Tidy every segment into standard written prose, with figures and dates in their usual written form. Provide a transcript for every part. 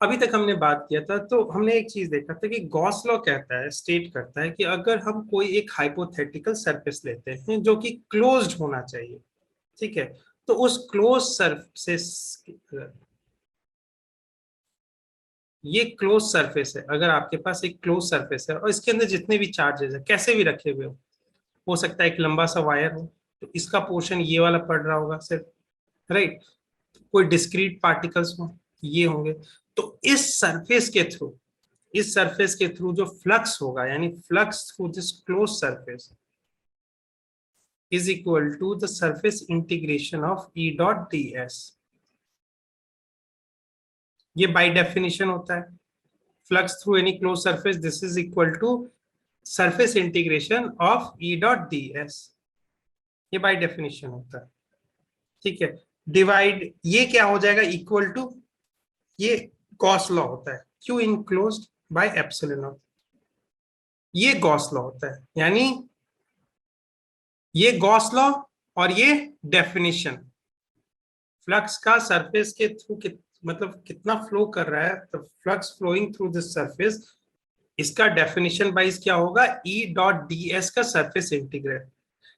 अभी तक हमने बात किया था तो हमने एक चीज देखा था कि गॉस लॉ कहता है, स्टेट करता है कि अगर हम कोई एक हाइपोथेटिकल सरफेस लेते हैं जो कि क्लोज्ड होना चाहिए, ठीक है, तो उस क्लोज सरफेस, ये क्लोज सरफेस है, अगर आपके पास एक क्लोज सरफेस है और इसके अंदर जितने भी चार्जेस है कैसे भी रखे हुए हो सकता है एक लंबा सा वायर हो तो इसका पोर्शन ये वाला पड़ रहा होगा सिर्फ, राइट, कोई डिस्क्रीट पार्टिकल्स हो ये होंगे, तो इस सरफेस के थ्रू जो फ्लक्स होगा, यानी flux through this close surface is equal to the surface integration of E dot D S. ये बाय डेफिनेशन होता है, flux through any close surface, this is equal to surface integration of E dot D S. ये by definition होता है, ठीक है। Divide ये क्या हो जाएगा, इक्वल टू, ये गॉस लॉ होता है, Q enclosed by epsilon naught. ये गॉस लॉ होता है, यानी ये गॉस लॉ और ये डेफिनेशन फ्लक्स का सरफेस के थ्रू मतलब कितना फ्लो कर रहा है, तो flux flowing through this surface, इसका डेफिनेशन वाइज क्या होगा, ई डॉट डी एस का सरफेस इंटीग्रल।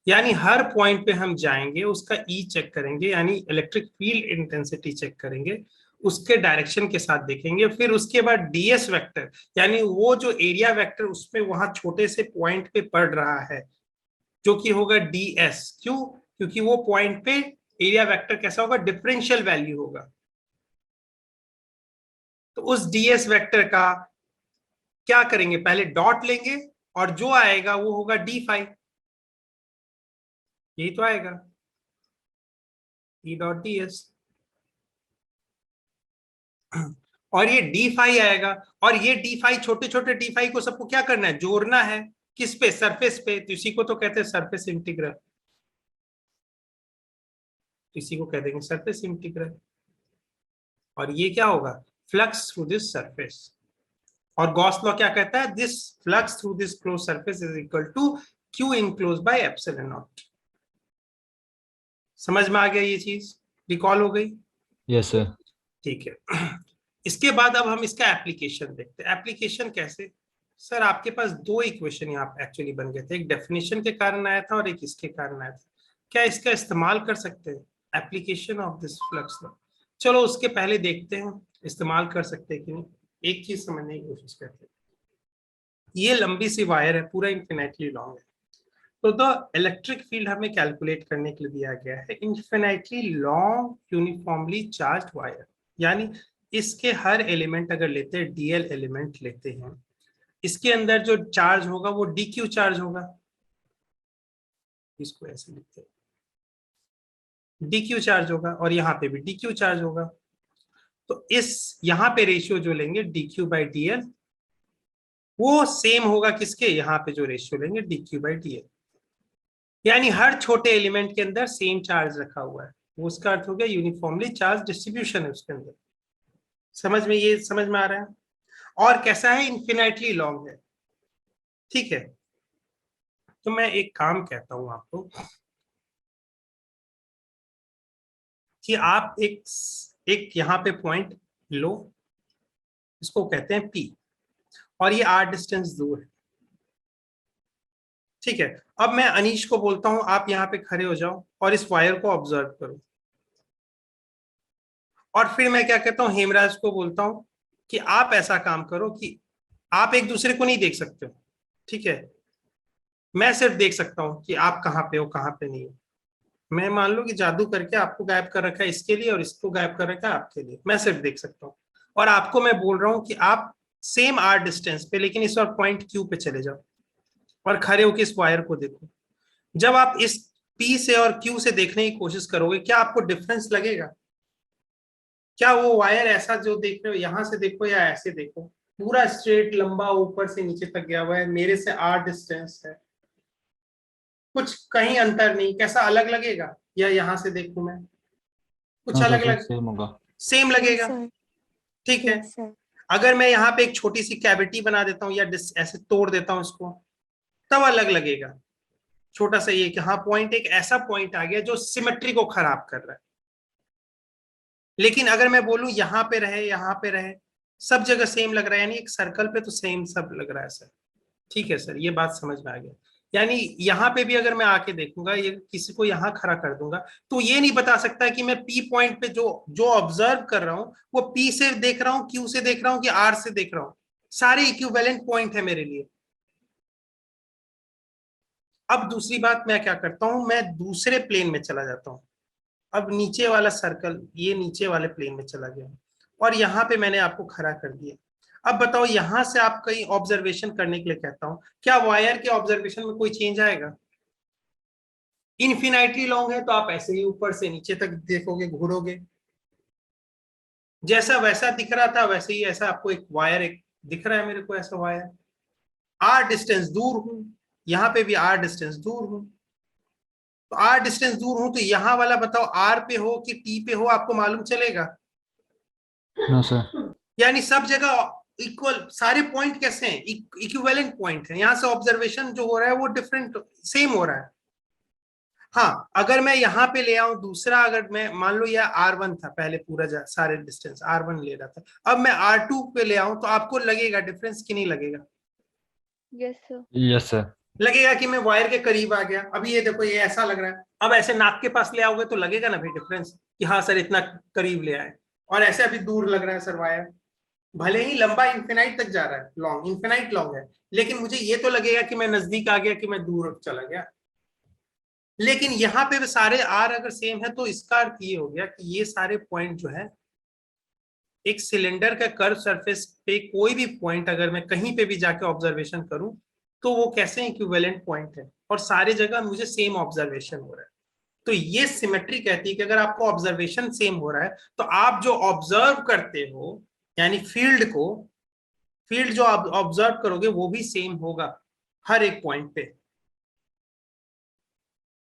यानी हर पॉइंट पे हम जाएंगे उसका ई चेक करेंगे, यानी इलेक्ट्रिक फील्ड इंटेंसिटी चेक करेंगे, उसके डायरेक्शन के साथ देखेंगे, फिर उसके बाद डीएस वेक्टर, यानी वो जो एरिया वेक्टर उसमें वहां छोटे से पॉइंट पे पड़ रहा है जो कि होगा डीएस। क्यों? क्योंकि वो पॉइंट पे एरिया वेक्टर कैसा होगा, डिफरेंशियल वैल्यू होगा। तो उस डीएस वेक्टर का क्या करेंगे, पहले डॉट लेंगे और जो आएगा वो होगा डी फाई, यही तो आएगा ई डॉट डी एस, और ये डी फाई आएगा, और ये डी फाई, छोटे छोटे डी फाई को सबको क्या करना है, जोड़ना है किस पे, सरफेस पे, तो इसी को तो कहते हैं सरफेस इंटीग्रल, इसी को कह देंगे सरफेस इंटीग्रल। और ये क्या होगा, फ्लक्स थ्रू दिस सरफेस। और गॉस लॉ क्या कहता है, this flux through this close surface is equal to Q enclose by epsilon naught. समझ में आ गया ये चीज, रिकॉल हो गई? Yes sir. ठीक है। इसके बाद अब हम इसका एप्लीकेशन देखते हैं। एप्लीकेशन कैसे? सर आपके पास दो इक्वेशन यहाँ एक्चुअली बन गए थे, एक डेफिनेशन के कारण आया था और एक इसके कारण आया था। क्या इसका इस्तेमाल कर सकते हैं, application of this flux law? चलो उसके पहले देखते हैं इस्तेमाल कर सकते हैं कि नहीं। एक चीज समझने की कोशिश करते हैं, ये लंबी सी वायर है, पूरा इंफिनिटली लॉन्ग है, तो द इलेक्ट्रिक फील्ड हमें कैलकुलेट करने के लिए दिया गया है infinitely long uniformly charge wire. यानी इसके हर एलिमेंट अगर लेते हैं, डीएल एलिमेंट लेते हैं, इसके अंदर जो चार्ज होगा वो डी क्यू चार्ज होगा, इसको ऐसे लिखते हैं, डी क्यू चार्ज होगा, और यहाँ पे भी डी क्यू चार्ज होगा। तो इस यहाँ पे रेशियो जो लेंगे D Q by D L, वो सेम होगा किसके, यहाँ पे जो रेशियो लेंगे D Q by D L. यानी हर छोटे एलिमेंट के अंदर सेम चार्ज रखा हुआ है, वो उसका अर्थ हो गया यूनिफॉर्मली चार्ज डिस्ट्रीब्यूशन है उसके अंदर। समझ में, ये समझ में आ रहा है? और कैसा है, इन्फिनिटली लॉन्ग है, ठीक है। तो मैं एक काम कहता हूं आपको कि आप एक एक यहाँ पे पॉइंट लो, इसको कहते हैं पी, और ये आर डिस्टेंस दूर है, ठीक है। अब मैं अनीश को बोलता हूं आप यहाँ पे खड़े हो जाओ और इस वायर को ऑब्जर्व करो, और फिर मैं क्या कहता हूँ, हेमराज को बोलता हूँ कि आप ऐसा काम करो कि आप एक दूसरे को नहीं देख सकते हो, ठीक है, मैं सिर्फ देख सकता हूँ कि आप कहाँ पे हो कहाँ पे नहीं हो। मैं मान लो कि जादू करके आपको गायब कर रखा है इसके लिए और इसको गायब कर रखा है आपके लिए, मैं सिर्फ देख सकता हूँ। और आपको मैं बोल रहा हूँ कि आप सेम आर डिस्टेंस पे, लेकिन इस बार पॉइंट क्यू पे चले जाओ और खड़े होकर इस वायर को देखो। जब आप इस पी से और क्यू से देखने की कोशिश करोगे, क्या आपको डिफरेंस लगेगा? क्या वो वायर ऐसा जो देख रहे हो यहां से देखो या ऐसे देखो, पूरा स्ट्रेट लंबा ऊपर से नीचे तक गया हुआ है, मेरे से आर डिस्टेंस है, कुछ कहीं अंतर नहीं, कैसा अलग लगेगा? या यहां से देखूं मैं, कुछ हाँ सर, अलग सर लग, सेम होगा। सेम यस लगेगा, सर। ठीक है। Yes sir. अगर मैं यहाँ पे एक छोटी सी कैविटी बना देता हूँ या ऐसे तोड़ देता हूँ इसको, तब अलग लगेगा। छोटा सा ये कि हाँ पॉइंट, एक ऐसा पॉइंट आ गया जो सिमेट्री को खराब कर रहा है। लेकिन अगर मैं बोलूं यहाँ पे रहे यहाँ पे रहे, सब जगह सेम लग रहा है, यानी एक सर्कल पे तो सेम सब लग रहा है सर। ठीक है सर, ये बात समझ में आ गया। यानी यहाँ पे भी अगर मैं आके देखूंगा, ये किसी को यहाँ खड़ा कर दूंगा, तो ये नहीं बता सकता कि मैं पी पॉइंट पे जो जो ऑब्जर्व कर रहा हूँ वो पी से देख रहा हूँ, क्यू से देख रहा हूँ कि आर से देख रहा हूँ। सारे इक्विवेलेंट पॉइंट है मेरे लिए। अब दूसरी बात मैं क्या करता हूं, मैं दूसरे प्लेन में चला जाता हूं। अब नीचे वाला सर्कल ये नीचे वाले प्लेन में चला गया और यहां पे मैंने आपको खड़ा कर दिया। अब बताओ, यहां से आप कहीं ऑब्जर्वेशन करने के लिए कहता हूं, क्या वायर के ऑब्जर्वेशन में कोई चेंज आएगा? इन्फिनाइटली लॉन्ग है तो आप ऐसे ही ऊपर से नीचे तक देखोगे, घूरोगे, जैसा वैसा दिख रहा था वैसे ही ऐसा आपको एक वायर एक दिख रहा है मेरे को, ऐसा वायर। आर डिस्टेंस दूर हूं, यहां पे भी आर डिस्टेंस दूर हूं, तो आर डिस्टेंस दूर हूं तो यहां वाला बताओ आर पे हो कि टी पे हो, आपको मालूम चलेगा? No sir. यानी सब जगह इक्वल, सारे पॉइंट कैसे हैं? इक्विवेलेंट पॉइंट है। यहां से ऑब्जर्वेशन जो हो रहा है वो डिफरेंट सेम हो रहा है। हाँ, अगर मैं यहाँ पे ले आऊं दूसरा, अगर मैं मान लो यह R1 था पहले, पूरा सारे डिस्टेंस R1 ले रहा था, अब मैं R2 पे ले आऊं तो आपको लगेगा डिफरेंस कि नहीं लगेगा? Yes sir. Yes sir. लगेगा कि मैं वायर के करीब आ गया। अभी ये देखो, ये ऐसा लग रहा है, अब ऐसे नाक के पास ले आओगे तो लगेगा ना भाई डिफरेंस, कि हाँ सर इतना करीब ले आए, और ऐसे अभी दूर लग रहा है सर वायर। भले ही लंबा इंफिनाइट तक जा रहा है, लॉन्ग इंफिनाइट लॉन्ग है, लेकिन मुझे ये तो लगेगा कि मैं नजदीक आ गया कि मैं दूर चला गया। लेकिन यहाँ पे भी सारे आर अगर सेम है तो इसका अर्थ ये हो गया कि ये सारे पॉइंट जो है, एक सिलेंडर का कर्व सरफेस पे कोई भी पॉइंट अगर मैं कहीं पे भी जाके ऑब्जर्वेशन करूं तो वो कैसे इक्विवेलेंट पॉइंट है और सारी जगह मुझे सेम ऑब्जर्वेशन हो रहा है। तो ये सिमेट्री कहती है कि अगर आपको ऑब्जर्वेशन सेम हो रहा है तो आप जो ऑब्जर्व करते हो, यानी फील्ड जो आप ऑब्जर्व करोगे वो भी सेम होगा हर एक पॉइंट पे।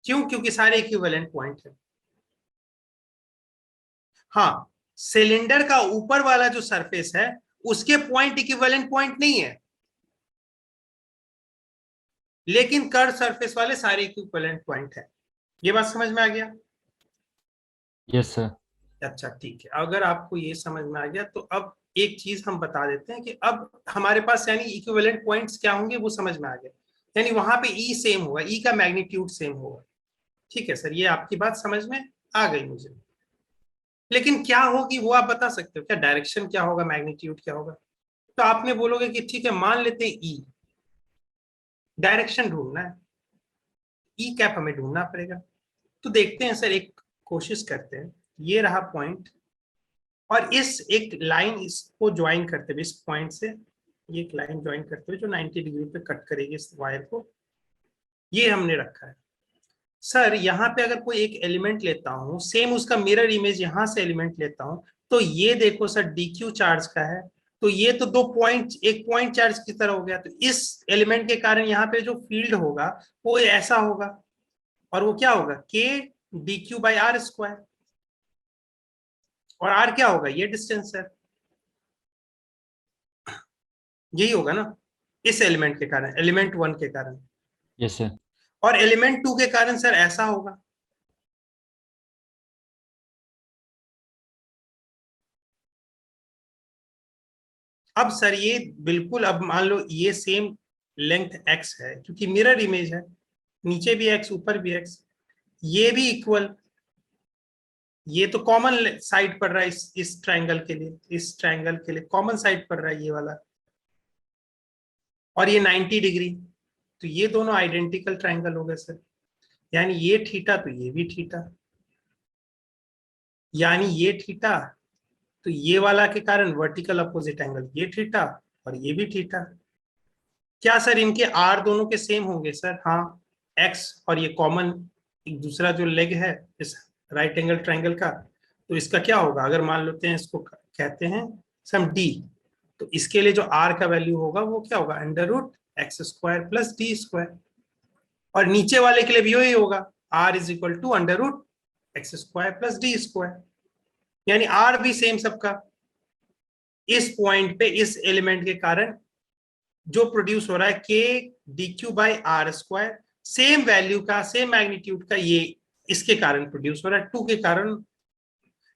क्यों? क्योंकि सारे इक्विवेलेंट पॉइंट है। हाँ, सिलेंडर का ऊपर वाला जो सरफेस है उसके पॉइंट इक्विवेलेंट पॉइंट नहीं है, लेकिन कर्व सरफेस वाले सारे इक्विवेलेंट पॉइंट है। ये बात समझ में आ गया? Yes sir. अच्छा ठीक है, अगर आपको ये समझ में आ गया तो अब एक चीज हम बता देते हैं कि अब हमारे पास यानी इक्विवेलेंट पॉइंट्स क्या होंगे वो समझ में आ गया। यानी वहां पे ई सेम होगा, ई का मैग्नीट्यूड सेम होगा। ठीक है सर, ये आपकी बात समझ में आ गई मुझे। लेकिन क्या होगी वो आप बता सकते हो क्या? डायरेक्शन क्या होगा, मैग्नीट्यूड क्या होगा? तो आपने बोलोगे कि ठीक है मान लेते हैं ई, डायरेक्शन ढूंढना है, ई कैप हमें ढूंढना पड़ेगा। तो देखते हैं सर, एक कोशिश करते हैं। ये रहा पॉइंट, और इस एक लाइन इसको ज्वाइन करते हुए, इस पॉइंट से ये एक लाइन ज्वाइन करते हुए जो 90 डिग्री पे कट करेगी इस वायर को, ये हमने रखा है। सर यहाँ पे अगर कोई एक एलिमेंट लेता हूँ, सेम उसका मिरर इमेज यहाँ से एलिमेंट लेता हूँ, तो ये देखो सर डीक्यू चार्ज का है, तो ये तो दो पॉइंट, एक पॉइंट चार्ज की तरह हो गया। तो इस एलिमेंट के कारण यहाँ पे जो फील्ड होगा वो ऐसा होगा, और वो क्या होगा, K D Q by R square. और आर क्या होगा, ये डिस्टेंस है, यही होगा ना इस एलिमेंट के कारण, एलिमेंट 1 के कारण। Yes sir. और एलिमेंट 2 के कारण सर ऐसा होगा। अब सर ये बिल्कुल, अब मान लो ये सेम लेंथ x है क्योंकि मिरर इमेज है, नीचे भी x ऊपर भी x, ये भी इक्वल, ये तो कॉमन साइड पड़ रहा है इस ट्रायंगल के लिए, इस ट्रायंगल के लिए कॉमन साइड पड़ रहा है ये वाला, और ये 90 डिग्री, तो ये दोनों आइडेंटिकल ट्रायंगल हो गए सर। यानी ये थीटा तो ये भी थीटा, यानी ये थीटा तो ये वाला के कारण वर्टिकल अपोजिट एंगल ये थीटा, और ये भी थीटा। क्या सर इनके आर दोनों के सेम होंगे सर? हाँ, एक्स और ये कॉमन एक दूसरा जो लेग है इस राइट एंगल ट्रायंगल का, तो इसका क्या होगा, अगर मान लेते हैं इसको कहते हैं सम डी, तो इसके लिए जो आर का वैल्यू होगा वो क्या होगा, under root X square plus D square. और नीचे वाले के लिए भी वही होगा, R is equal to under root X square plus D square. यानी आर भी सेम सबका, इस पॉइंट पे इस एलिमेंट के कारण जो प्रोड्यूस हो रहा है K D Q by R square, same value का, सेम मैग्नीट्यूड का, ये इसके कारण प्रोड्यूस हो रहा है, 2 के कारण।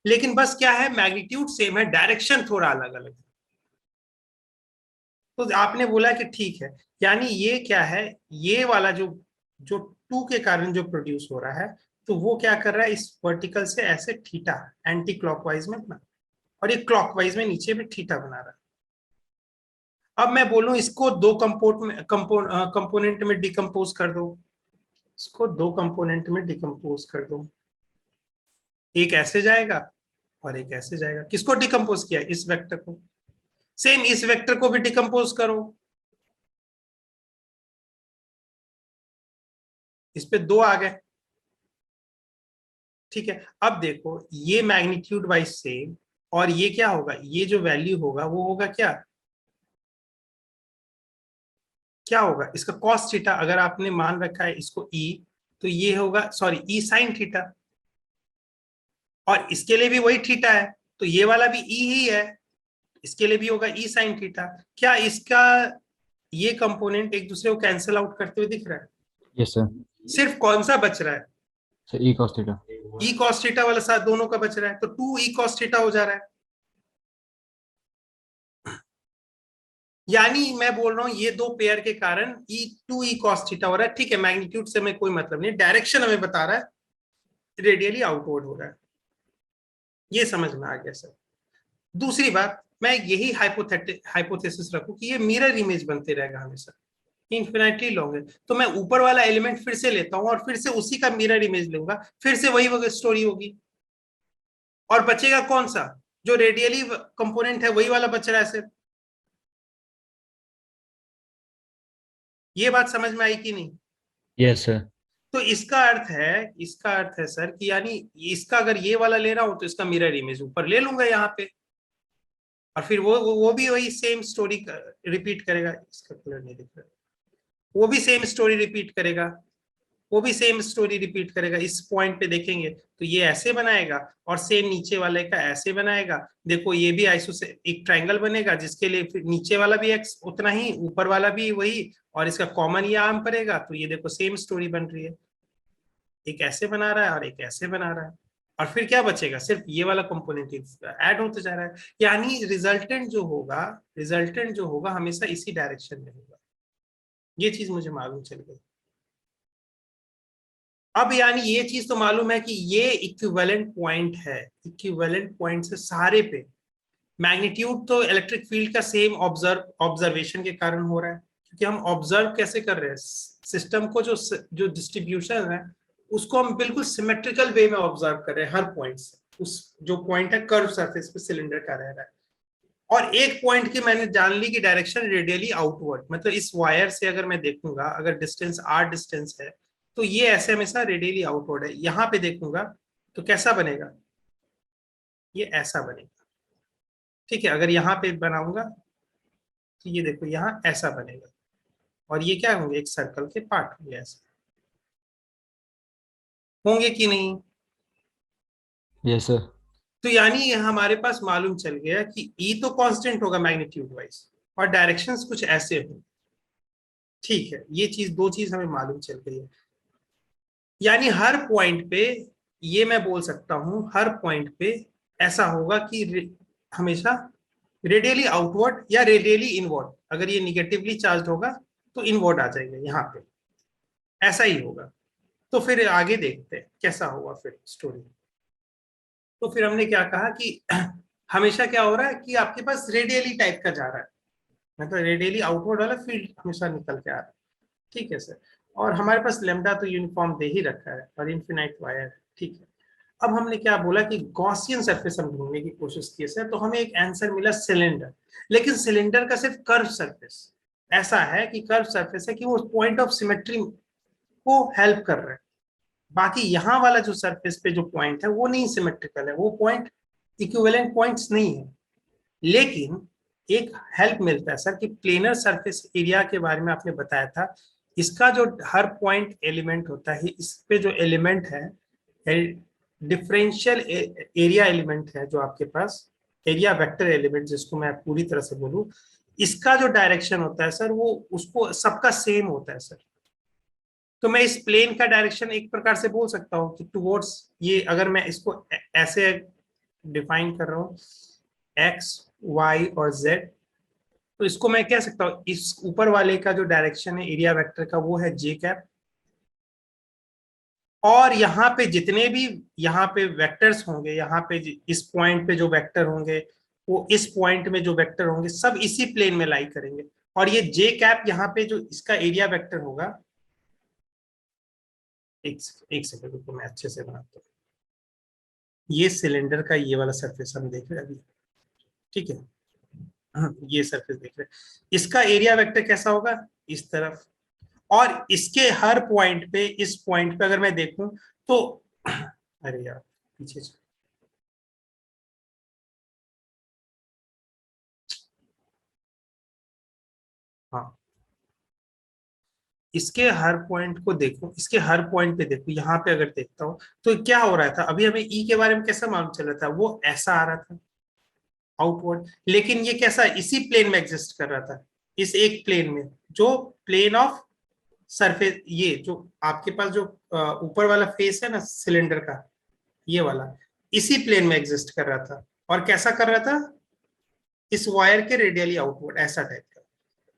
लेकिन बस क्या है, मैग्नीट्यूड सेम है, डायरेक्शन थोड़ा अलग अलग है। तो आपने बोला कि ठीक है, यानी ये क्या है, ये वाला जो जो टू के कारण जो प्रोड्यूस हो रहा है, तो वो क्या कर रहा है, इस वर्टिकल से ऐसे थीटा एंटी क्लॉकवाइज में बना, और ये क्लॉकवाइज में नीचे में थीटा बना रहा है। अब मैं बोलूं इसको दो कंपोनेंट में डिकम्पोज कर दो, इसको दो कंपोनेंट में डिकम्पोज कर दो, एक ऐसे जाएगा और एक ऐसे जाएगा। किसको डिकम्पोज किया, इस वेक्टर को। सेम इस वेक्टर को भी डिकम्पोज करो, इस पे दो आ गए, ठीक है। अब देखो ये मैग्नीट्यूड वाइज सेम, और ये क्या होगा, ये जो वैल्यू होगा वो होगा क्या, क्या होगा इसका कॉस थीटा। अगर आपने मान रखा है इसको ई, तो ये होगा सॉरी ई साइन थीटा, और इसके लिए भी वही थीटा है, तो ये वाला भी ई ही है, इसके लिए भी होगा ई साइन थीटा। क्या इसका ये कंपोनेंट एक दूसरे को कैंसिल आउट करते हुए दिख रहा है? Yes sir. सिर्फ कौन सा बच रहा है, sir E cos theta. E cos theta वाला साथ दोनों का बच रहा है, तो 2 ई कॉस थीटा हो जा रहा है। यानी मैं बोल रहा हूं ये दो पेयर के कारण ई 2 ई कॉस थीटा हो रहा है, ठीक है। मैग्नीट्यूड से हमें कोई मतलब नहीं, डायरेक्शन हमें बता रहा है रेडियली आउटवर्ड हो रहा है, ये समझ में आ गया सर। दूसरी बात, मैं यही हाइपोथेसिस रखूं कि ये मिरर इमेज बनते रहेगा हमेशा, इन्फिनिटली लॉन्ग है, तो मैं ऊपर वाला एलिमेंट फिर से लेता हूं और फिर से उसी का मिरर इमेज लूंगा, फिर से वही स्टोरी होगी, और बचेगा कौन सा, जो रेडियली कंपोनेंट है वही वाला बच रहा है सिर्फ। ये बात समझ में आई कि नहीं? Yes sir. तो इसका अर्थ है सर कि यानी इसका अगर ये वाला ले रहा हूं तो इसका मिरर इमेज ऊपर ले लूंगा यहाँ पे, और फिर वो भी वही सेम स्टोरी रिपीट करेगा। इसका कलर नहीं दिख रहा, वो भी सेम स्टोरी रिपीट करेगा, वो भी सेम स्टोरी रिपीट करेगा। इस पॉइंट पे देखेंगे तो ये ऐसे बनाएगा, और सेम नीचे वाले का ऐसे बनाएगा। देखो ये भी आइसोसे एक ट्रायंगल बनेगा, जिसके लिए फिर नीचे वाला भी एक्स उतना ही, ऊपर वाला भी वही, और इसका कॉमन ये आर्म पड़ेगा, तो ये देखो सेम स्टोरी बन रही है। एक ऐसे बना रहा है और एक ऐसे बना रहा है, और फिर क्या बचेगा, सिर्फ ये वाला कंपोनेंट ऐड होते जा रहा है। यानी रिजल्टेंट जो होगा हमेशा इसी डायरेक्शन में होगा। ये चीज मुझे मालूम चल गई। अब यानी ये चीज तो मालूम है कि ये इक्विवेलेंट पॉइंट है, इक्विवेलेंट पॉइंट से सारे पे मैग्नीट्यूड तो इलेक्ट्रिक फील्ड का सेम ऑब्जर्वेशन के कारण हो रहा है, क्योंकि हम ऑब्जर्व कैसे कर रहे हैं सिस्टम को, जो डिस्ट्रीब्यूशन है उसको हम बिल्कुल सिमेट्रिकल वे में ऑब्जर्व कर रहे हैं हर पॉइंट से। उस जो पॉइंट है कर्व सरफेस पे सिलेंडर का रह रहा है, और एक पॉइंट की मैंने जान ली कि डायरेक्शन रेडियली आउटवर्ड, मतलब इस वायर से अगर मैं देखूंगा, अगर डिस्टेंस आर डिस्टेंस है, तो ये ऐसे हमेशा रेडियली आउटवर्ड है। यहां पे देखूंगा तो कैसा बनेगा, ये ऐसा बनेगा, ठीक है। अगर यहाँ पे बनाऊंगा तो ये देखो यहाँ ऐसा बनेगा, और ये क्या होंगे, एक सर्कल के पार्ट होंगे, ऐसे होंगे कि नहीं? Yes sir. तो यानी ये हमारे पास मालूम चल गया कि ई तो कांस्टेंट होगा मैग्नीट्यूड वाइज, और डायरेक्शंस कुछ ऐसे होंगे, ठीक है। ये चीज, दो चीज हमें मालूम चल गई है। यानी हर पॉइंट पे, ये मैं बोल सकता हूं हर पॉइंट पे ऐसा होगा कि हमेशा रेडियली आउटवर्ड या रेडियली इनवर्ड, अगर ये निगेटिवली चार्ज होगा तो इनवर्ड आ जाएगा यहाँ पे, ऐसा ही होगा। तो फिर आगे देखते हैं कैसा होगा फिर स्टोरी। तो फिर हमने क्या कहा कि हमेशा क्या हो रहा है कि आपके पास रेडियली टाइप का जा रहा है, मतलब रेडियली आउटवर्ड वाला फील्ड हमेशा निकल के आ रहा है, ठीक है सर। और हमारे पास लेमडा तो यूनिफॉर्म दे ही रखा है, और इनफिनाइट वायर, ठीक है। अब हमने क्या बोला कि गॉसियन सरफेस हम ढूंढने की कोशिश की सर, तो हमें एक आंसर मिला सिलेंडर। लेकिन सिलेंडर का सिर्फ कर्व सरफेस ऐसा है कि कर्व सरफेस है कि वो पॉइंट ऑफ सिमेट्री को हेल्प कर रहा है, बाकी यहाँ वाला जो सरफेस पे जो पॉइंट है वो नहीं सिमेट्रिकल है, वो पॉइंट इक्विवेलेंट पॉइंट्स नहीं है। लेकिन एक हेल्प मिलता है सर कि प्लेनर सरफेस एरिया के बारे में आपने बताया था, इसका जो हर पॉइंट एलिमेंट होता है, इस पे जो एलिमेंट है डिफरेंशियल एरिया एलिमेंट है जो आपके पास, एरिया वेक्टर एलिमेंट जिसको मैं पूरी तरह से बोलूं, इसका जो डायरेक्शन होता है सर वो उसको सबका सेम होता है सर। तो मैं इस प्लेन का डायरेक्शन एक प्रकार से बोल सकता हूँ कि टुवर्ड्स ये, अगर मैं इसको ऐसे डिफाइन कर रहा हूँ, एक्स वाई और जेड, तो इसको मैं कह सकता हूं, इस ऊपर वाले का जो डायरेक्शन है एरिया वेक्टर का वो है जे कैप, और यहाँ पे जितने भी यहाँ पे वेक्टर्स होंगे, यहाँ पे इस पॉइंट पे जो वेक्टर होंगे, वो इस पॉइंट में जो वेक्टर होंगे सब इसी प्लेन में लाई करेंगे। और ये जे कैप यहाँ पे जो इसका एरिया वेक्टर होगा, एक सेकंड रुको मैं अच्छे से बनाता हूँ। ये सिलेंडर का ये वाला सरफेस हम देख रहे हैं अभी, ठीक है। ये सरफेस देख रहे हैं, इसका एरिया वेक्टर कैसा होगा, इस तरफ। और इसके हर पॉइंट पे, इस पॉइंट पे अगर मैं देखूं तो अरे यार पीछे हाँ, इसके हर पॉइंट को देखो, इसके हर पॉइंट पे देखो, यहाँ पे अगर देखता हूं तो क्या हो रहा था, अभी हमें ई के बारे में कैसा मालूम चल रहा था, वो ऐसा आ रहा था आउटवर्ड, लेकिन ये कैसा इसी प्लेन में एग्जिस्ट कर रहा था, इस एक प्लेन में, जो प्लेन ऑफ सरफेस, ये जो आपके पास जो ऊपर वाला फेस है ना सिलेंडर का, ये वाला इसी प्लेन में एग्जिस्ट कर रहा था। और कैसा कर रहा था, इस वायर के रेडियली आउटवर्ड ऐसा टाइप का,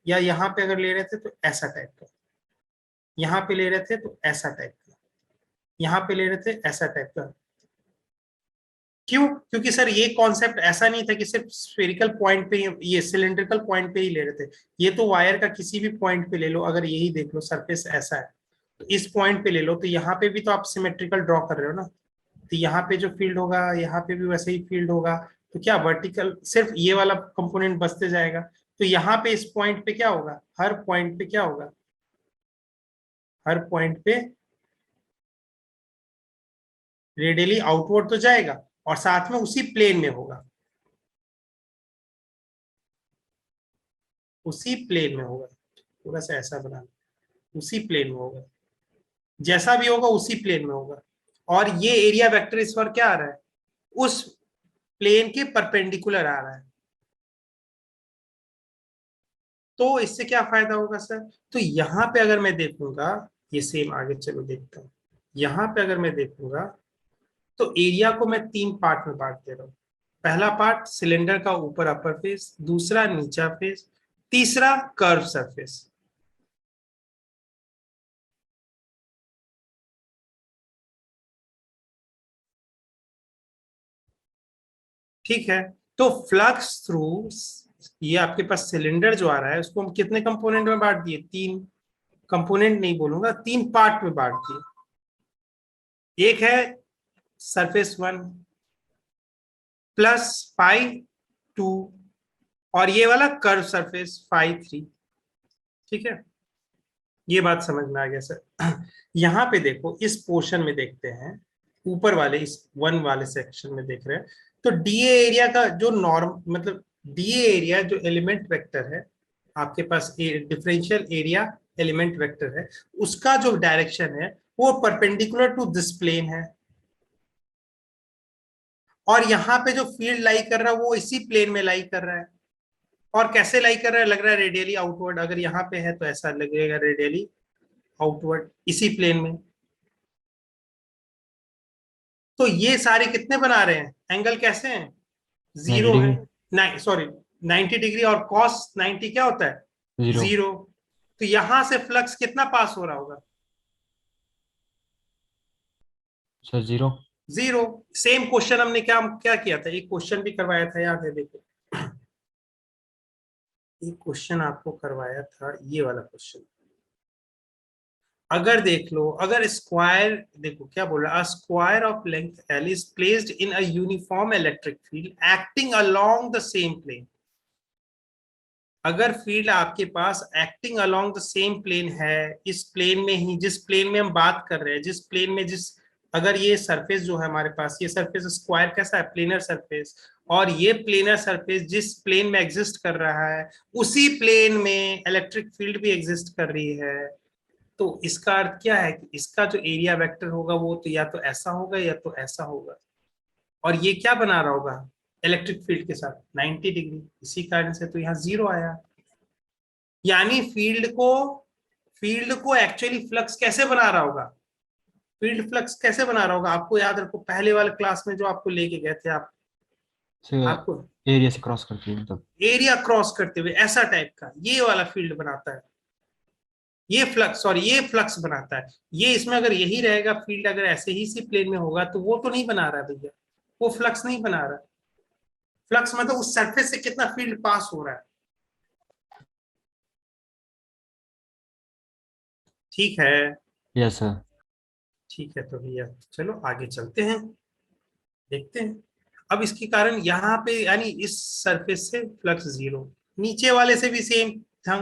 या यहाँ पे अगर ले रहे थे तो ऐसा टाइप का, यहाँ पे ले रहे थे तो ऐसा टाइप का, यहाँ पे ले रहे थे ऐसा टाइप का। क्यों, क्योंकि सर ये कॉन्सेप्ट ऐसा नहीं था कि सिर्फ स्फेरिकल पॉइंट पे ये सिलिंड्रिकल पॉइंट पे ही ले रहे थे, ये तो वायर का किसी भी पॉइंट पे ले लो, अगर यही देख लो सरफेस ऐसा है तो इस पॉइंट पे ले लो, तो यहाँ पे भी तो आप सिमेट्रिकल ड्रॉ कर रहे हो ना, तो यहाँ पे जो फील्ड होगा यहाँ पे भी वैसे ही फील्ड होगा, तो क्या वर्टिकल सिर्फ ये वाला कंपोनेंट बचते जाएगा, तो यहाँ पे इस पॉइंट पे क्या होगा, हर पॉइंट पे क्या होगा, हर पॉइंट पे रेडियली आउटवर्ड तो जाएगा और साथ में उसी प्लेन में होगा, उसी प्लेन में होगा, थोड़ा सा ऐसा बना, उसी प्लेन में होगा, जैसा भी होगा उसी प्लेन में होगा। और ये एरिया वेक्टर इस बार क्या आ रहा है, उस प्लेन के परपेंडिकुलर आ रहा है। तो इससे क्या फायदा होगा सर, तो यहां पे अगर मैं देखूंगा, ये सेम आगे चलो देखता हूं, यहां पे अगर मैं देखूंगा तो एरिया को मैं 3 पार्ट में बांट दे रहा हूं। पहला पार्ट सिलेंडर का ऊपर अपर फेस, दूसरा नीचा फेस, तीसरा कर्व सरफेस। ठीक है, तो फ्लक्स थ्रू, ये आपके पास सिलेंडर जो आ रहा है उसको हम कितने कंपोनेंट में बांट दिए, 3 कंपोनेंट नहीं बोलूंगा, 3 पार्ट में बांट दिए। एक है सरफेस 1 प्लस फाई 2, और ये वाला कर्व सरफेस फाई 3। ठीक है, ये बात समझ में आ गया सर। यहाँ पे देखो, इस पोर्शन में देखते हैं, ऊपर वाले इस 1 वाले सेक्शन में देख रहे हैं, तो डीए एरिया का जो नॉर्म, मतलब डीए एरिया जो एलिमेंट वेक्टर है आपके पास, डिफरेंशियल एरिया एलिमेंट वेक्टर है, उसका जो डायरेक्शन है वो परपेंडिकुलर टू दिस प्लेन है। और यहाँ पे जो फील्ड लाई कर रहा है वो इसी प्लेन में लाई कर रहा है। और कैसे लाई कर रहा है, लग रहा है रेडियली आउटवर्ड, अगर यहाँ पे है तो ऐसा लगेगा रेडियली आउटवर्ड इसी प्लेन में। तो ये सारे कितने बना रहे हैं, एंगल कैसे हैं, 90 जीरो है, डिग्री। नहीं सॉरी 90 डिग्री, और कॉस 90 क्या होता है, जीरो। जीरो। तो यहां से फ्लक्स कितना पास हो रहा होगा, sir zero. Zero. Same question हमने क्या क्या किया था, एक क्वेश्चन भी करवाया था, याद है, देखो एक क्वेश्चन आपको करवाया था, ये वाला क्वेश्चन अगर देख लो, अगर स्क्वायर, देखो क्या बोल रहा है, square of length L is placed in a uniform electric field acting along the same plane. अगर फील्ड आपके पास acting along the same plane है, इस प्लेन में ही, जिस प्लेन में हम बात कर रहे हैं, जिस प्लेन में, जिस, अगर ये सरफेस जो है हमारे पास, ये सरफेस स्क्वायर कैसा है, प्लेनर सरफेस, और ये प्लेनर सरफेस जिस प्लेन में एग्जिस्ट कर रहा है उसी प्लेन में इलेक्ट्रिक फील्ड भी एग्जिस्ट कर रही है, तो इसका अर्थ क्या है कि इसका जो एरिया वेक्टर होगा वो तो या तो ऐसा होगा या तो ऐसा होगा। और ये क्या बना रहा होगा इलेक्ट्रिक फील्ड के साथ, 90 डिग्री, इसी कारण से तो यहाँ जीरो आया। यानी फील्ड को एक्चुअली फ्लक्स कैसे बना रहा होगा, फील्ड फ्लक्स कैसे बना रहा होगा, आपको याद रखो पहले वाले क्लास में जो आपको लेके गए थे आप, से आपको एरिया से क्रॉस करती है मतलब। एरिया क्रॉस करते हुए ऐसा टाइप का ये वाला फील्ड बनाता है, ये फ्लक्स, सॉरी ये फ्लक्स बनाता है। ये इसमें अगर यही रहेगा फील्ड, अगर ऐसे ही सी प्लेन में होगा तो वो तो नहीं बना रहा है भैया, वो फ्लक्स नहीं बना रहा। फ्लक्स मतलब उस सरफेस से कितना फील्ड पास हो रहा है। ठीक है, यस सर। ठीक है तो भैया चलो आगे चलते हैं, देखते हैं। अब इसके कारण यहाँ पे यानी इस सरफेस से फ्लक्स जीरो, नीचे वाले से भी सेम था।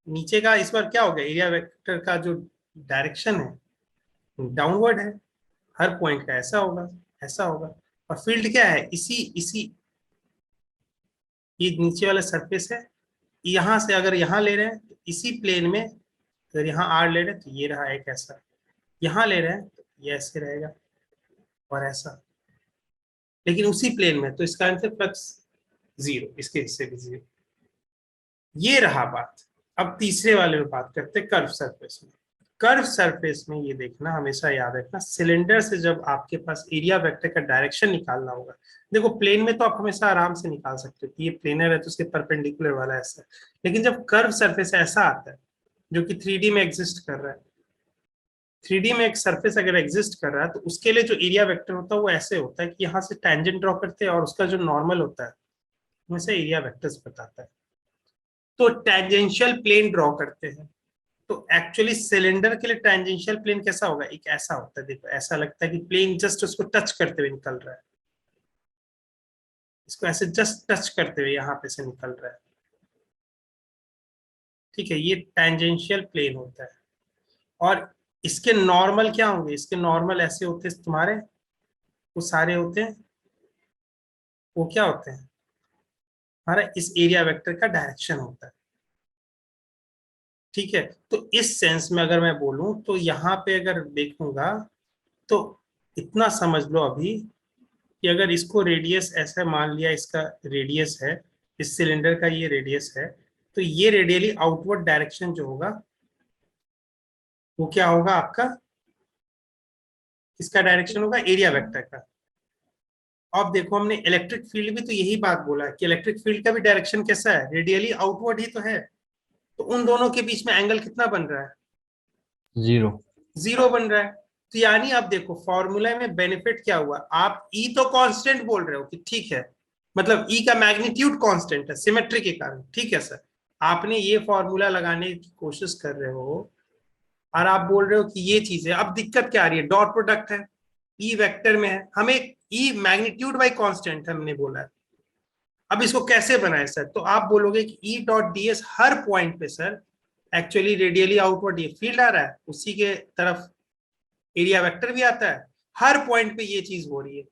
नीचे का इस बार क्या हो गया, एरिया वेक्टर का जो डायरेक्शन है डाउनवर्ड है, हर पॉइंट का ऐसा होगा, ऐसा होगा। और फील्ड क्या है, इसी इसी ये नीचे वाला सरफेस है, यहां से अगर यहाँ ले रहे हैं तो इसी प्लेन में, अगर यहाँ आर ले रहे हैं तो ये रहा एक ऐसा, यहाँ ले रहे हैं तो ये ऐसे रहेगा और ऐसा, लेकिन उसी प्लेन में, तो इसका आंसर फ्लक्स जीरो, इसके हिस्से भी जीरो। ये रहा बात। अब तीसरे वाले में बात करते हैं कर्व सरफेस में। कर्व सरफेस में ये देखना, हमेशा याद रखना, सिलेंडर से जब आपके पास एरिया वेक्टर का डायरेक्शन निकालना होगा, देखो प्लेन में तो आप हमेशा आराम से निकाल सकते हो कि ये प्लेनर है तो उसके परपेंडिकुलर वाला ऐसा है, लेकिन जब कर्व सरफेस ऐसा आता है जो कि 3D में एग्जिस्ट कर रहा है, 3D में एक सरफेस अगर एग्जिस्ट कर रहा है तो उसके लिए जो एरिया वेक्टर होता है वो ऐसे होता है कि यहाँ से टेंजेंट ड्रॉ करते हैं और उसका जो नॉर्मल होता है वैसे एरिया वेक्टर्स बताता है। तो टेंजेंशियल प्लेन ड्रॉ करते हैं, तो एक्चुअली सिलेंडर के लिए टेंजेंशियल प्लेन कैसा होगा, एक ऐसा होता है, देखो ऐसा लगता है कि प्लेन जस्ट उसको टच करते हुए निकल रहा है, इसको ऐसे जस्ट टच करते हुए यहाँ पे से निकल रहा है। ठीक है, ये टेंजेंशियल प्लेन होता है। और इसके नॉर्मल क्या होंगे, इसके नॉर्मल ऐसे होते हैं तुम्हारे, वो सारे होते हैं, वो क्या होते हैं, हमारा इस एरिया वेक्टर का डायरेक्शन होता है। ठीक है, तो इस सेंस में अगर मैं बोलूं तो यहाँ पे अगर देखूंगा तो इतना समझ लो अभी कि अगर इसको रेडियस ऐसा मान लिया, इसका रेडियस है, इस सिलेंडर का ये रेडियस है, तो ये रेडियली आउटवर्ड डायरेक्शन जो होगा वो क्या होगा आपका, किसका डायरेक्शन होगा, एरिया वेक्टर का। अब देखो हमने इलेक्ट्रिक फील्ड भी तो यही बात बोला है कि इलेक्ट्रिक फील्ड का भी डायरेक्शन कैसा है, रेडियली आउटवर्ड ही तो है। तो उन दोनों के बीच में एंगल कितना बन रहा है, जीरो। जीरो बन रहा है। तो यानी आप देखो फॉर्मूला में बेनिफिट क्या हुआ, आप ई तो कांस्टेंट बोल रहे हो कि ठीक है, मतलब ई का मैग्नीट्यूड कांस्टेंट है सिमेट्री के कारण, ठीक है सर, आपने ये फॉर्मूला लगाने की कोशिश कर रहे हो और आप बोल रहे हो कि ये चीज है। अब दिक्कत क्या आ रही है, डॉट प्रोडक्ट है, ई वेक्टर में है, हमें ई मैग्नीट्यूड बाई कांस्टेंट हमने बोला है। अब इसको कैसे बनाए सर, तो आप बोलोगे कि ई डॉट डी एस हर पॉइंट पे सर एक्चुअली रेडियली आउटवर्ड ये फील्ड आ रहा है, उसी के तरफ एरिया वेक्टर भी आता है, हर पॉइंट पे ये चीज हो रही है।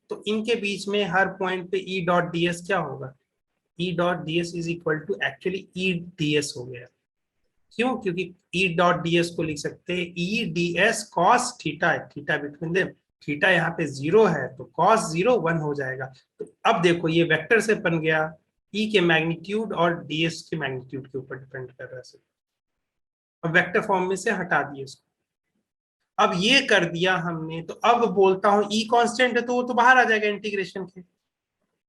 तो इनके बीच में हर पॉइंट पे ई डॉट डी एस क्या होगा, E dot D S is equal to actually E D S हो गया। क्यों, क्योंकि ई डॉट डी एस को लिख सकते हैं ई डी एस कॉस थीटा है, थीटा बिटवीन देम, थीटा यहाँ पे जीरो है तो कॉस जीरो वन हो जाएगा। तो अब देखो ये वेक्टर से बन गया, ई के मैग्नीट्यूड और डीएस के मैग्नीट्यूड के ऊपर डिपेंड कर रहा है। अब वेक्टर फॉर्म में से हटा दिए उसको, अब ये कर दिया हमने, तो अब बोलता हूं ई कांस्टेंट है तो वो तो बाहर आ जाएगा इंटीग्रेशन के,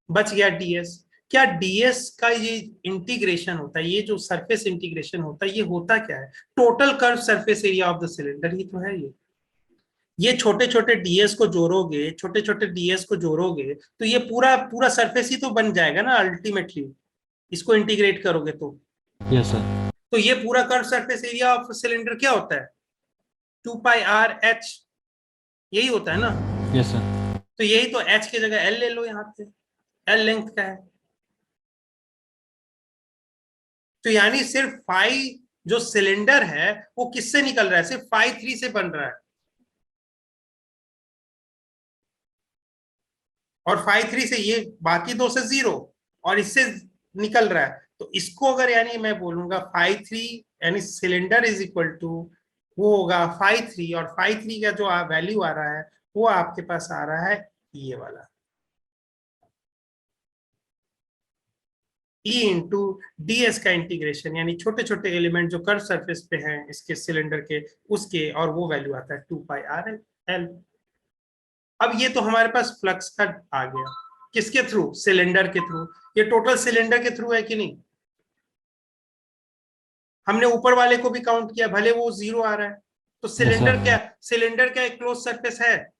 बच गया डीएस। क्या डीएस का ये इंटीग्रेशन होता है, ये जो सरफेस इंटीग्रेशन होता है ये होता क्या है, total curve surface area of the cylinder ही तो है ये छोटे छोटे डीएस को जोड़ोगे, छोटे छोटे डीएस को जोड़ोगे तो ये पूरा पूरा सरफेस ही तो बन जाएगा ना अल्टीमेटली, इसको इंटीग्रेट करोगे यस सर। तो ये पूरा curve surface area of cylinder क्या होता है, 2πr(h), यही होता है ना। Yes sir. तो यही तो, h की जगह l ले लो, यहाँ पे l लेंथ का है। तो यानी सिर्फ फाई जो सिलेंडर है वो किससे निकल रहा है, सिर्फ φ3 से बन रहा है, और φ3 से ये बाकी दो से जीरो, और इससे निकल रहा है। तो इसको अगर यानी मैं बोलूंगा φ3 यानी सिलेंडर इज इक्वल टू, वो होगा φ3, और φ3 का जो वैल्यू आ रहा है वो आपके पास आ रहा है ये वाला ई इंटू डी एस का इंटीग्रेशन, यानी छोटे छोटे एलिमेंट जो कर्व सरफेस पे हैं इसके सिलेंडर के, उसके, और वो वैल्यू आता है 2πr(l). अब ये तो हमारे पास फ्लक्स का आ गया, किसके थ्रू? सिलेंडर के थ्रू। ये टोटल सिलेंडर के थ्रू है कि नहीं? हमने ऊपर वाले को भी काउंट किया, भले वो 0 आ रहा है। तो सिलेंडर क्या? सिलेंडर क्या एक क्लोज सरफेस है?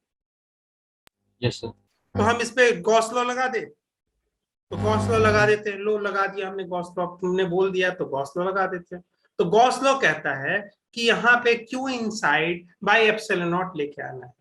Yes sir. तो हम इस पे गॉस लॉ लगा दे, तो गॉस लॉ लगा देते हैं। लो लगा दिया हमने गॉस लॉ, तुमने बोल दिया तो गॉस लॉ लगा देते हैं। तो गॉस लॉ कहता है कि यहाँ पे Q inside bye epsilon not लेके आना है।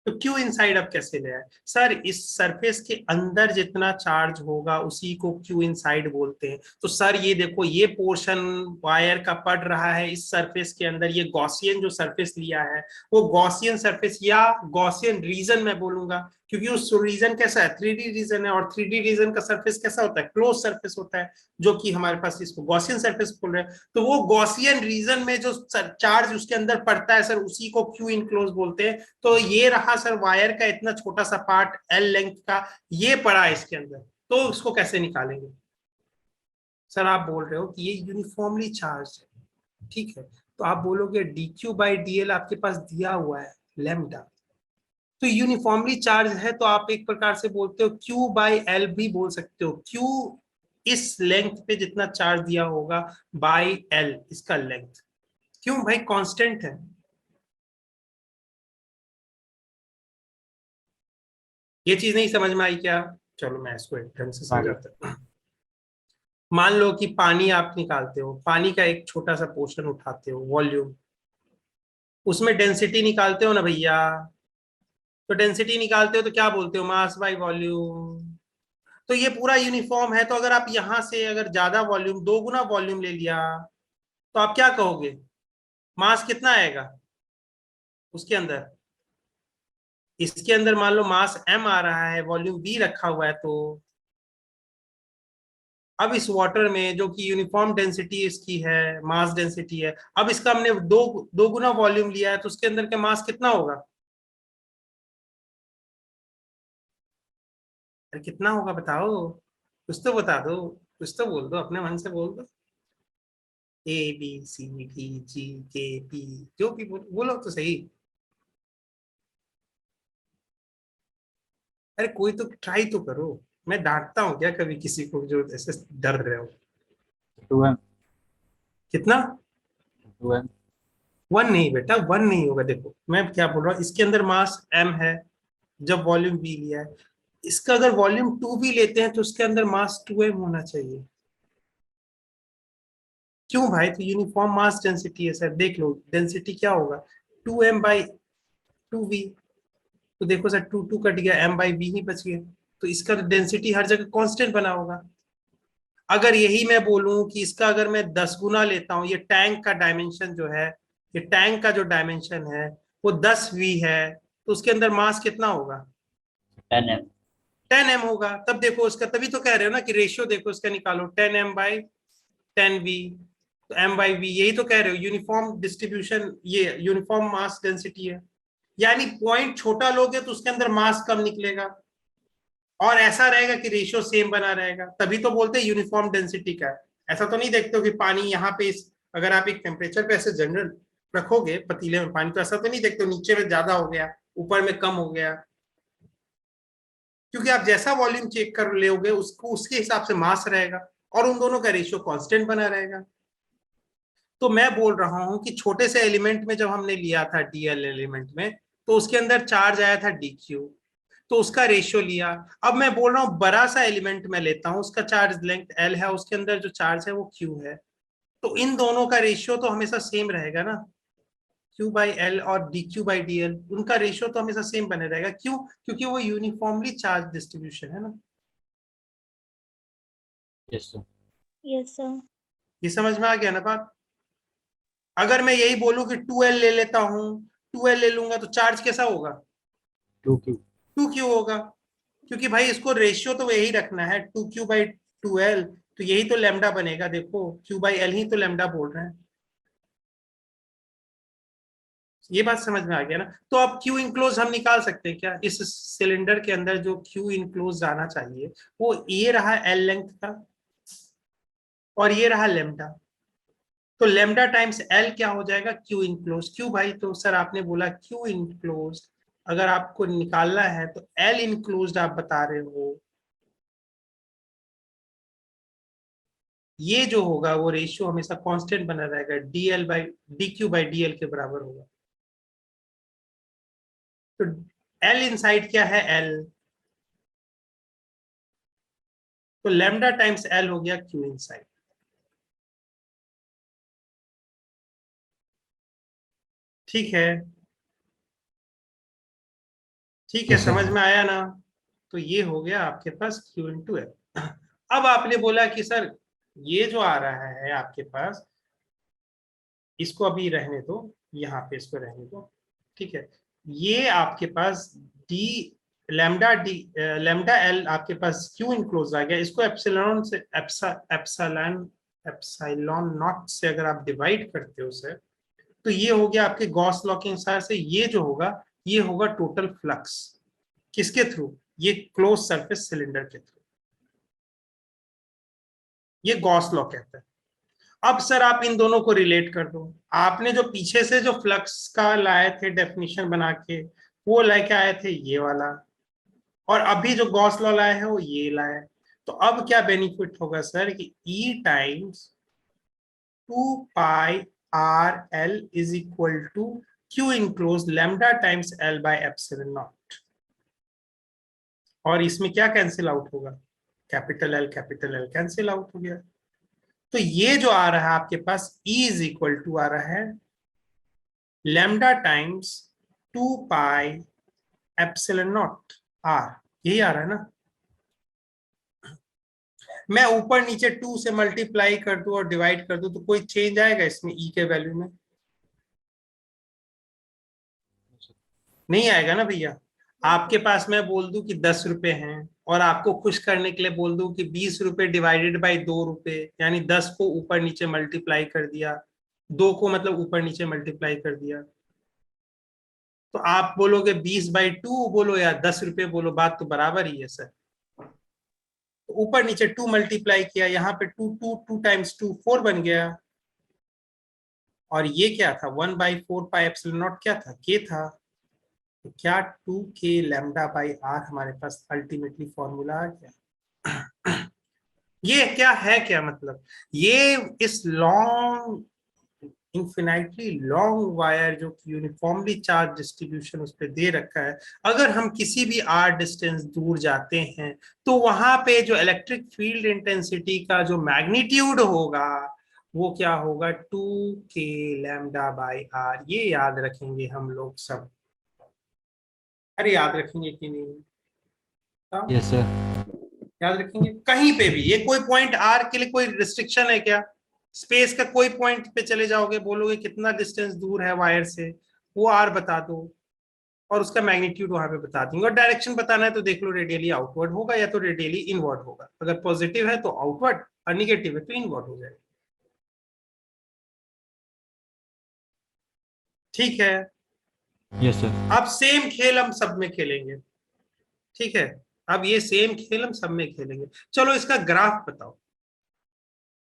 तो क्यू इनसाइड अब कैसे ले आए सर? इस सरफेस के अंदर जितना चार्ज होगा उसी को क्यू इनसाइड बोलते हैं। तो सर ये देखो, ये पोर्शन वायर का पड़ रहा है इस सरफेस के अंदर, ये गॉसियन जो सरफेस लिया है वो गॉसियन सरफेस या गॉसियन रीजन मैं बोलूंगा, क्योंकि उस रीजन कैसा है? 3D रीजन है, और 3D रीजन का सरफेस कैसा होता है? क्लोज सरफेस होता है, जो कि हमारे पास इसको गॉसियन सरफेस बोल रहे हैं। तो वो गॉसियन रीजन में जो चार्ज उसके अंदर पड़ता है सर, उसी को क्यू इनक्लोज बोलते हैं। तो ये रहा सर वायर का इतना छोटा सा पार्ट एल लेंथ का, ये पड़ा है इसके अंदर। तो इसको कैसे निकालेंगे? सर आप बोल रहे हो कि ये यूनिफॉर्मली चार्ज है, ठीक है, तो आप बोलोगे dq बाई dl आपके पास दिया हुआ है लैम्डा, तो यूनिफॉर्मली चार्ज है, तो आप एक प्रकार से बोलते हो q बाई एल भी बोल सकते हो। q इस लेंथ पे जितना चार्ज दिया होगा बाई एल इसका लेंथ। क्यों भाई? कांस्टेंट है। ये चीज नहीं समझ में आई क्या? चलो मैं इसको एक ढंग से समझाता हूँ। मान लो कि पानी आप निकालते हो, पानी का एक छोटा सा पोर्शन उठाते हो, वॉल्यूम, उसमें डेंसिटी निकालते हो ना भैया। तो डेंसिटी निकालते हो तो क्या बोलते हो? Mass by volume. तो ये पूरा यूनिफॉर्म है, तो अगर आप यहां से अगर ज्यादा वॉल्यूम, 2 गुना वॉल्यूम ले लिया, तो आप क्या कहोगे? मास कितना आएगा उसके अंदर? इसके अंदर मान लो मास m आ रहा है, वॉल्यूम v रखा हुआ है, तो अब इस वाटर में जो कि यूनिफॉर्म डेंसिटी इसकी है, मास डेंसिटी है, अब इसका हमने 2 गुना वॉल्यूम लिया है, तो उसके अंदर का मास कितना होगा? अरे कितना होगा बताओ, कुछ तो बता दो, कुछ तो बोल दो, अपने मन से बोल दो। ABCDGKP, जो भी बोलो तो सही। अरे कोई तो ट्राई तो करो। मैं डांटता हूँ क्या कभी किसी को जो ऐसे डर रहे हो? 2m। कितना? 2m। 1 नहीं बेटा, 1 नहीं होगा। देखो मैं क्या बोल रहा हूँ, इसके अंदर मास m है, जब वॉल्यूम v लिया है। इसका अगर वॉल्यूम 2 भी लेते हैं तो उसके अंदर मास 2m होना चाहिए। क्यों भाई? तो यूनिफॉर्म मास डेंसिटी है सर, देख लो डेंसिटी क्या होगा, 2m बाई 2v। तो देखो सर, 2 कट गया, m बाई v ही बच गया। तो इसका डेंसिटी हर जगह कांस्टेंट बना होगा। अगर यही मैं बोलूं कि इसका अगर मैं 10 गुना लेता हूं, ये टैंक का डायमेंशन जो है, ये टैंक का जो डायमेंशन है वो 10v है, तो उसके अंदर मास कितना होगा? 10m। 10m होगा। तब देखो उसका, तभी तो कह रहे हो ना कि रेशियो देखो इसका निकालो, 10m बाई 10v। तो m बाई v, यही तो कह रहे हो यूनिफॉर्म डिस्ट्रीब्यूशन, ये यूनिफॉर्म मास डेंसिटी है। यानी पॉइंट छोटा लोगे तो उसके अंदर मास कम निकलेगा, और ऐसा रहेगा कि रेशियो सेम बना रहेगा, तभी तो बोलते हैं यूनिफॉर्म डेंसिटी का है। ऐसा तो नहीं देखते हो कि पानी यहाँ पे अगर आप एक टेम्परेचर पे ऐसे जनरल रखोगे पतीले में पानी, तो ऐसा तो नहीं देखते हो नीचे में ज्यादा हो गया, ऊपर में कम हो गया। क्योंकि आप जैसा वॉल्यूम चेक कर लोगे उसको, उसके हिसाब से मास रहेगा, और उन दोनों का रेशियो कांस्टेंट बना रहेगा। तो मैं बोल रहा हूं कि छोटे से एलिमेंट में जब हमने लिया था डीएल एलिमेंट में, तो उसके अंदर चार्ज आया था डीक्यू, तो उसका रेशियो लिया। अब मैं बोल रहा हूँ बड़ा सा एलिमेंट में लेता हूँ, उसका चार्ज लेंथ एल है, उसके अंदर जो चार्ज है वो क्यू है, तो इन दोनों का रेशियो तो हमेशा सेम रहेगा ना। क्यू बाई एल और D Q by D L, उनका रेशियो तो हमेशा सेम बने रहेगा। क्यों? क्योंकि वो यूनिफॉर्मली चार्ज डिस्ट्रीब्यूशन है ना। Yes sir. Yes, sir. ये समझ में आ गया ना बात? अगर मैं यही बोलूं कि 2L ले लेता हूं, 2L ले लूंगा तो चार्ज कैसा होगा? 2q। 2Q होगा। क्योंकि भाई इसको रेशियो तो यही रखना है, 2Q बाई 2L, तो यही तो लैम्डा बनेगा। देखो Q बाई L ही तो लैम्डा बोल रहे हैं। ये बात समझ में आ गया ना? तो अब Q इनक्लोज हम निकाल सकते हैं क्या? इस सिलेंडर के अंदर जो Q इनक्लोज जाना चाहिए वो ये रहा L लेंथ का, और ये रहा लेम्डा। तो लेम्डा टाइम्स L क्या हो जाएगा? Q enclose. क्यों भाई? तो सर आपने बोला Q इनक्लोज, अगर आपको निकालना है तो L इनक्लोज आप बता रहे हो, ये जो होगा वो रेशियो हमेशा कांस्टेंट बना रहेगा, dq/dl के बराबर होगा। तो L इनसाइड क्या है, L, तो लैम्डा टाइम्स L हो गया Q इनसाइड। ठीक है, ठीक है, Yes, sir. समझ में आया ना? तो ये हो गया आपके पास Q इंटू L। अब आपने बोला कि सर ये जो आ रहा है आपके पास, इसको अभी रहने दो, यहाँ पे इसको रहने दो, ठीक है। ये आपके पास डी लैम्डा एल आपके पास क्यू इनक्लोज आ गया। इसको एप्सिलॉन से एप्सिलॉन नॉट से अगर आप डिवाइड करते हो उसे, तो ये हो गया आपके गॉस लॉ के अनुसार से, ये जो होगा ये होगा टोटल फ्लक्स। किसके थ्रू? ये क्लोज सरफेस सिलेंडर के थ्रू। ये गॉस लॉ कहता है। अब सर आप इन दोनों को रिलेट कर दो। आपने जो पीछे से जो फ्लक्स का लाए थे डेफिनेशन बना के, वो लेके आए थे ये वाला, और अभी जो गॉस लॉ लाए हैं वो ये लाए। तो अब क्या बेनिफिट होगा सर कि E times 2πRL is equal to Q enclose lambda times L by epsilon naught. और इसमें क्या कैंसिल आउट होगा? कैपिटल L कैंसिल आउट हो गया। तो ये जो आ रहा है आपके पास E इज इक्वल टू आ रहा है lambda times 2π epsilon naught R। यही आ रहा है ना? मैं ऊपर नीचे 2 से मल्टीप्लाई कर दूं और डिवाइड कर दूं तो कोई चेंज आएगा इसमें E के वैल्यू में? नहीं आएगा ना भैया। आपके पास मैं बोल दूं कि 10 रुपए हैं, और आपको खुश करने के लिए बोल दूं कि 20 रुपए डिवाइडेड बाई 2 रुपए, यानी 10 को ऊपर नीचे मल्टीप्लाई कर दिया, 2 को मतलब ऊपर नीचे मल्टीप्लाई कर दिया, तो आप बोलोगे 20/2 बोलो या 10 रुपए बोलो, बात तो बराबर ही है सर। तो ऊपर नीचे 2 मल्टीप्लाई किया, यहाँ पे 2 टाइम्स 2 4 बन गया। और ये क्या था? 1/4πε0 क्या था? के था। तो क्या 2k लैम्डा बाई आर हमारे पास अल्टीमेटली फॉर्मूला आ गया? ये क्या है, क्या मतलब? ये इस लॉन्ग, इन्फिनाइटली लॉन्ग वायर जो कि यूनिफॉर्मली चार्ज डिस्ट्रीब्यूशन उस पर दे रखा है, अगर हम किसी भी आर डिस्टेंस दूर जाते हैं तो वहां पे जो इलेक्ट्रिक फील्ड इंटेंसिटी का जो मैग्नीट्यूड होगा वो क्या होगा? 2k lambda by are. ये याद रखेंगे हम लोग सब। अरे याद रखेंगे कि नहीं? हाँ? Yes, sir. याद रखेंगे कहीं पे भी। ये कोई पॉइंट आर के लिए कोई रिस्ट्रिक्शन है क्या? स्पेस का कोई पॉइंट पे चले जाओगे, बोलोगे कितना डिस्टेंस दूर है वायर से, वो आर बता दो और उसका मैग्नीट्यूड वहां पे बता देंगे। और डायरेक्शन बताना है तो देख लो, रेडियली आउटवर्ड होगा या तो रेडियली इनवर्ड होगा। अगर पॉजिटिव है तो आउटवर्ड और निगेटिव है तो इनवर्ड हो जाएगा। ठीक है, Yes, sir. अब सेम खेल हम सब में खेलेंगे। ठीक है, अब ये सेम खेल हम सब में खेलेंगे। चलो इसका ग्राफ बताओ।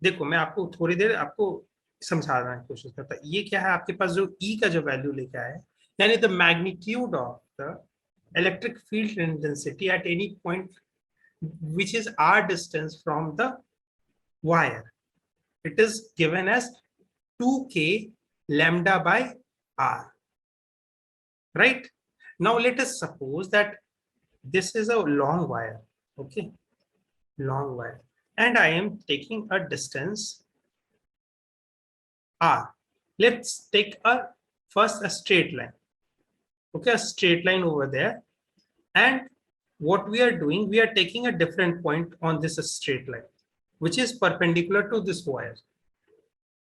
देखो मैं आपको थोड़ी देर आपको समझाने की कोशिश करता। ये क्या है आपके पास जो E का जो वैल्यू लेके आए, यानी the magnitude of the electric field intensity at any point which is r distance from the wire, it is given as 2k lambda by r, right? Now let us suppose that this is a long wire, okay, long wire, and I am taking a distance r. Let's take a straight line, okay, a straight line over there, and what we are doing, we are taking a different point on this straight line which is perpendicular to this wire.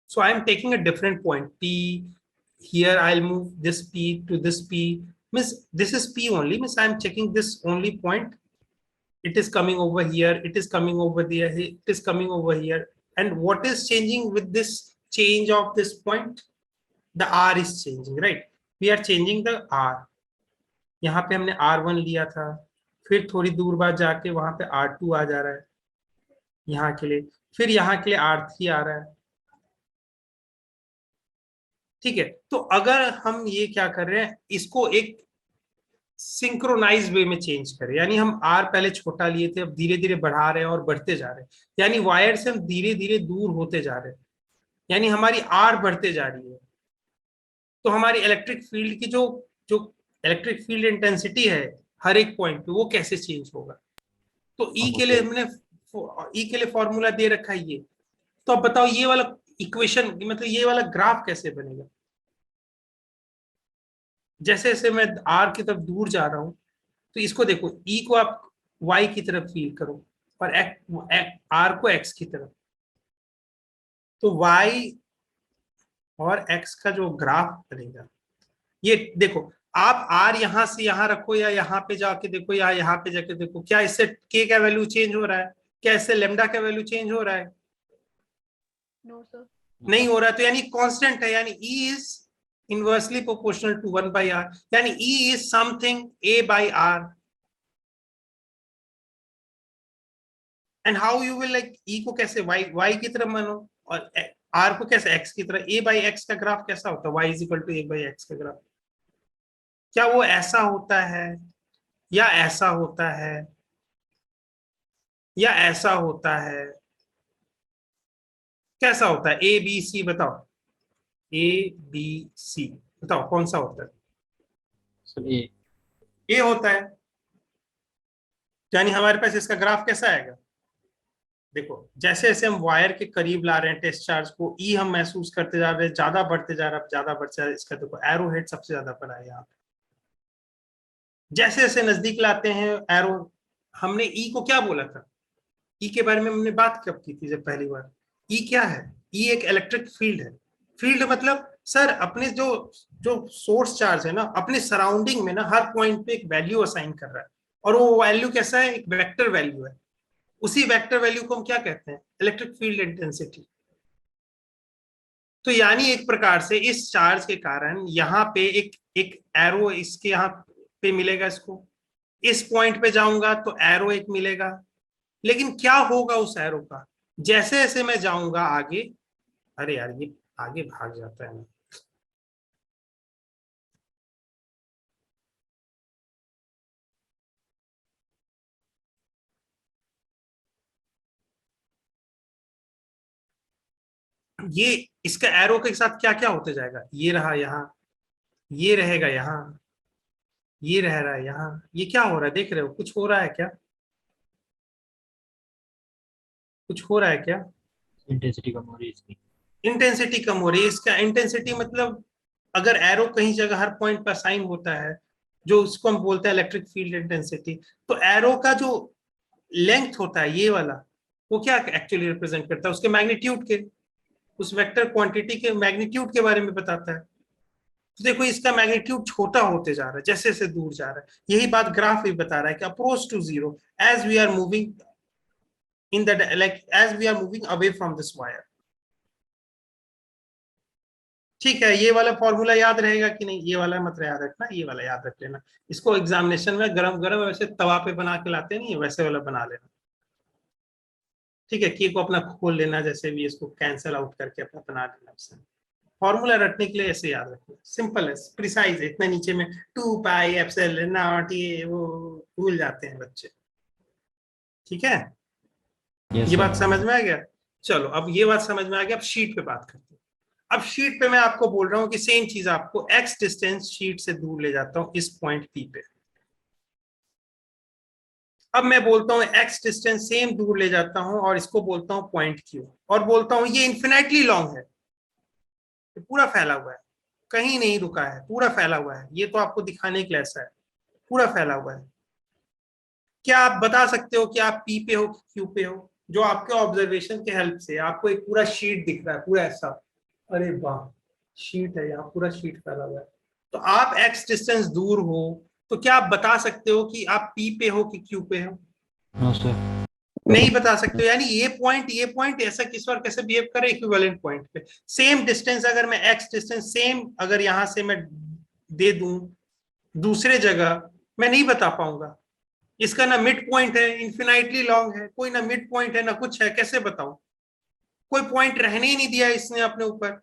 So I am taking a different point P. Here I'll move this P to this P. Means this is P only, means I am checking this only point. It is coming over here, it is coming over there, it is coming over here. And what is changing with this change of this point? The R is changing, right? We are changing the R. यहाँ पे हमने R1 लिया था, फिर थोड़ी दूर बाद जाके वहां पे R2 आ जा रहा है यहाँ के लिए, फिर यहाँ के लिए R3 आ रहा है। ठीक है, तो अगर हम ये क्या कर रहे हैं, इसको एक सिंक्रोनाइज वे में चेंज करें, यानी हम आर पहले छोटा लिए थे, अब धीरे धीरे बढ़ा रहे हैं और बढ़ते जा रहे हैं, यानी वायर से हम धीरे धीरे दूर होते जा रहे हैं, यानी हमारी आर बढ़ते जा रही है। तो हमारी इलेक्ट्रिक फील्ड की जो जो इलेक्ट्रिक फील्ड इंटेंसिटी है हर एक पॉइंट पे, वो कैसे चेंज होगा। तो ई के लिए हमने फॉर्मूला दे रखा है ये। तो अब बताओ ये वाला इक्वेशन, मतलब ये वाला ग्राफ कैसे बनेगा। जैसे जैसे मैं आर की तरफ दूर जा रहा हूं, तो इसको देखो, ई को आप वाई की तरफ फील करो और आर को एक्स की तरफ। तो वाई और एक्स का जो ग्राफ बनेगा, ये देखो, आप आर यहां से यहां रखो या यहां पे जाके देखो या यहां पे जाके देखो, क्या इससे के का वैल्यू चेंज हो रहा है, क्या इससे लेमडा का वैल्यू चेंज हो रहा है। No sir. नहीं हो रहा है, तो यानी कांस्टेंट है, यानी E is inversely proportional to 1 by r, यानी E is something a by r। And how you will like E को कैसे y की तरफ मानो और r को कैसे x की तरफ। a by x का ग्राफ कैसा होता है, y is equal to a by x का ग्राफ। क्या वो ऐसा होता है या ऐसा होता है या ऐसा होता है, कैसा होता है। ए बी सी बताओ, ए बी सी बताओ कौन सा होता है। सर ए। ए होता है, यानी हमारे पास इसका ग्राफ कैसा आएगा। देखो जैसे जैसे हम वायर के करीब ला रहे हैं टेस्ट चार्ज को, ई हम महसूस करते जा रहे हैं, ज्यादा बढ़ते जा रहा है, ज्यादा बढ़ते जा रहा है। इसका देखो एरो हेड सबसे ज्यादा बड़ा है यहाँ पे। जैसे जैसे नजदीक लाते हैं एरो, हमने ई को क्या बोला था, ई के बारे में हमने बात कब की थी जब पहली बार। ई क्या है, ई एक इलेक्ट्रिक फील्ड है। फील्ड मतलब सर अपने जो जो सोर्स चार्ज है ना, अपने सराउंडिंग में ना हर पॉइंट पे एक वैल्यू असाइन कर रहा है, और वो वैल्यू कैसा है, एक वेक्टर वैल्यू है। उसी वेक्टर वैल्यू को हम क्या कहते हैं, इलेक्ट्रिक फील्ड इंटेंसिटी। तो यानी एक प्रकार से इस चार्ज के कारण यहाँ पे एक एक एरो इसके यहाँ पे मिलेगा, इसको इस पॉइंट पे जाऊंगा तो एरो एक मिलेगा। लेकिन क्या होगा उस एरो का, जैसे जैसे मैं जाऊंगा आगे, अरे यार ये आगे भाग जाता है ना। ये इसका एरो के साथ क्या क्या होते जाएगा, ये रहा यहाँ, ये रहेगा यहाँ, ये रह रहा है यहाँ। ये क्या हो रहा है, देख रहे हो कुछ हो रहा है क्या, कुछ हो रहा है क्या। इंटेंसिटी कम हो रही है इसकी। इंटेंसिटी कम हो रही है, इसका इंटेंसिटी मतलब अगर एरो कहीं जगह हर पॉइंट पर साइन होता है, जो उसको हम बोलते हैं इलेक्ट्रिक फील्ड इंटेंसिटी, तो एरो का जो लेंथ होता है ये वाला, वो क्या एक्चुअली रिप्रेजेंट करता है, उसके मैग्नीट्यूड के, उस वेक्टर क्वांटिटी के मैग्नीट्यूड के बारे में बताता है। तो देखो इसका मैग्नीट्यूड छोटा होते जा रहा है जैसे जैसे दूर जा रहा है। यही बात ग्राफ भी बता रहा है कि approach to zero as we are moving in the like as we are moving away from this wire. ठीक है, ये वाला फॉर्मूला याद रहेगा कि नहीं, ये वाला मत याद रखना, ये वाला याद रख लेना। इसको एग्जामिनेशन में गरम गरम वैसे तवा पे बना के लाते नहीं, वैसे वाला बना लेना। ठीक है, की को अपना खोल लेना, जैसे भी इसको कैंसिल आउट करके अपना बना लेना। उससे फॉर्मूला रटने के लिए ऐसे याद रखना, सिंपल है, प्रिसाइज है, इतना नीचे में 2 पाई एप्सिलॉन नॉट, ये वो भूल जाते हैं बच्चे। ठीक है, यस ये सर। बात समझ में आ गया। चलो अब ये बात समझ में आ गया, अब शीट पे बात करते हैं। अब शीट पे मैं आपको बोल रहा हूँ कि सेम चीज आपको एक्स डिस्टेंस शीट से दूर ले जाता हूँ इस पॉइंट पी पे। अब मैं बोलता हूँ एक्स डिस्टेंस सेम दूर ले जाता हूँ और इसको बोलता हूँ पॉइंट क्यू, और बोलता हूँ ये इन्फिनेटली लॉन्ग है, ये पूरा फैला हुआ है, कहीं नहीं रुका है, पूरा फैला हुआ है। ये तो आपको दिखाने के लिए ऐसा है, पूरा फैला हुआ है। क्या आप बता सकते हो कि आप पी पे हो कि क्यू पे हो, जो आपके ऑब्जर्वेशन के हेल्प से आपको एक पूरा शीट दिख रहा है, पूरा ऐसा, अरे वाह शीट है, यहाँ पूरा शीट फैला हुआ है। तो आप एक्स डिस्टेंस दूर हो, तो क्या आप बता सकते हो कि आप पी पे हो कि क्यू पे हो। No sir. नहीं बता सकते हो, यानी ये पॉइंट ऐसा किस बार कैसे बिहेव करे इक्विवेलेंट पॉइंट पे। सेम डिस्टेंस अगर मैं एक्स डिस्टेंस सेम अगर यहां से मैं दे दूं दूसरे जगह, मैं नहीं बता पाऊंगा। इसका ना मिड पॉइंट है, इन्फिनाइटली लॉन्ग है, कोई ना मिड पॉइंट है ना कुछ है, कैसे बताऊं। कोई पॉइंट रहने ही नहीं दिया इसने अपने ऊपर।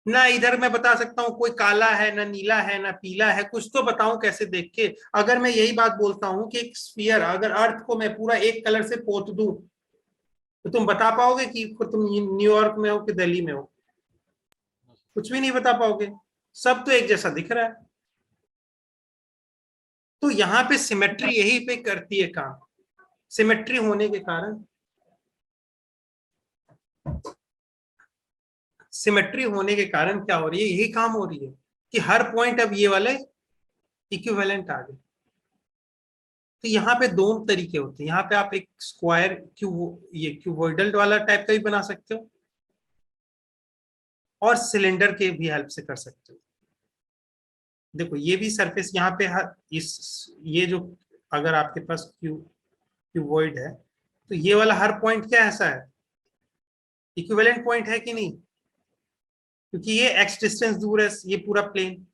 ना इधर मैं बता सकता हूँ कोई काला है, ना नीला है, ना पीला है, कुछ तो बताऊं कैसे देख के। अगर मैं यही बात बोलता हूँ कि एक स्फीयर, अगर अर्थ को मैं पूरा एक कलर से पोत दूं, तो तुम बता पाओगे कि तुम न्यूयॉर्क में हो कि दिल्ली में हो? कुछ भी नहीं बता पाओगे, सब तो एक जैसा दिख रहा है। तो यहाँ पे सिमेट्री यही पे करती है काम। सिमेट्री होने के कारण, सिमेट्री होने के कारण क्या हो रही है, यही काम हो रही है कि हर पॉइंट अब ये वाले इक्विवेलेंट आ गए। तो यहाँ पे दो तरीके होते हैं। यहाँ पे आप एक स्क्वायर ये क्यूबॉइडल वाला टाइप का भी बना सकते हो, और सिलेंडर के भी हेल्प से कर सकते हो। देखो ये भी सरफेस यहाँ पे हर इस ये जो, अगर आपके पास क्यूबॉइड है, तो ये वाला हर पॉइंट क्या ऐसा है, इक्विवेलेंट पॉइंट है कि नहीं? क्योंकि ये एक्स डिस्टेंस दूर है, ये पूरा प्लेन।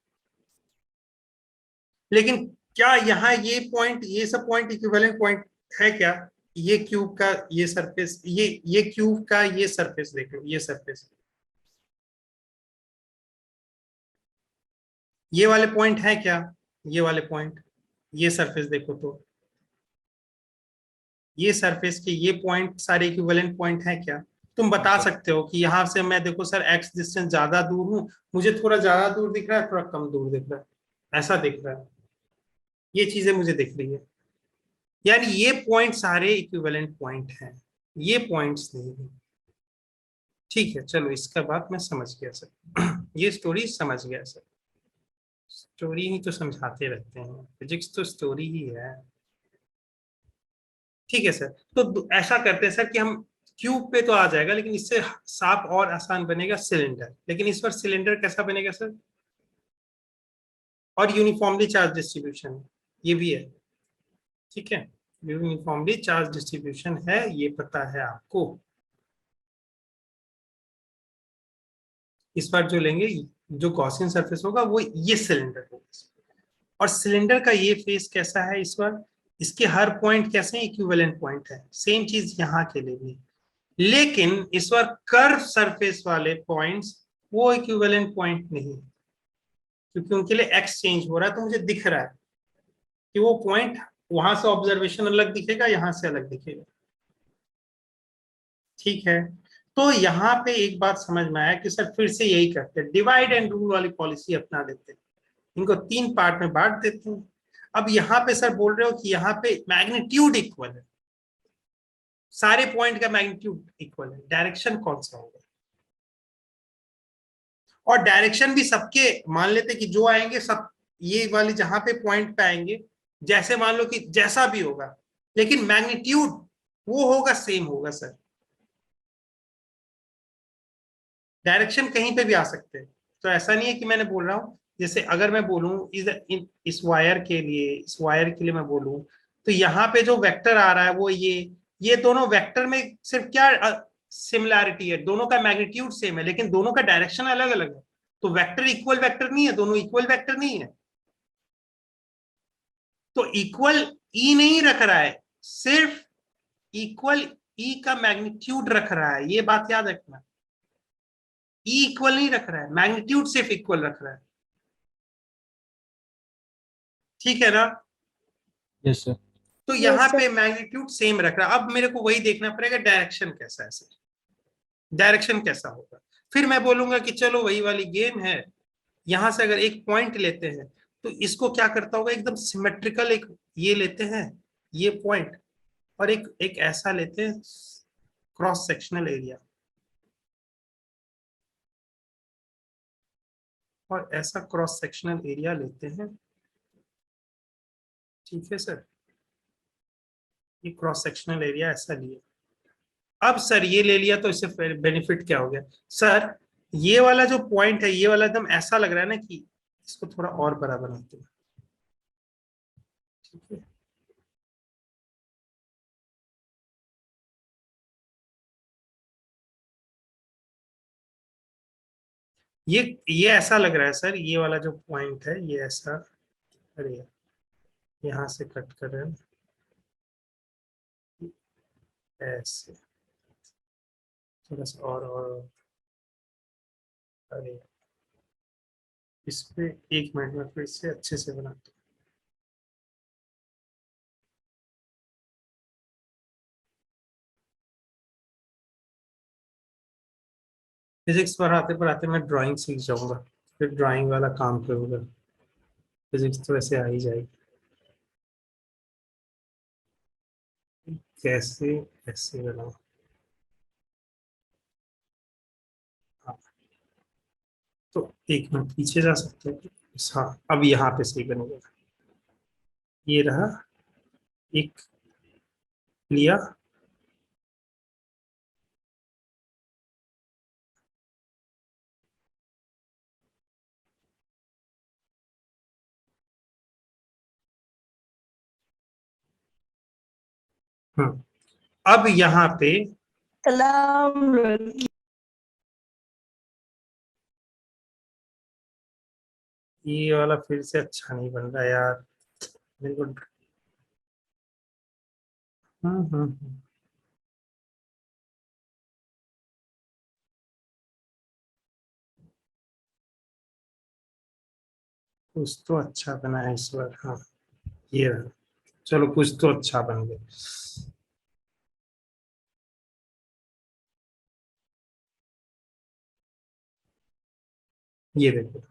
लेकिन क्या यहाँ ये पॉइंट, ये सब पॉइंट इक्विवेलेंट पॉइंट है क्या? ये क्यूब का ये सरफेस, ये क्यूब का ये सरफेस देख लो, ये सरफेस, ये वाले पॉइंट है क्या? ये वाले पॉइंट, ये सरफेस देखो तो ये सरफेस के ये पॉइंट सारे इक्विवेलेंट पॉइंट है क्या? तुम बता सकते हो कि यहां से मैं देखो सर एक्स डिस्टेंस ज्यादा दूर हूं, मुझे थोड़ा ज्यादा दूर दिख रहा है, थोड़ा कम दूर दिख रहा है, ऐसा दिख रहा है, ये चीजें मुझे दिख रही है। यानी ये पॉइंट सारे इक्विवेलेंट पॉइंट हैं, ये पॉइंट्स नहीं है। ठीक है, चलो इसका बात मैं समझ गया सर। ये स्टोरी समझ गया सर। स्टोरी ही तो समझाते रहते हैं, फिजिक्स तो स्टोरी ही है। ठीक है सर, तो ऐसा करते हैं सर कि हम क्यूब पे तो आ जाएगा, लेकिन इससे साफ और आसान बनेगा सिलेंडर। लेकिन इस बार सिलेंडर कैसा बनेगा सर? और यूनिफॉर्मली चार्ज डिस्ट्रीब्यूशन ये भी है, ठीक है, यूनिफॉर्मली चार्ज डिस्ट्रीब्यूशन है, ये पता है आपको। इस बार जो लेंगे, जो गॉसियन सरफेस होगा वो ये सिलेंडर होगा। और सिलेंडर का ये फेस कैसा है इस बार, इसके हर पॉइंट कैसे इक्विवेलेंट पॉइंट है, सेम चीज यहाँ के लिए भी। लेकिन इस बार कर्व सरफेस वाले पॉइंट्स वो इक्विवेलेंट पॉइंट नहीं है, क्योंकि उनके लिए एक्स चेंज हो रहा है। तो मुझे दिख रहा है कि वो पॉइंट वहां से ऑब्जर्वेशन अलग दिखेगा, यहां से अलग दिखेगा। ठीक है, तो यहाँ पे एक बात समझ में आया कि सर फिर से यही करते हैं, डिवाइड एंड रूल वाली पॉलिसी अपना देते हैं, इनको तीन पार्ट में बांट देते हैं। अब यहाँ पे सर बोल रहे हो कि यहाँ पे मैग्नीट्यूड इक्वल है, सारे पॉइंट का मैग्नीट्यूड इक्वल है, डायरेक्शन कौन सा होगा? और डायरेक्शन भी सबके मान लेते कि जो आएंगे सब ये वाली जहां पे पॉइंट पे आएंगे, जैसे मान लो कि जैसा भी होगा, लेकिन मैग्नीट्यूड वो होगा, सेम होगा सर। डायरेक्शन कहीं पे भी आ सकते हैं, तो ऐसा नहीं है कि मैंने बोल रहा हूं, जैसे अगर मैं बोलूं इस वायर के लिए, इस वायर के लिए मैं बोलूं, तो यहाँ पे जो वेक्टर आ रहा है वो ये दोनों वेक्टर में सिर्फ क्या सिमिलैरिटी है, दोनों का मैग्नीट्यूड सेम है, लेकिन दोनों का डायरेक्शन अलग अलग है। तो वेक्टर इक्वल वेक्टर नहीं है, दोनों इक्वल वेक्टर नहीं है। तो इक्वल ई नहीं रख रहा है, सिर्फ इक्वल ई का मैग्नीट्यूड रख रहा है, ये बात याद रखना। ई इक्वल नहीं रख रहा है, मैग्नीट्यूड सिर्फ इक्वल रख रहा है। ठीक है ना? Yes sir. तो यहाँ पे मैग्नीट्यूड सेम रख रहा है। अब मेरे को वही देखना पड़ेगा डायरेक्शन कैसा है सर, डायरेक्शन कैसा होगा। फिर मैं बोलूंगा कि चलो वही वाली गेम है, यहां से अगर एक पॉइंट लेते हैं, तो इसको क्या करता होगा, एकदम सिमेट्रिकल एक ये लेते हैं, ये पॉइंट, और एक एक ऐसा लेते हैं क्रॉस सेक्शनल एरिया, और ऐसा क्रॉस सेक्शनल एरिया लेते हैं। ठीक है सर, ये क्रॉस सेक्शनल एरिया ऐसा लिया। अब सर ये ले लिया तो इससे बेनिफिट क्या हो गया सर? ये वाला जो पॉइंट है, ये वाला एकदम ऐसा लग रहा है ना कि इसको थोड़ा और बड़ा बनाते हैं। ठीक है, ये ऐसा लग रहा है सर, ये वाला जो पॉइंट है ये ऐसा, अरे यहाँ से कट कर रहे हैं ऐसे, थोड़ा सा और, अरे इस पे 1 मिनट में फिर से अच्छे से बनाते हैं। फिजिक्स पढ़ाते पढ़ाते मैं ड्राइंग सीख जाऊंगा, फिर ड्राइंग वाला काम करूंगा। फिजिक्स तो ऐसे आ ही जाएगी। कैसे कैसे बनाऊं? हाँ, तो 1 मिनट पीछे जा सकते हैं। हाँ, अब यहाँ पे सही बनेगा। ये रहा, एक लिया। अब यहाँ पे सलाम। ये वाला फिर से अच्छा नहीं बन रहा यार, मेरे को। हम्म। कुछ तो अच्छा बना है इस बार। हाँ, ये रहा। चलो, कुछ तो अच्छा बन गया। ये देखो,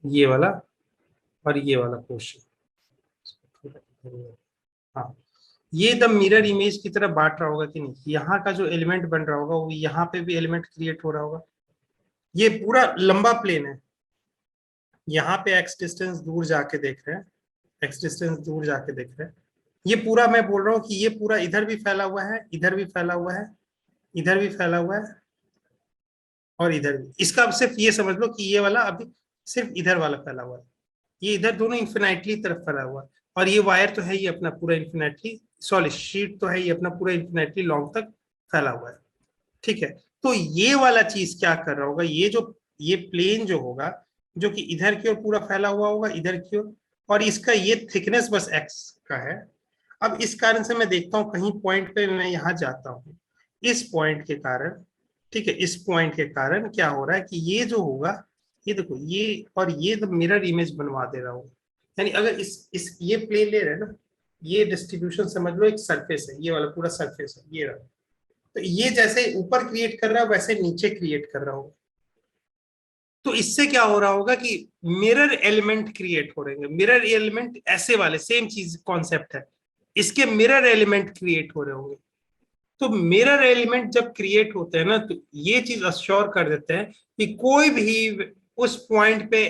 ये वाला और ये वाला क्वेश्चन। हाँ, ये द मिरर इमेज की तरह बांट रहा होगा कि नहीं? यहाँ का जो एलिमेंट बन रहा होगा वो यहाँ पे भी एलिमेंट क्रिएट हो रहा होगा। ये पूरा लंबा प्लेन है। यहाँ पे एक्स डिस्टेंस दूर जाके देख रहे हैं, एक्स डिस्टेंस दूर जाके देख रहे हैं। ये पूरा मैं बोल रहा हूँ कि ये पूरा इधर भी फैला हुआ है, इधर भी फैला हुआ है, इधर भी फैला हुआ है, और इधर भी। इसका अब सिर्फ ये समझ लो कि ये वाला अभी सिर्फ इधर वाला फैला हुआ है, ये इधर दोनों इंफिनाइटली तरफ फैला हुआ है। और ये वायर तो है ही अपना पूरा इंफिनाइटली, सॉरी शीट तो है ही अपना पूरा इंफिनाइटली लॉन्ग तक फैला हुआ है। ठीक है, तो ये वाला चीज क्या कर रहा होगा, ये प्लेन जो होगा, जो कि इधर की ओर पूरा फैला हुआ होगा, इधर की ओर, और इसका ये थिकनेस बस एक्स का है। अब इस कारण से मैं देखता हूं कहीं पॉइंट पे मैं यहां जाता हूं, इस पॉइंट के कारण, ठीक है, इस पॉइंट के कारण क्या हो रहा है कि ये जो होगा, ये देखो, ये और ये तो मिरर इमेज बनवा दे रहा हूँ। यानी अगर इस ये प्लेन ले रहे हैं ना, ये डिस्ट्रीब्यूशन समझ लो एक सरफेस है, ये वाला पूरा सरफेस है, ये रहा। तो ये जैसे ऊपर क्रिएट कर रहा है वैसे नीचे क्रिएट कर रहा होगा। तो इससे क्या हो रहा होगा कि मिरर एलिमेंट क्रिएट हो रहे हैं। मिरर एलिमेंट ऐसे वाले, सेम चीज कॉन्सेप्ट है, इसके मिरर एलिमेंट क्रिएट हो रहे होंगे। तो मिरर एलिमेंट जब क्रिएट होते हैं ना, तो ये चीज अश्योर कर देते हैं कि कोई भी उस पॉइंट पे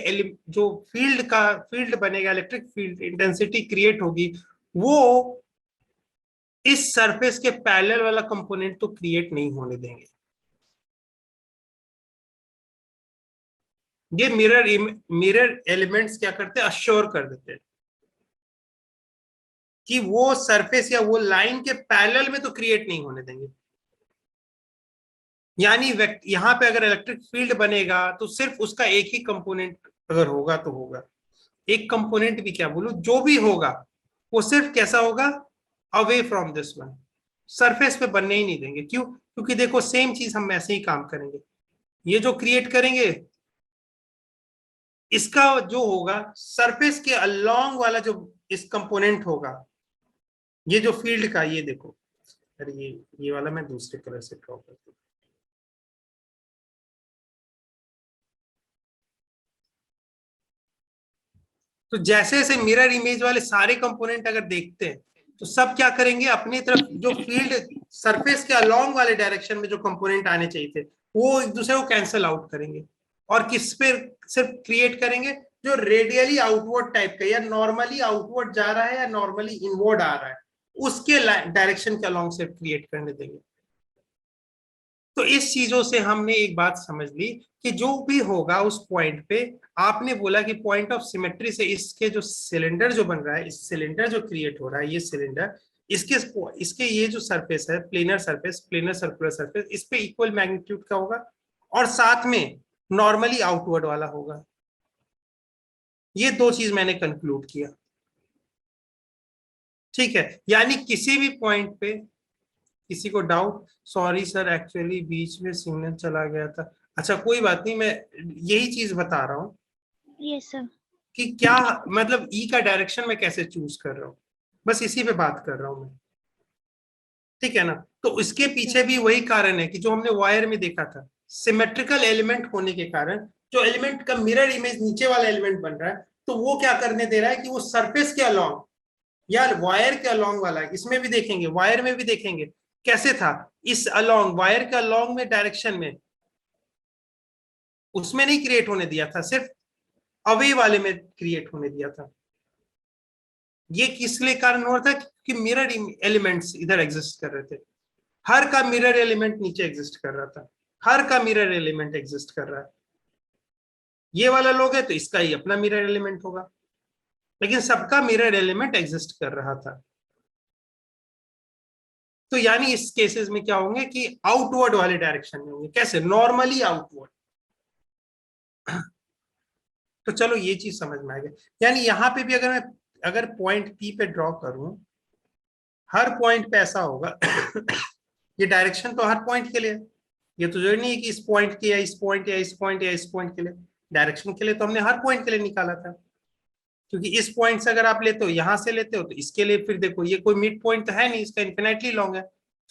जो फील्ड बनेगा, इलेक्ट्रिक फील्ड इंटेंसिटी क्रिएट होगी, वो इस सरफेस के पैरेलल वाला कंपोनेंट तो क्रिएट नहीं होने देंगे। ये मिरर एलिमेंट्स क्या करते हैं, अश्योर कर देते हैं कि वो सरफेस या वो लाइन के पैरेलल में तो क्रिएट नहीं होने देंगे। यानी यहां पे अगर इलेक्ट्रिक फील्ड बनेगा तो सिर्फ उसका एक ही कंपोनेंट अगर होगा तो होगा। एक कंपोनेंट भी क्या बोलूं, जो भी होगा वो सिर्फ कैसा होगा, away from this one, surface पे बनने ही नहीं देंगे। क्यों? क्योंकि देखो सेम चीज हम ऐसे ही काम करेंगे। ये जो क्रिएट करेंगे, इसका जो होगा सरफेस के अलोंग वाला जो इस कंपोनेंट होगा, ये जो फील्ड का, ये देखो, अरे ये वाला मैं दूसरे कलर से ड्रॉ करता हूँ। तो जैसे जैसे मिरर इमेज वाले सारे कंपोनेंट अगर देखते हैं, तो सब क्या करेंगे, अपनी तरफ जो फील्ड सरफेस के अलोंग वाले डायरेक्शन में जो कंपोनेंट आने चाहिए थे, वो एक दूसरे को कैंसिल आउट करेंगे। और किस पे सिर्फ क्रिएट करेंगे, जो रेडियली आउटवर्ड टाइप का, या नॉर्मली आउटवर्ड जा रहा है या नॉर्मली इनवर्ड आ रहा है, उसके डायरेक्शन के अलोंग सिर्फ क्रिएट करने देंगे। तो इस चीजों से हमने एक बात समझ ली कि जो भी होगा उस पॉइंट पे, आपने बोला कि पॉइंट ऑफ सिमेट्री से इसके जो सिलेंडर जो बन रहा है, इस सिलेंडर जो क्रिएट हो रहा है, ये सिलेंडर, इसके इसके ये जो सरफेस है, planar surface, planar circular surface, इस पे इक्वल मैग्नीट्यूड का होगा, और साथ में नॉर्मली आउटवर्ड वाला होगा। ये दो चीज मैंने कंक्लूड किया। ठीक है, यानी किसी भी पॉइंट पे किसी को डाउट? सॉरी सर, एक्चुअली बीच में सिग्नल चला गया था। अच्छा कोई बात नहीं, मैं यही चीज बता रहा हूं यस सर। कि क्या मतलब ई का डायरेक्शन मैं कैसे चूज कर रहा हूँ, बस इसी पे बात कर रहा हूँ मैं, ठीक है ना। तो इसके पीछे भी वही कारण है कि जो हमने वायर में देखा था, सिमेट्रिकल एलिमेंट होने के कारण जो एलिमेंट का मिरर इमेज नीचे वाला एलिमेंट बन रहा है, तो वो क्या करने दे रहा है कि वो सरफेस के अलोंग या वायर के अलोंग वाला है। इसमें भी देखेंगे, वायर में भी देखेंगे कैसे था, इस अलोंग वायर के अलोंग में डायरेक्शन में, उसमें नहीं क्रिएट होने दिया था, सिर्फ अवे वाले में क्रिएट होने दिया था। ये किस लिए कारण हो रहा था कि मिरर एलिमेंट्स इधर एग्जिस्ट कर रहे थे, हर का मिरर एलिमेंट नीचे एग्जिस्ट कर रहा था, हर का मिरर एलिमेंट एग्जिस्ट कर रहा है। ये वाला लोग है तो इसका ही अपना मिरर एलिमेंट होगा, लेकिन सबका मिरर एलिमेंट एग्जिस्ट कर रहा था। तो यानी इस केसेस में क्या होंगे कि आउटवर्ड वाले डायरेक्शन में होंगे, कैसे, नॉर्मली आउटवर्ड। तो चलो ये चीज समझ में आ गया। यानी यहां पे भी अगर पॉइंट पी पे ड्रॉ करूं, हर पॉइंट पे ऐसा होगा ये डायरेक्शन तो हर पॉइंट के लिए, ये तो जरूरी नहीं है कि इस पॉइंट के या इस पॉइंट या इस पॉइंट या इस पॉइंट के लिए, डायरेक्शन के लिए तो हमने हर पॉइंट के लिए निकाला था। क्योंकि इस पॉइंट से अगर आप लेते हो, यहां से लेते हो, तो इसके लिए फिर देखो ये कोई मिड पॉइंट तो है नहीं, इसका इन्फिनाइटली लॉन्ग है।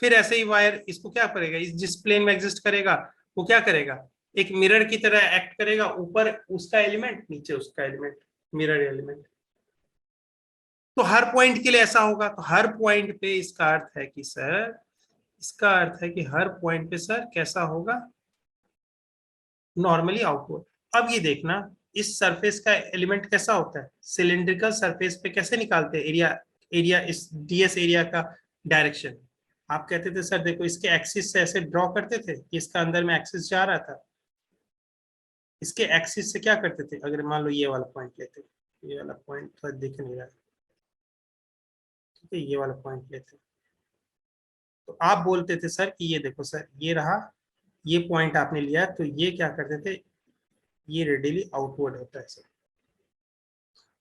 फिर ऐसे ही वायर इसको क्या करेगा, इस जिस प्लेन में एग्जिस्ट करेगा वो क्या करेगा, एक मिरर की तरह एक्ट करेगा, ऊपर उसका एलिमेंट, नीचे उसका एलिमेंट, मिरर एलिमेंट। तो हर पॉइंट के लिए ऐसा होगा। तो हर पॉइंट पे इसका अर्थ है कि सर, इसका अर्थ है कि हर पॉइंट पे सर कैसा होगा, नॉर्मली आउटवर्ड। अब ये देखना, इस सरफेस का एलिमेंट कैसा होता है, सिलिंड्रिकल सरफेस पे कैसे निकालते हैं एरिया, इस डीएस एरिया का डायरेक्शन। आप कहते थे सर देखो इसके एक्सिस से ऐसे ड्रॉ करते थे कि इसका अंदर में एक्सिस जा रहा था, इसके एक्सिस से क्या करते थे, अगर मान लो ये वाला पॉइंट लेते, ये वाला पॉइंट थोड़ा दिख नहीं रहा, ठीक है, ये वाला पॉइंट लेते, तो आप बोलते थे सर कि ये देखो सर, ये रहा, ये पॉइंट आपने लिया, तो ये क्या करते थे, ये रेडियली आउटवर्ड होता है सर।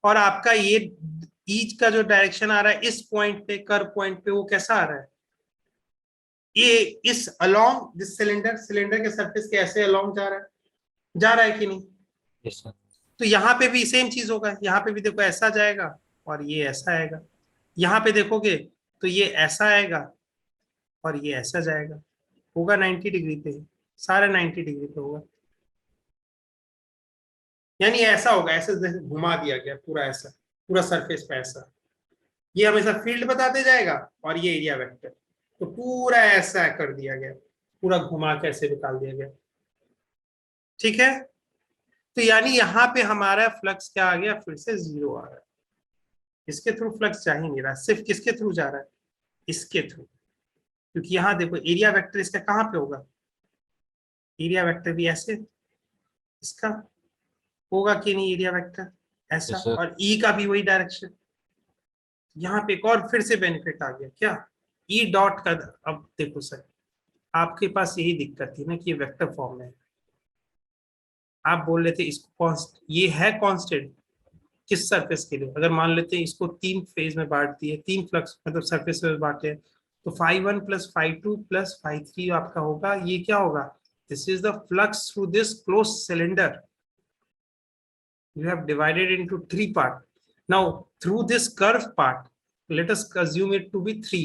और आपका ये ईच का जो डायरेक्शन आ रहा है इस पॉइंट पे, कर्व पॉइंट पे, वो कैसा आ रहा है, ये इस अलोंग दिस सिलेंडर, सिलेंडर के सरफेस के ऐसे अलोंग जा रहा है कि नहीं। Yes, sir. तो यहाँ पे भी सेम चीज होगा, यहाँ पे भी देखो ऐसा जाएगा और ये ऐसा आएगा, यहाँ पे देखोगे तो ये ऐसा आएगा और ये ऐसा जाएगा, होगा 90 डिग्री पे, सारा 90 डिग्री पे होगा। यानी ऐसा होगा, ऐसे जैसे घुमा दिया गया पूरा, ऐसा पूरा सरफेस पे ऐसा, ये हमेशा फील्ड बताते जाएगा और ये एरिया वेक्टर, तो पूरा ऐसा कर दिया गया, पूरा घुमा के ऐसे निकाल दिया गया, ठीक है। तो यानी यहाँ पे हमारा फ्लक्स क्या आ गया, फिर से 0 आ रहा है, इसके थ्रू फ्लक्स जा ही नहीं रहा, सिर्फ किसके थ्रू जा रहा है, इसके थ्रू। क्योंकि यहाँ देखो एरिया वेक्टर इसका कहाँ पे होगा, एरिया वेक्टर भी ऐसे इसका होगा कि नहीं, एरिया वेक्टर ऐसा, Yes, sir. और ई का भी वही डायरेक्शन। यहाँ पे एक और फिर से बेनिफिट आ गया, क्या, ई डॉट का। अब देखो सर, आपके पास यही दिक्कत थी ना कि ये वेक्टर फॉर्म में है, आप बोल रहे थे इसको ये है कांस्टेंट किस सरफेस के लिए, अगर मान लेते हैं इसको 3 फेज में बांट दिए, 3 फ्लक्स मतलब सरफेस में बांटे, तो φ1 + φ2 + φ3 आपका होगा, ये क्या होगा, this is the flux through this close cylinder, you have divided into 3 parts. Now through this curve part, let us assume it to be 3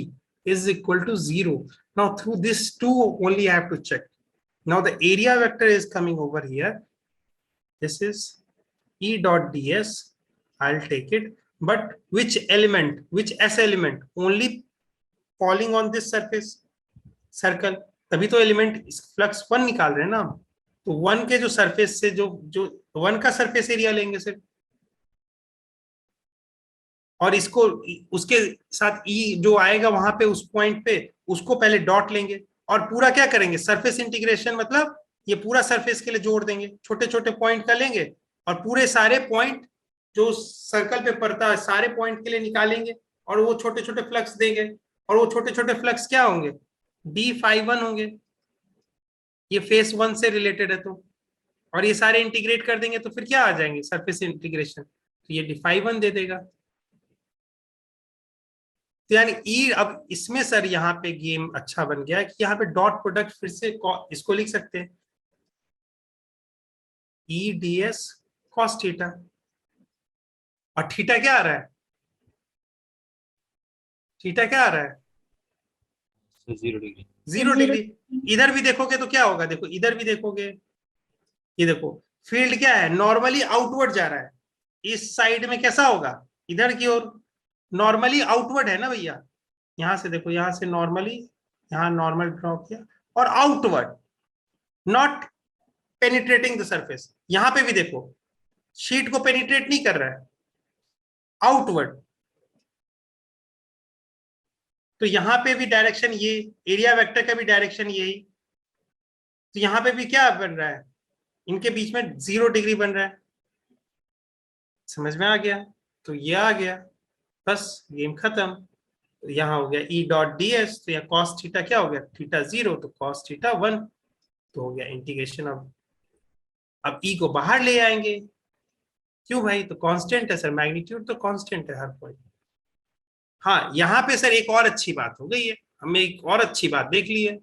is equal to 0. Now through this 2 only I have to check. Now the area vector is coming over here, this is E dot ds, I'll take it, but which element, which s element, only falling on this surface circle, तभी तो element flux 1 निकाल रहे हैं ना हम, तो 1 के जो सरफेस से जो जो 1 का सरफेस एरिया लेंगे सिर्फ, और इसको उसके साथ ई जो आएगा वहां पे उस पॉइंट पे, उसको पहले डॉट लेंगे और पूरा क्या करेंगे, सरफेस इंटीग्रेशन, मतलब ये पूरा सरफेस के लिए जोड़ देंगे, छोटे छोटे पॉइंट का लेंगे और पूरे सारे पॉइंट जो सर्कल पे पड़ता है सारे पॉइंट के लिए निकालेंगे और वो छोटे छोटे फ्लक्स देंगे, और वो छोटे छोटे फ्लक्स क्या होंगे, d φ1 होंगे, ये फेस 1 से रिलेटेड है तो, और ये सारे इंटीग्रेट कर देंगे तो फिर क्या आ जाएंगे, सरफेस इंटीग्रेशन, तो ये d φ1 दे देगा। तो यानी ई, अब इसमें सर यहाँ पे गेम अच्छा बन गया कि यहाँ पे डॉट प्रोडक्ट फिर से इसको लिख सकते हैं, ई ds कॉस थीटा, और थीटा क्या आ रहा है, थीटा क्या आ रहा है, 0 डिग्री। 0 डिग्री। इधर भी देखोगे तो क्या होगा, देखो इधर भी देखोगे, ये देखो फील्ड क्या है, नॉर्मली आउटवर्ड जा रहा है, इस साइड में कैसा होगा, इधर की ओर नॉर्मली आउटवर्ड है ना भैया, यहां से देखो, यहां से नॉर्मली, यहां नॉर्मल ड्रॉ किया और outward, not penetrating the surface. यहां पे भी देखो शीट को पेनिट्रेट नहीं कर रहा है, आउटवर्ड। तो यहां पे भी डायरेक्शन ये, एरिया वेक्टर का भी डायरेक्शन यही, तो यहां पे भी क्या बन रहा है, इनके बीच में 0 डिग्री बन रहा है। समझ में आ गया, तो ये आ गया, बस गेम खत्म। तो यहाँ हो गया ई डॉट डी एस, तो यहाँ कॉस थीटा क्या हो गया, थीटा 0, तो कॉस थीटा 1, तो हो गया इंटीग्रेशन ऑफ। अब ई को बाहर ले आएंगे, क्यों भाई, तो कांस्टेंट है सर, मैग्नीट्यूड तो कांस्टेंट है हर पॉइंट। हाँ यहाँ पे सर एक और अच्छी बात हो गई है, हमें एक और अच्छी बात देख ली है,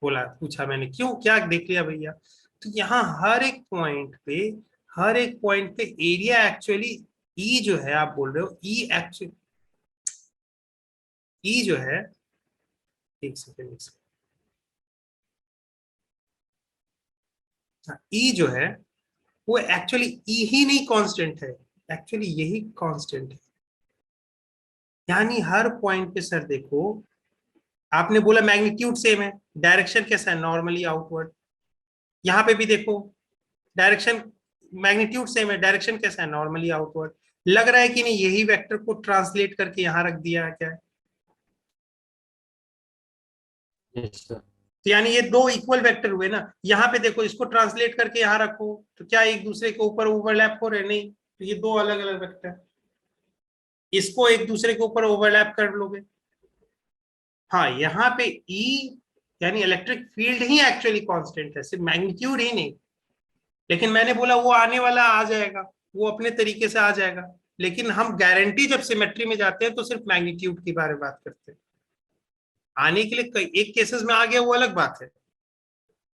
बोला पूछा मैंने क्यों, क्या देख लिया भैया, तो यहाँ हर एक पॉइंट पे एरिया एक्चुअली, ई जो है आप बोल रहे हो, ई एक्चुअली, ई जो है, एक सेकेंड, ई जो है वो एक्चुअली ई ही नहीं कांस्टेंट है, एक्चुअली यही कांस्टेंट है। यानी हर पॉइंट पे सर देखो, आपने बोला मैग्नीट्यूड सेम है, डायरेक्शन कैसा है, नॉर्मली आउटवर्ड। यहाँ पे भी देखो डायरेक्शन, मैग्नीट्यूड सेम है, डायरेक्शन कैसा है, नॉर्मली आउटवर्ड। लग रहा है कि नहीं यही वेक्टर को ट्रांसलेट करके यहाँ रख दिया है क्या, यस सर। तो यानी ये दो इक्वल वेक्टर हुए ना, यहाँ पे देखो इसको ट्रांसलेट करके यहाँ रखो, तो क्या एक दूसरे के ऊपर ओवरलैप हो रहे, नहीं, तो ये दो अलग अलग वेक्टर, इसको एक दूसरे के ऊपर ओवरलैप कर लोगे। हाँ यहाँ पे ई यानी इलेक्ट्रिक फील्ड ही एक्चुअली कांस्टेंट है, सिर्फ मैग्नीट्यूड ही नहीं। लेकिन मैंने बोला वो आने वाला आ जाएगा, वो अपने तरीके से आ जाएगा, लेकिन हम गारंटी जब सिमेट्री में जाते हैं तो सिर्फ मैग्नीट्यूड के बारे में बात करते हैं। आने के लिए एक केसेस में आ गया वो अलग बात है,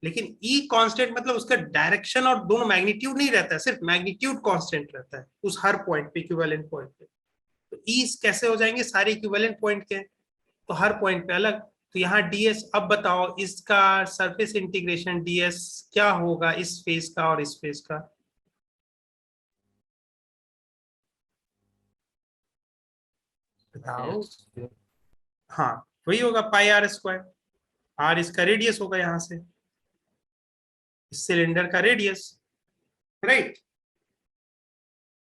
लेकिन ई कांस्टेंट मतलब उसका डायरेक्शन और दोनों मैग्नीट्यूड नहीं रहता है, सिर्फ मैग्नीट्यूड कांस्टेंट रहता है उस हर पॉइंट पे, इक्विवेलेंट पॉइंट पे। तो ई कैसे हो जाएंगे, सारे इक्विवेलेंट पॉइंट के, तो हर पॉइंट पे अलग। तो यहाँ ds, अब बताओ इसका सरफेस इंटीग्रेशन ds क्या होगा, इस फेस का और इस फेस का, बताओ। हाँ वही होगा पाई आर स्क्वायर, आर इसका रेडियस होगा यहाँ से, इस सिलेंडर का रेडियस, राइट।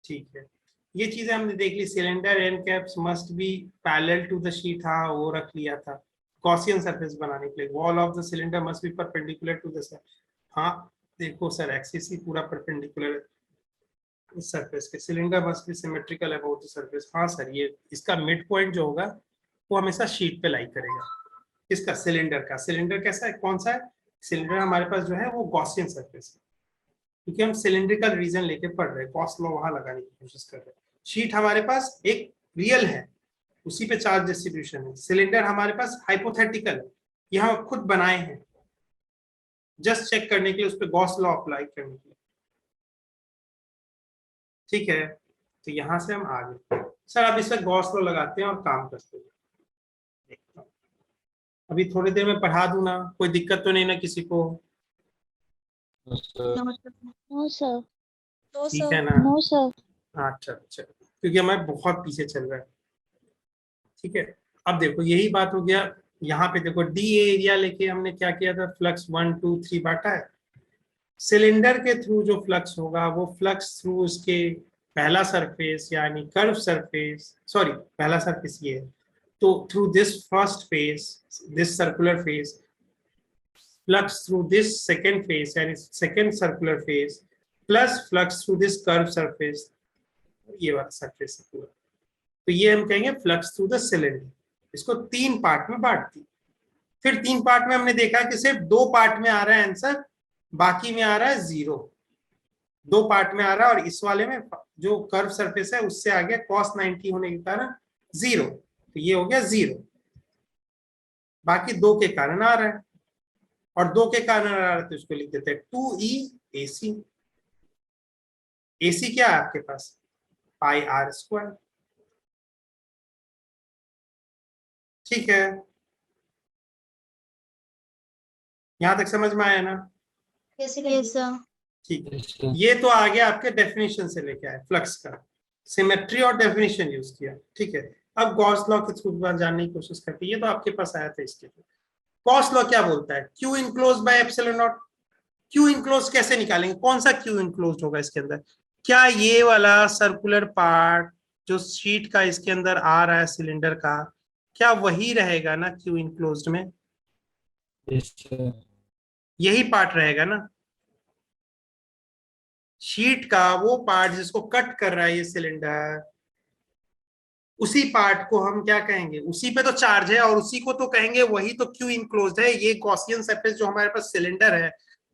ठीक है, ये चीजें हमने देख ली, cylinder and caps must be parallel to the sheet, हाँ वो रख लिया था। गॉसियन सरफेस बनाने के लिए wall of the cylinder must be perpendicular to the sir, हाँ देखो सर एक्सिस ही पूरा परपेंडिकुलर है इस सरफेस के, cylinder must be symmetrical about the surface, हाँ सर ये इसका मिड पॉइंट जो होगा वो हमेशा शीट पे लाई करेगा। इसका सिलेंडर का, सिलेंडर कैसा है, कौन सा है, सिलेंडर हमारे पास जो है वो गॉसियन सरफेस है, क्योंकि हम सिलेंड्रिकल रीजन लेके पढ़ रहे हैं, गॉस लॉ वहां लगाने की कोशिश कर रहे हैं। शीट हमारे पास एक रियल है, उसी पे चार्ज डिस्ट्रीब्यूशन है, सिलेंडर हमारे पास हाइपोथेटिकल है, ये हम खुद बनाए हैं जस्ट चेक करने के लिए, उस पर गॉस लॉ अप्लाई करने के लिए, ठीक है। तो यहां से हम आगे सर अब इस पर गॉस लॉ लगाते हैं और काम करते हैं, देखता हूं अभी थोड़ी देर में पढ़ा दूं ना, कोई दिक्कत तो नहीं ना किसी को, नो सर। ठीक है ना, नो सर। अच्छा अच्छा, क्योंकि हमारे बहुत पीछे चल रहा है, ठीक है। अब देखो यही बात हो गया, यहाँ पे देखो डी एरिया लेके हमने क्या किया था, फ्लक्स 1 2 3 बांटा है, सिलेंडर के थ्रू जो फ्लक्स होगा वो फ्लक्स थ्रू उसके पहला सरफेस यानी कर्व सरफेस, सॉरी पहला सरफेस ये है, तो through this first face, this circular face, flux through this second face यानी second circular face, plus flux through this curve surface, ये वाला सरफेस है पूरा, तो ये हम कहेंगे फ्लक्स थ्रू द सिलेंडर। इसको 3 पार्ट में बांट दी, फिर 3 पार्ट में हमने देखा कि सिर्फ 2 पार्ट में आ रहा है आंसर, बाकी में आ रहा है 0, 2 पार्ट में आ रहा है, और इस वाले में जो कर्व सरफेस है उससे आ गया cos 90 होने के कारण 0, तो ये हो गया 0, बाकी 2 के कारण आ रहा है, और 2 के कारण आ रहा है तो इसको लिख देते हैं 2e AC, AC क्या है आपके पास, पाई आर स्क्वायर। ठीक है, यहां तक समझ में आया ना? Yes, sir. ठीक है, Yes, sir. ये तो आ गया आपके डेफिनेशन से लेके आए फ्लक्स का, सिमेट्री और डेफिनेशन यूज किया। ठीक है, अब गॉस लॉ के थ्रू बार जानने की कोशिश करते हैं, ये तो आपके पास आया था इसके लिए। गॉस लॉ क्या बोलता है, Q enclose by epsilon not. Q enclose कैसे निकालेंगे, कौन सा क्यू इनक्लोज होगा इसके अंदर? क्या ये वाला सर्कुलर पार्ट जो शीट का इसके अंदर आ रहा है सिलेंडर का, क्या वही रहेगा ना क्यू इनक्लोज्ड में? Yes, sir. यही पार्ट रहेगा ना, शीट का वो पार्ट जिसको कट कर रहा है ये सिलेंडर, उसी पार्ट को हम क्या कहेंगे, उसी पे तो चार्ज है और उसी को तो कहेंगे वही तो क्यू इनक्लोज्ड है। ये गॉसियन सरफेस जो हमारे पास सिलेंडर है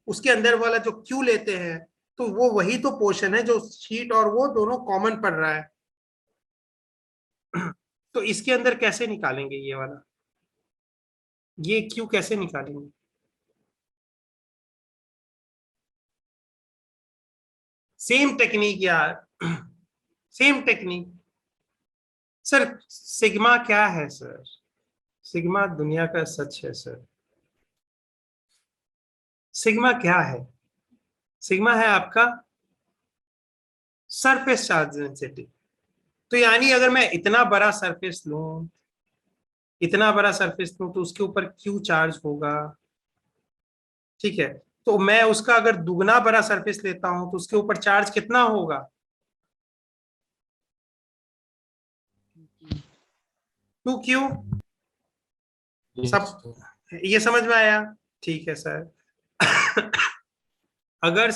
उसके अंदर वाला जो क्यू लेते हैं, तो वो वही तो पोर्शन है जो शीट और वो दोनों कॉमन पड़ रहा है। तो इसके अंदर कैसे निकालेंगे ये वाला, ये क्यू कैसे निकालेंगे? सेम टेक्निक यार, सेम टेक्निक। सर सिग्मा क्या है सर, सिग्मा दुनिया का सच है सर। सिग्मा क्या है, सिग्मा है आपका सरफेस चार्ज डेंसिटी। तो यानी अगर मैं इतना बड़ा सरफेस लूं, इतना बड़ा सरफेस लूं तो उसके ऊपर क्यू चार्ज होगा। ठीक है, तो मैं उसका अगर दुगना बड़ा सरफेस लेता हूं तो उसके ऊपर चार्ज कितना होगा, 2Q। Yes, सब sir. ये समझ में आया? ठीक है सर। अगर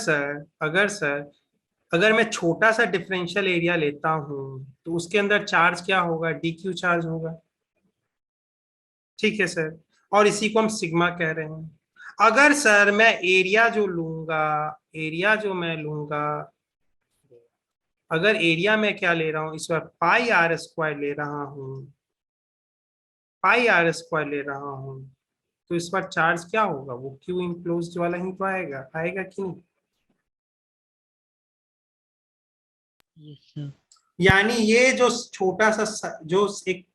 अगर मैं छोटा सा डिफरेंशियल एरिया लेता हूं तो उसके अंदर चार्ज क्या होगा, DQ चार्ज होगा। ठीक है सर, और इसी को हम सिग्मा कह रहे हैं। अगर सर मैं एरिया जो लूंगा, एरिया जो मैं लूंगा, अगर एरिया में क्या ले रहा हूं इस बार, पाई आर स्क्वायर ले रहा हूं, पाई आर स्क्वायर ले रहा हूं, तो इस बार चार्ज क्या होगा, वो क्यू इनक्लोज्ड वाला ही तो आएगा, आएगा कि नहीं? Yes, sir. यानी ये जो छोटा सा जो एक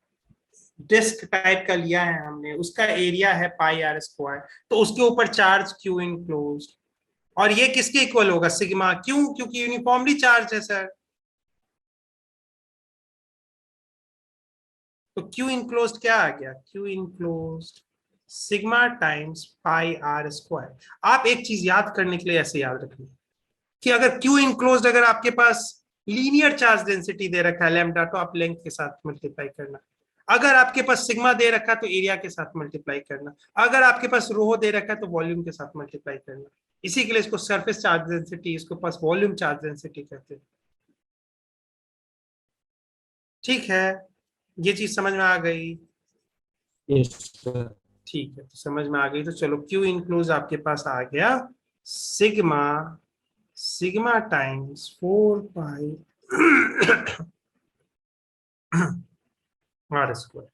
डिस्क टाइप का लिया है हमने, उसका एरिया है पाई आर स्क्वायर, तो उसके ऊपर चार्ज क्यू इनक्लोज्ड, और ये किसके इक्वल होगा, सिग्मा। क्यों? क्योंकि यूनिफॉर्मली चार्ज है सर। तो क्यू इनक्लोज्ड क्या आ गया, Q enclosed sigma times pi R square. आप एक चीज याद करने के लिए ऐसे याद रखना कि अगर क्यू इनक्लोज्ड, अगर आपके पास लीनियर चार्ज डेंसिटी दे रखा है लैम्डा, तो आप लेंथ के साथ मल्टीप्लाई करना। अगर आपके पास सिग्मा दे रखा है तो एरिया के साथ मल्टीप्लाई करना। अगर आपके पास रो दे रखा है तो वॉल्यूम के साथ मल्टीप्लाई करना। इसी के लिए इसको सरफेस चार्ज डेंसिटी, इसको पास वॉल्यूम चार्ज डेंसिटी कहते हैं। ठीक है, ये चीज समझ में आ गई? Yes, sir. ठीक है, तो समझ में आ गई। तो चलो क्यू इनक्लोज आपके पास आ गया sigma, sigma times 4 pi R square.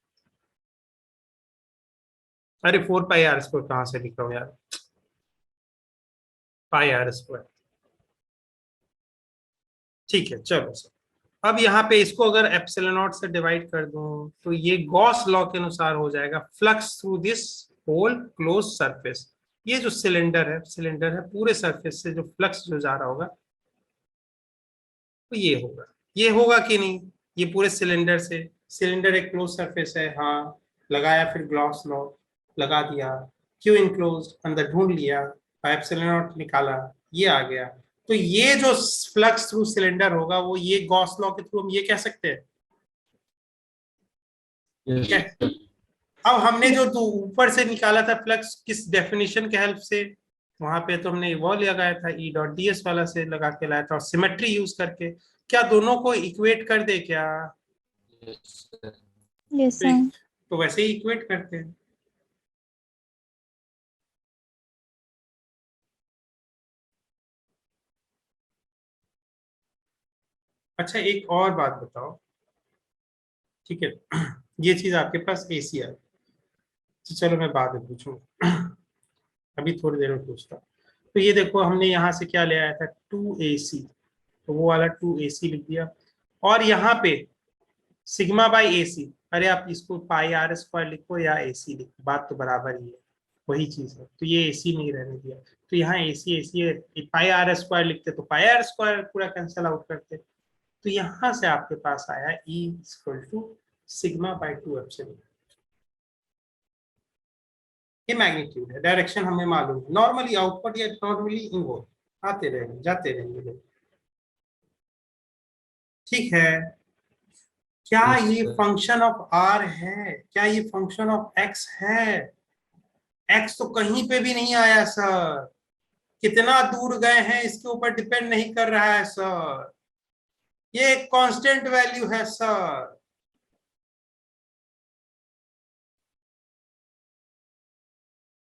अरे 4 पाई आर स्क्वायर कहाँ से लिख रहा हूँ यार, पाई आर स्क्वायर। ठीक है, चलो सर। अब यहाँ पे इसको अगर एप्सिलॉन नॉट से डिवाइड कर दूं तो ये गॉस लॉ के अनुसार हो जाएगा, flux through this whole close surface. ये जो सिलेंडर है, सिलेंडर है, पूरे सरफेस से जो फ्लक्स जो जा रहा होगा तो ये होगा, ये होगा कि नहीं? ये पूरे सिलेंडर से, सिलेंडर एक क्लोज सरफेस है, हाँ, लगाया, फिर ग्लॉस लॉ लगा दिया, क्यू इनक्लोज अंदर ढूंढ लिया, एप्सिलॉन नॉट निकाला, ये आ गया। तो ये जो फ्लक्स थ्रू सिलेंडर होगा वो ये गॉस लॉ के थ्रू हम ये कह सकते हैं। Yes, ठीक है, sir. अब हमने जो ऊपर से निकाला था फ्लक्स किस डेफिनेशन के हेल्प से, वहां पे तो हमने वो लगाया था E.ds वाला से लगा के लाया था, और सिमेट्री यूज करके। क्या दोनों को इक्वेट कर दे क्या? Yes, sir. Yes, तो, sir. तो वैसे ही इक्वेट करते हैं। अच्छा एक और बात बताओ, ठीक है, ये चीज आपके पास AC है, तो चलो मैं बाद में पूछूंगा, अभी थोड़ी देर में पूछता हूँ। तो ये देखो हमने यहाँ से क्या ले आया था, 2AC। तो वो वाला 2ac लिख दिया। और यहाँ पे सिग्मा बाई ac, अरे आप इसको पाई आर स्क्वायर लिखो या ac लिखो, बात तो बराबर ही है, वही चीज है। तो ये ac नहीं रहने दिया, तो यहाँ ac है, पाई आर स्क्वायर लिखते तो पाई आर स्क्वायर पूरा कैंसिल आउट करते। तो यहां से आपके पास आया E equal to sigma by 2 epsilon. ये मैग्नीट्यूड है, डायरेक्शन हमें मालूम है, नॉर्मली आउटपुट या नॉर्मली इनवर्ड आते रहेंगे जाते रहेंगे। ठीक है, क्या Yes, ये sir. फंक्शन ऑफ आर है? क्या ये फंक्शन ऑफ एक्स है? एक्स तो कहीं पे भी नहीं आया सर, कितना दूर गए हैं इसके ऊपर डिपेंड नहीं कर रहा है सर, ये एक कांस्टेंट वैल्यू है सर।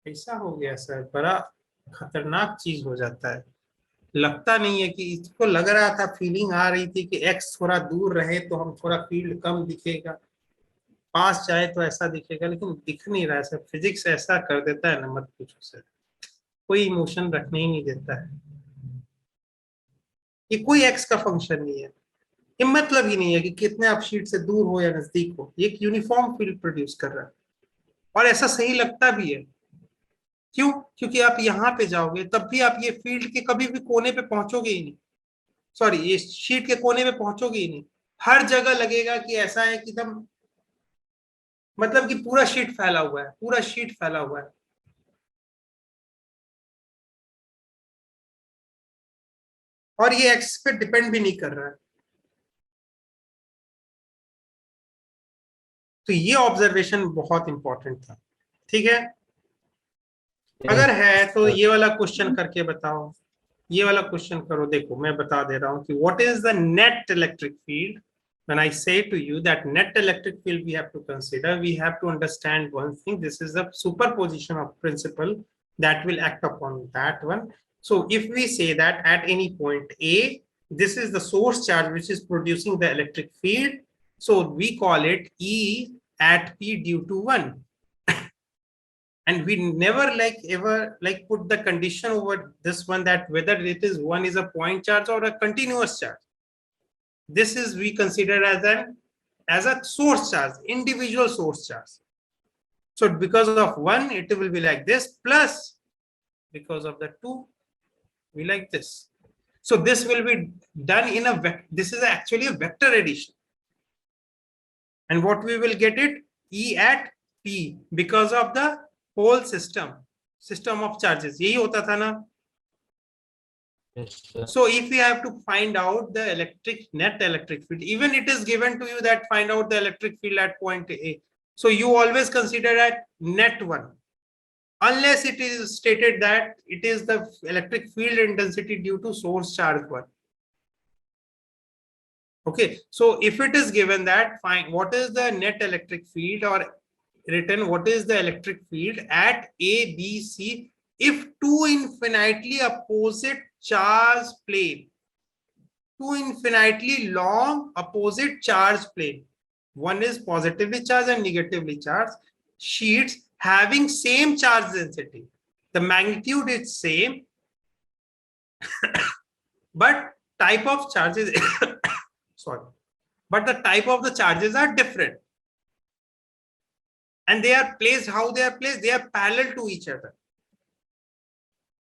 ऐसा हो गया सर, बड़ा खतरनाक चीज हो जाता है। लगता नहीं है कि इसको लग रहा था, फीलिंग आ रही थी कि एक्स थोड़ा दूर रहे तो हम थोड़ा फील्ड कम दिखेगा, पास जाए तो ऐसा दिखेगा, लेकिन दिख नहीं रहा है सर। फिजिक्स ऐसा कर देता है ना, मत पूछो सर, कोई इमोशन रखने ही नहीं देता है। ये कोई एक्स का फंक्शन नहीं है, ये मतलब ही नहीं है कि कितने आप शीट से दूर हो या नजदीक हो, ये एक यूनिफॉर्म फील्ड प्रोड्यूस कर रहा है। और ऐसा सही लगता भी है, क्यों? क्योंकि आप यहाँ पे जाओगे तब भी आप ये फील्ड के कभी भी कोने पे पहुंचोगे ही नहीं, सॉरी ये शीट के कोने पे पहुंचोगे ही नहीं। हर जगह लगेगा कि ऐसा है कि एकदम, मतलब कि पूरा शीट फैला हुआ है, पूरा शीट फैला हुआ है। और ये एक्स पे डिपेंड भी नहीं कर रहा है। तो ये ऑब्जर्वेशन बहुत इंपॉर्टेंट था। ठीक है, अगर है तो sir. ये वाला क्वेश्चन करके बताओ, ये वाला क्वेश्चन करो। देखो मैं बता दे रहा हूं कि what is the net electric field. when I say to you that net electric field we have to consider, we have to understand one thing: this is the superposition of principle that will act upon that one. So if we say that at any point A, this is the source charge which is producing the electric field, so we call it E at P due to 1. And we never like ever like put the condition over this one that whether it is one is a point charge or a continuous charge. This is we consider as a source charge, individual source charge. So because of one it will be like this, plus because of the two we like this. So this will be done in a this is actually a vector addition, and what we will get it E at P because of the whole system of charges. यही होता था ना? Yes, sir. So if we have to find out the net electric field, even it is given to you that find out the electric field at point A. So you always consider at net one, unless it is stated that it is the electric field intensity due to source charge one. Okay, so if it is given that find what is the net electric field, or written what is the electric field at A, B, C, if two infinitely opposite charge plane, two infinitely long opposite charge plane, one is positively charged and negatively charged, sheets having same charge density, the magnitude is same but type of charges sorry, but the type of the charges are different, and they are placed, how they are placed, they are parallel to each other.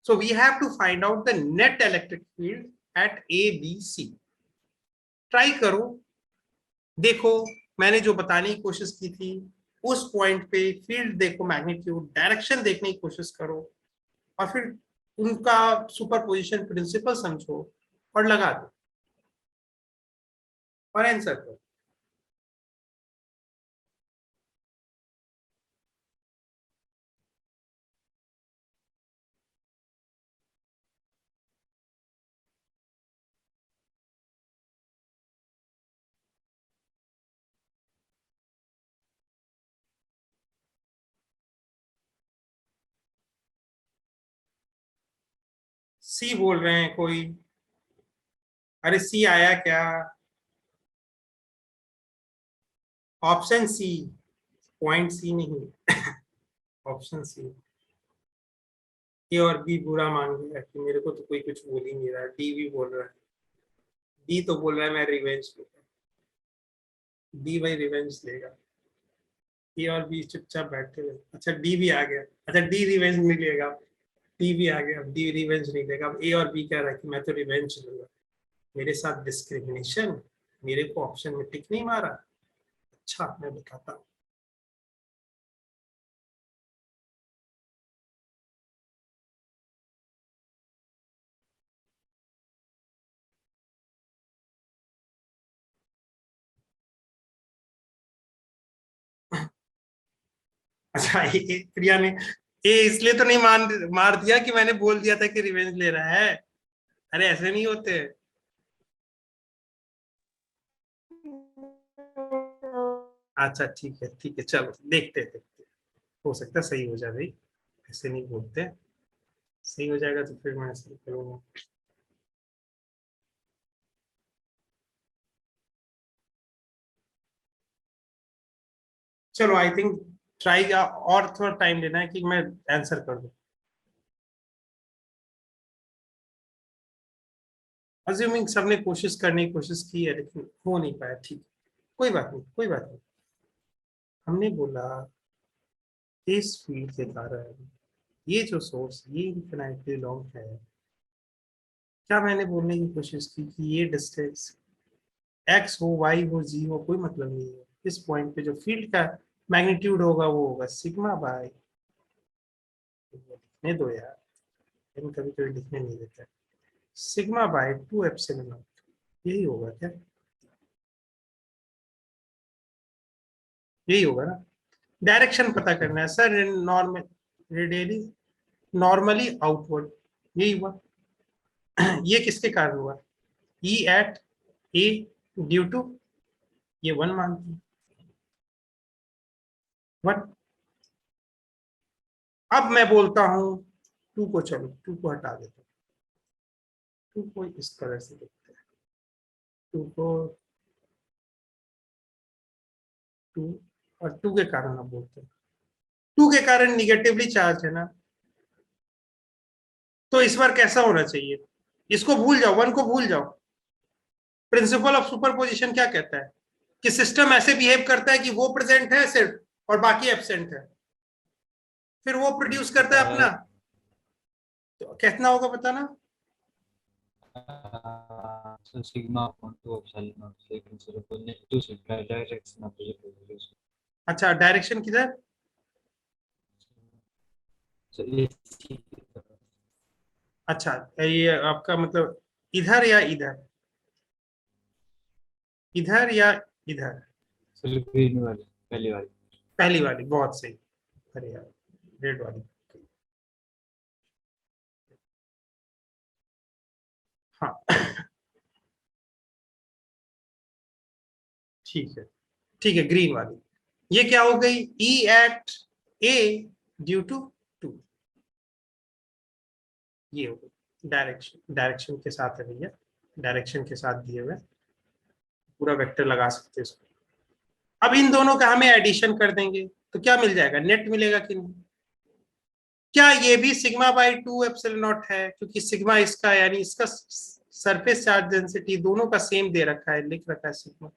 So we have to find out the net electric field at A, B, C. Try करो, देखो मैंने जो बताने की कोशिश की थी उस पॉइंट पे फील्ड देखो, मैग्नीट्यूड, डायरेक्शन देखने की कोशिश करो, और फिर उनका सुपरपोजिशन प्रिंसिपल समझो और लगा दो और आंसर करो। सी बोल रहे हैं कोई? अरे सी आया क्या? ऑप्शन सी, पॉइंट सी नहीं ऑप्शन सी। ए और बी बुरा मान गया कि मेरे को तो कोई कुछ बोल ही नहीं रहा है, डी भी बोल रहा है। डी तो बोल रहा है मैं रिवेंज लूंगा, डी भाई रिवेंज लेगा। ए और बी चुपचाप बैठे हुए, अच्छा डी भी आ गया, अच्छा डी रिवेंज नहीं लेगा, डी भी आ गया, डी रिवेंज नहीं लेगा। अब ए और बी कह रहा है कि मैं तो रिवेंज लूंगा, मेरे साथ डिस्क्रिमिनेशन, मेरे को ऑप्शन में टिक नहीं मारा। अच्छा मैं बताता हूँ। अच्छा प्रिया ने ए इसलिए तो नहीं मार दिया कि मैंने बोल दिया था कि रिवेंज ले रहा है। अरे ऐसे नहीं होते। अच्छा ठीक है चलो देखते हैं, देखते हैं। हो सकता है सही हो जाए भाई, ऐसे नहीं बोलते। सही हो जाएगा तो फिर मैं ऐसे करूंगा। चलो आई थिंक ट्राई, और थोड़ा टाइम लेना है कि मैं आंसर कर दूं। अज्यूमिंग सबने कोशिश करने की कोशिश की है लेकिन हो नहीं पाया, ठीक है, कोई बात नहीं, कोई बात नहीं। हमने बोला इस फील्ड के कारण ये जो सोर्स ये इनफिनाइटली लॉन्ग है। क्या मैंने बोलने की कोशिश की कि ये डिस्टेंस एक्स हो वाई हो जी हो कोई मतलब नहीं है, इस पॉइंट पे जो फील्ड का मैग्नीट्यूड होगा वो होगा सिग्मा बाय, लिखने दो यार, लेकिन कभी कभी लिखने नहीं देता है, सिग्मा बाय 2 एप्सिलॉन नॉट, यही होगा क्या? यही होगा ना। डायरेक्शन पता करना है sir, normal radially normally outward, यही हुआ। ये किसके कारण हुआ? ई एट ए ड्यू टू, ये वन मानते हैं, वन। अब मैं बोलता हूं टू को, चलो टू को हटा देते हैं, टू को इस तरह से देखते हैं, टू को, टू, और टू के कारण हम बोलते हैं, टू के कारण निगेटिवली चार्ज है ना, तो इस बार कैसा होना चाहिए? इसको भूल जाओ, वन को भूल जाओ। प्रिंसिपल ऑफ सुपरपोजिशन क्या कहता है कि सिस्टम ऐसे बिहेव करता है कि वो प्रेजेंट है सिर्फ और बाकी एब्सेंट है, फिर वो प्रोड्यूस करता है अपना। तो कितना होगा बताना? So sigma upon 2 epsilon naught, so you can sort of negative sigma direction of the equation. अच्छा डायरेक्शन किधर? So AC अच्छा ये आपका मतलब इधर या इधर, इधर या इधर? so green वाली पहली वाली. पहली वाली बहुत सही। अरे यार रेड वाली। हाँ ठीक है, ठीक है ग्रीन वाली। ये क्या हो गई? E at A due to two, ये हो गई डायरेक्शन, डायरेक्शन के साथ है भैया, डायरेक्शन के साथ दिए हुए, पूरा वेक्टर लगा सकते हैं इसको। अब इन दोनों का हमें एडिशन कर देंगे तो क्या मिल जाएगा? नेट मिलेगा कि नहीं? क्या ये भी सिग्मा बाई 2 एप्सिलॉन नॉट है? क्योंकि सिग्मा इसका यानी इसका सरफेस चार्ज डेंसिटी दोनों का सेम दे रखा है, लिख रखा है सिग्मा।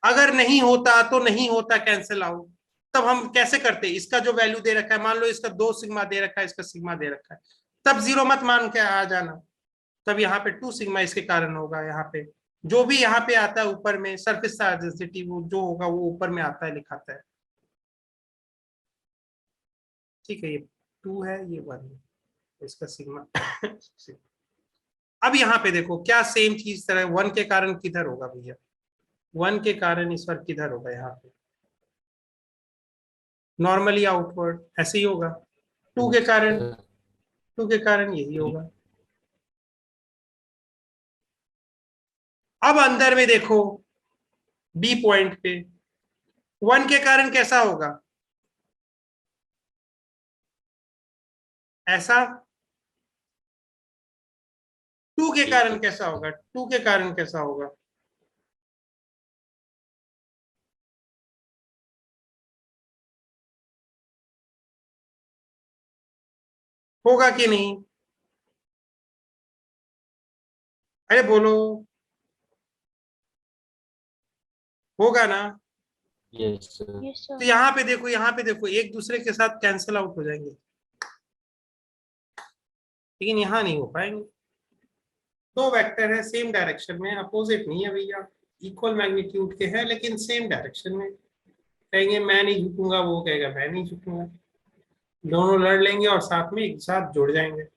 अगर नहीं होता तो नहीं होता, कैंसिल आउट। तब हम कैसे करते? इसका जो वैल्यू दे रखा है, मान लो इसका 2 सिग्मा दे रखा है, इसका सिग्मा दे रखा है, तब जीरो मत मान के आ जाना, तब यहाँ पे 2 सिग्मा इसके कारण होगा। यहाँ पे जो भी यहाँ पे आता है ऊपर में सरफेस चार्ज डेंसिटी वो जो होगा वो ऊपर में आता है, लिखाता है। ठीक है, ये 2 है ये 1 है, तो इसका सिग्मा अब यहाँ पे देखो क्या सेम चीज तरह 1 के कारण किधर होगा भैया? 1 के कारण इस बार किधर होगा? यहाँ पे नॉर्मली आउटवर्ड ऐसे ही होगा। 2 के कारण, 2 के कारण यही होगा। अब अंदर में देखो बी पॉइंट पे 1 के कारण कैसा होगा? ऐसा। 2 के कारण कैसा होगा? 2 के कारण कैसा होगा? होगा कि नहीं? अरे बोलो, होगा ना? Yes sir. Yes, तो sir. यहाँ पे देखो, यहाँ पे देखो, एक दूसरे के साथ कैंसिल आउट हो जाएंगे, लेकिन यहाँ नहीं हो पाएंगे। दो वेक्टर है सेम डायरेक्शन में, अपोजिट नहीं है भैया, इक्वल मैग्नीट्यूड के हैं लेकिन सेम डायरेक्शन में। कहेंगे मैं नहीं झुकूंगा, वो कहेगा मैं नहीं झुकूंगा, दोनों लड़ लेंगे और साथ में एक साथ जुड़ जाएंगे।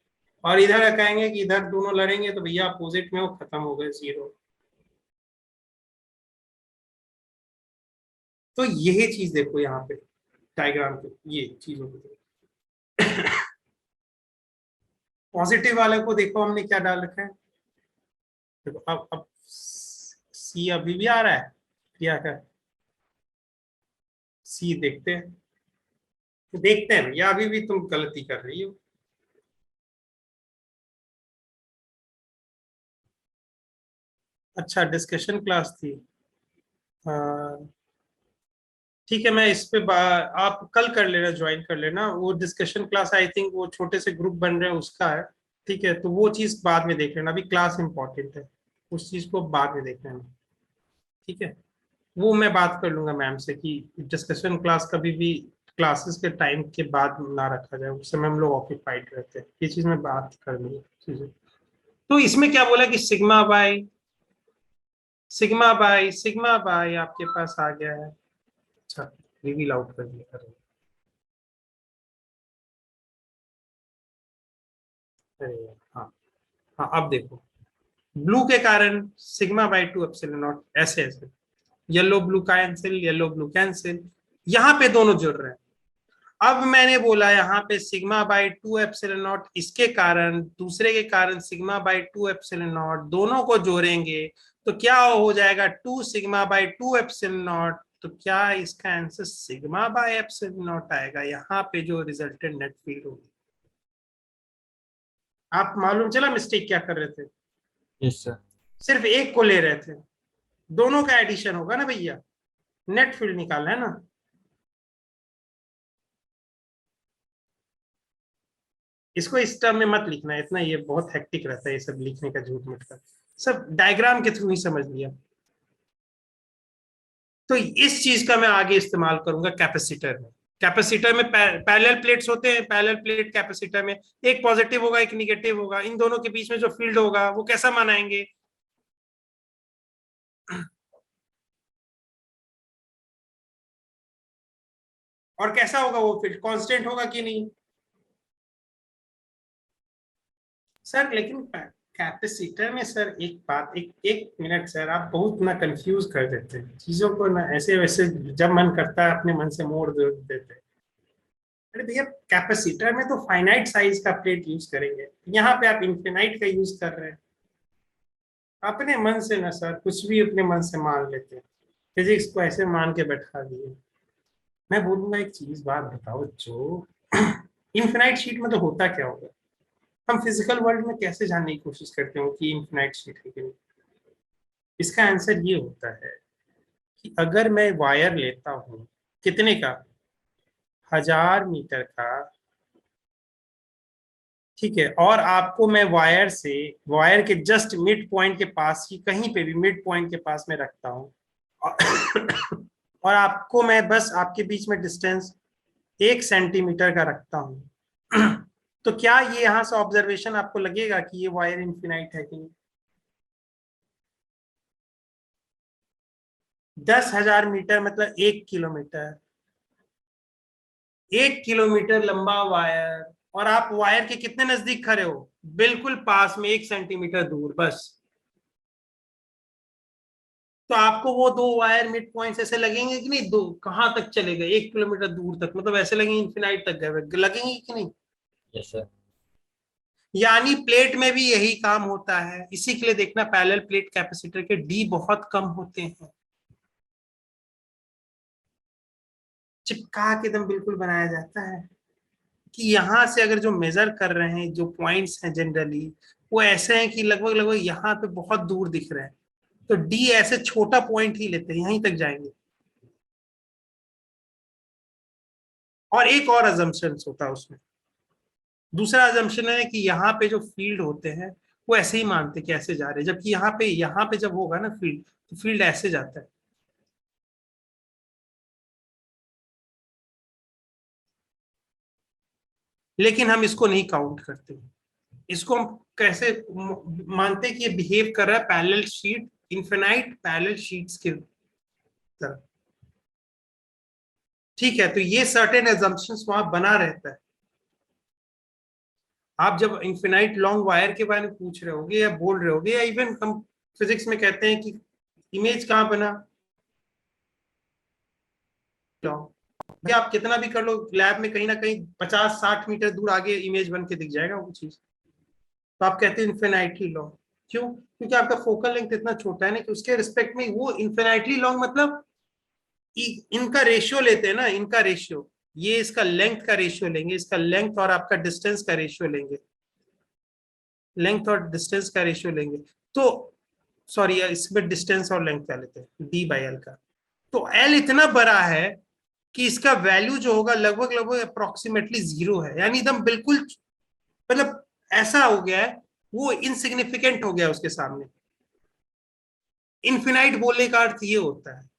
और इधर कहेंगे कि इधर दोनों लड़ेंगे तो भैया अपोजिट में वो खत्म हो गए, जीरो। तो यही चीज देखो यहाँ पे डायग्राम पे, ये चीजों को देखो। पॉजिटिव वाले को देखो हमने क्या डाल रखा है, देखो अब सी अभी भी आ रहा है क्या का, सी देखते हैं, देखते हैं भैया, अभी भी तुम गलती कर रही हो। अच्छा डिस्कशन क्लास थी, हाँ, ठीक है, मैं इस पे आप कल कर लेना, ज्वाइन कर लेना वो डिस्कशन क्लास, आई थिंक वो छोटे से ग्रुप बन रहे हैं उसका है। ठीक है, तो वो चीज बाद में देख लेना, अभी क्लास इंपॉर्टेंट है, उस चीज को बाद में देख लेना। ठीक है, वो मैं बात कर लूंगा मैम से कि डिस्कशन क्लास कभी भी क्लासेस के टाइम के बाद ना रखा जाए, उस समय हम लोग ऑक्यूपाइड रहते हैं, ये चीज मैं बात कर लूंगा चीजें। तो इसमें क्या बोला कि सिग्मा बाय सिग्मा बाय आपके पास आ गया है। अच्छा, रिवील आउट कर दिया, अरे हाँ, हाँ अब देखो, ब्लू के कारण sigma by two epsilon not, ऐसे ऐसे, yellow blue cancel, yellow blue cancel, यहाँ पे दोनों जुड़ रहे हैं। अब मैंने बोला यहाँ पे sigma by two epsilon naught, इसके कारण दूसरे के कारण sigma by two epsilon naught, दोनों को जोड़ेंगे तो क्या हो जाएगा, two sigma by two epsilon naught. तो क्या इसका answer sigma by epsilon naught आएगा, यहाँ पे जो रिजल्टेंट नेट फील्ड होगी। आप मालूम चला मिस्टेक क्या कर रहे थे, यस सर। सिर्फ एक को ले रहे थे, दोनों का एडिशन होगा ना भैया, नेट फील्ड निकालना है ना। इसको इस टर्म में मत लिखना, इतना ये बहुत हेक्टिक रहता है ये सब लिखने का, झूठ मूठ का, सब डायग्राम के थ्रू ही समझ लिया। तो इस चीज का मैं आगे इस्तेमाल करूंगा कैपेसिटर में। कैपेसिटर में पैरेलल प्लेट्स होते हैं, पैरेलल प्लेट कैपेसिटर में एक पॉजिटिव होगा एक निगेटिव होगा, इन दोनों के बीच में जो फील्ड होगा वो कैसा मनाएंगे, और कैसा होगा वो फील्ड, कांस्टेंट होगा कि नहीं सर। लेकिन कैपेसिटर में सर एक बात, एक एक मिनट सर, आप बहुत ना कंफ्यूज कर देते हैं चीजों को ना, ऐसे वैसे जब मन करता है अपने मन से मोड़ देते हैं। अरे भैया कैपेसिटर में तो फाइनाइट साइज का प्लेट यूज करेंगे, यहाँ पे आप इन्फिनाइट का यूज कर रहे हैं। अपने मन से ना सर कुछ भी अपने मन से मान लेते हैं, फिजिक्स को ऐसे मान के बैठा दिए। मैं बोलूंगा एक चीज, बात बताओ, जो इन्फिनाइट शीट में तो होता क्या होगा, हम फिजिकल वर्ल्ड में कैसे जानने की कोशिश करते हो कि इन्फिनाइट शीट है कि नहीं। इसका आंसर ये होता है कि अगर मैं वायर लेता हूँ, कितने का, 1000 मीटर का, ठीक है, और आपको मैं वायर से, वायर के जस्ट मिड पॉइंट के पास ही, कहीं पे भी मिड पॉइंट के पास में रखता हूँ, और आपको मैं बस आपके बीच में डिस्टेंस 1 सेंटीमीटर का रखता हूँ, तो क्या ये यहां से ऑब्जर्वेशन आपको लगेगा कि ये वायर इन्फिनाइट है कि नहीं। 10,000 मीटर मतलब 1 किलोमीटर, 1 किलोमीटर लंबा वायर, और आप वायर के कितने नजदीक खड़े हो, बिल्कुल पास में, 1 सेंटीमीटर दूर बस। तो आपको वो दो वायर मिड पॉइंट ऐसे लगेंगे कि नहीं, दो कहां तक चले गए, 1 किलोमीटर दूर तक, मतलब ऐसे लगेंगे इन्फिनाइट तक गए, लगेंगे कि नहीं। Yes sir. यानी प्लेट में भी यही काम होता है, इसी के लिए देखना पैरेलल प्लेट कैपेसिटर के डी बहुत कम होते हैं, चिपका के एकदम बिल्कुल बनाया जाता है, कि यहां से अगर जो मेजर कर रहे हैं, जो पॉइंट्स हैं जनरली वो ऐसे हैं कि लगभग लगभग यहाँ पे बहुत दूर दिख रहे हैं, तो डी ऐसे छोटा पॉइंट ही लेते हैं, यहीं तक जाएंगे। और एक और अजम्पशन होता है उसमें, दूसरा अजम्पशन है कि यहाँ पे जो फील्ड होते हैं वो ऐसे ही मानते कि ऐसे जा रहे हैं, जबकि यहाँ पे जब होगा ना फील्ड, तो फील्ड ऐसे जाता है। लेकिन हम इसको नहीं काउंट करते, इसको हम कैसे मानते कि ये बिहेव कर रहा है parallel sheet, infinite parallel sheets के तरह। ठीक है, तो ये सर्टेन एजम्पशंस वहां बना रहता है। आप जब इनफिनाइट लॉन्ग वायर के बारे में पूछ रहे होगे या बोल रहे होगे, या इवन हम फिजिक्स में कहते हैं कि इमेज कहाँ बना, या आप कितना भी कर लो लैब में, कहीं ना कहीं 50-60 मीटर दूर आगे इमेज बन के दिख जाएगा वो चीज। तो आप कहते हैं इन्फिनाइटली लॉन्ग, क्यों? क्योंकि आपका फोकल लेंथ इतना छोटा है ना कि उसके रिस्पेक्ट में वो इन्फिनाइटली लॉन्ग, मतलब इनका रेशियो लेते हैं ना, इनका रेशियो, ये इसका लेंथ का रेशियो लेंगे, इसका लेंथ और आपका डिस्टेंस का रेशियो लेंगे, लेंथ और डिस्टेंस का रेशियो लेंगे। तो सॉरी, इसमें डिस्टेंस और लेंथ क्या लेते हैं, डी बाई एल का। तो एल इतना बड़ा है कि इसका वैल्यू जो होगा लगभग लगभग अप्रोक्सीमेटली 0 है, यानी एकदम बिल्कुल, मतलब ऐसा हो गया है, वो इनसिग्निफिकेंट हो गया उसके सामने। इनफिनाइट बोलने का अर्थ ये होता है,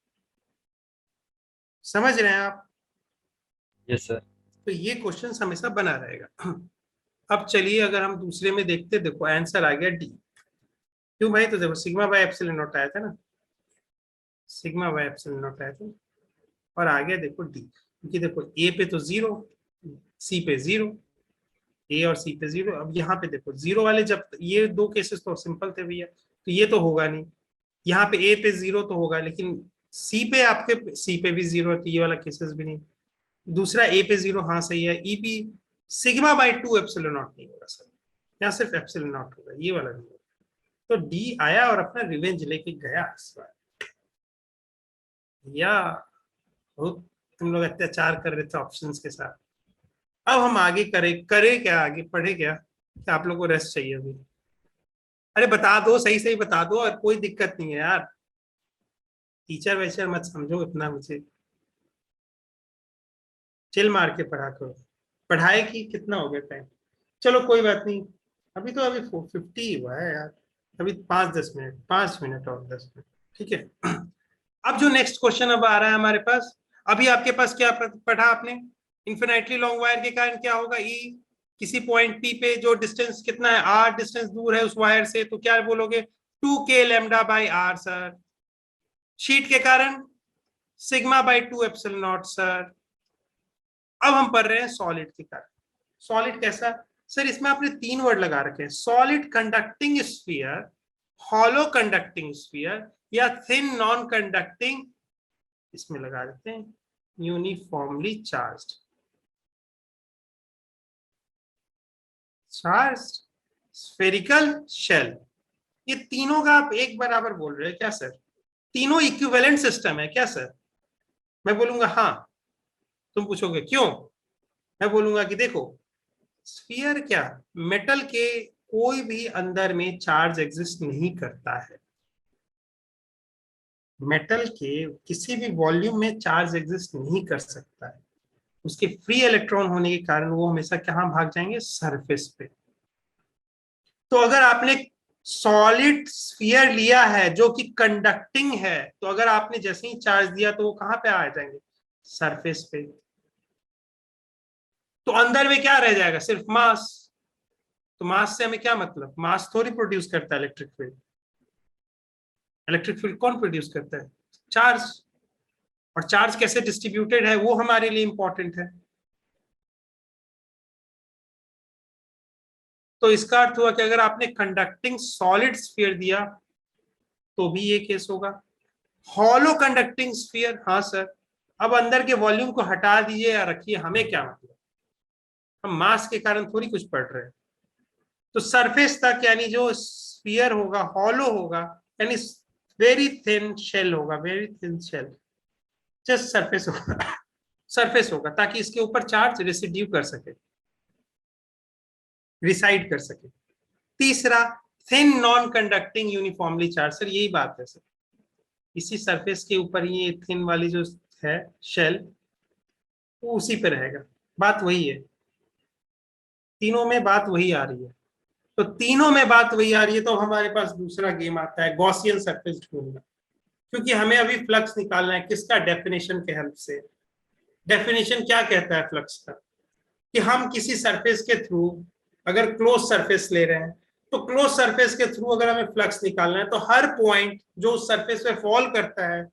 समझ रहे हैं आप? Yes sir. तो ये क्वेश्चन हमेशा बना रहेगा। अब चलिए अगर हम दूसरे में देखते, देखो आंसर आ गया डी। क्यों भाई? तो देखो सिग्मा बाय एप्सिलॉन नॉट आया था ना, सिग्मा बाय एप्सिलॉन नॉट आया था, और आ गया देखो डी, क्योंकि देखो ए पे तो 0, सी पे 0, ए और सी पे 0। अब यहाँ पे देखो 0 वाले, जब ये दो केसेस तो सिंपल थे भैया, तो ये तो होगा नहीं। यहाँ पे ए पे 0 तो होगा, लेकिन सी पे, आपके सी पे भी 0 है, तो ये वाला केसेस भी नहीं। दूसरा ए पे 0, हाँ सही है। ई भी सिग्मा बाय 2 एप्सिलॉन नॉट नहीं होगा सर, यहाँ सिर्फ एप्सिलॉन नॉट होगा, ये वाला नहीं होगा। तो डी आया और अपना रिवेंज लेके गया इस बार। या बहुत तुम लोग अत्याचार कर रहे थे ऑप्शंस के साथ। अब हम आगे करे क्या, आगे पढ़े क्या, कि आप लोग को रेस्ट चाहिए अभी? अरे बता दो, सही सही बता दो, और कोई दिक्कत नहीं है यार, टीचर वैचर मत समझो इतना मुझे, चिल मार के पढ़ा करो। पढ़ाई की कितना हो गया टाइम? चलो कोई बात नहीं, अभी तो अभी 50 हुआ है यार, अभी 5-10 मिनट, 5 मिनट और 10 मिनट, ठीक है। अब जो नेक्स्ट क्वेश्चन अब आ रहा है हमारे पास, अभी आपके पास क्या पढ़ा आपने? इन्फिनाइटली लॉन्ग वायर के कारण क्या होगा, ई किसी पॉइंट पी पे जो डिस्टेंस कितना है, आर डिस्टेंस दूर है उस वायर से, तो क्या बोलोगे, 2k lambda by R sir. Sheet के कारण sigma by 2 epsilon naught sir. अब हम पढ़ रहे हैं सॉलिड के कारण। सॉलिड कैसा सर? इसमें आपने 3 वर्ड लगा रखे हैं, solid conducting sphere, hollow conducting sphere, या थिन नॉन कंडक्टिंग, इसमें लगा देते हैं uniformly charged. Charged spherical shell, ये तीनों का आप एक बराबर बोल रहे हैं क्या सर? तीनों इक्विवेलेंट सिस्टम है क्या सर? मैं बोलूंगा हाँ, तुम पूछोगे क्यों? मैं बोलूंगा कि देखो, स्फीयर क्या, मेटल के कोई भी अंदर में चार्ज एग्जिस्ट नहीं करता है, मेटल के किसी भी वॉल्यूम में चार्ज एग्जिस्ट नहीं कर सकता है, उसके फ्री इलेक्ट्रॉन होने के कारण वो हमेशा कहाँ भाग जाएंगे, सरफेस पे। तो अगर आपने सॉलिड स्फीयर लिया है जो कि कंडक्टिंग है, तो अगर आपने जैसे ही चार्ज दिया तो वो कहां पे आ जाएंगे, सरफेस पे। तो अंदर में क्या रह जाएगा, सिर्फ मास। तो मास से हमें क्या मतलब, मास थोड़ी प्रोड्यूस करता है इलेक्ट्रिक फील्ड, इलेक्ट्रिक फील्ड कौन प्रोड्यूस करता है, चार्ज। और चार्ज कैसे डिस्ट्रीब्यूटेड है वो हमारे लिए इंपॉर्टेंट है। तो इसका अर्थ हुआ कि अगर आपने कंडक्टिंग सॉलिड स्फीयर दिया तो भी ये केस होगा। हॉलो कंडक्टिंग स्फीयर, हाँ सर। अब अंदर के वॉल्यूम को हटा दीजिए या रखिए, हमें क्या मतलब, हम मास के कारण थोड़ी कुछ पढ़ रहे हैं। तो सरफेस तक, यानी जो स्फीयर होगा हॉलो होगा, यानी वेरी थिन शेल होगा, very thin shell, just surface होगा, सरफेस होगा, ताकि इसके ऊपर चार्ज रेसिड्यू कर सके, रिसाइड कर सके। तीसरा, thin non conducting uniformly charge, sir यही बात है सर, इसी सरफेस के ऊपर ही ये थिन वाली जो है शेल, वो उसी पे रहेगा। बात वही है, तीनों में बात वही आ रही है। तो तीनों में बात वही आ रही है। तो हमारे पास दूसरा गेम आता है गॉसियन सरफेस ढूंढना, क्योंकि हमें अभी फ्लक्स निकालना है किसका, डेफिनेशन के हेल्प से। डेफिनेशन क्या कहता है फ्लक्स का, कि हम किसी सरफेस के थ्रू अगर क्लोज सरफेस ले रहे हैं, तो क्लोज सरफेस के थ्रू अगर हमें फ्लक्स निकालना है तो हर पॉइंट जो उस सरफेस पे फॉल करता है,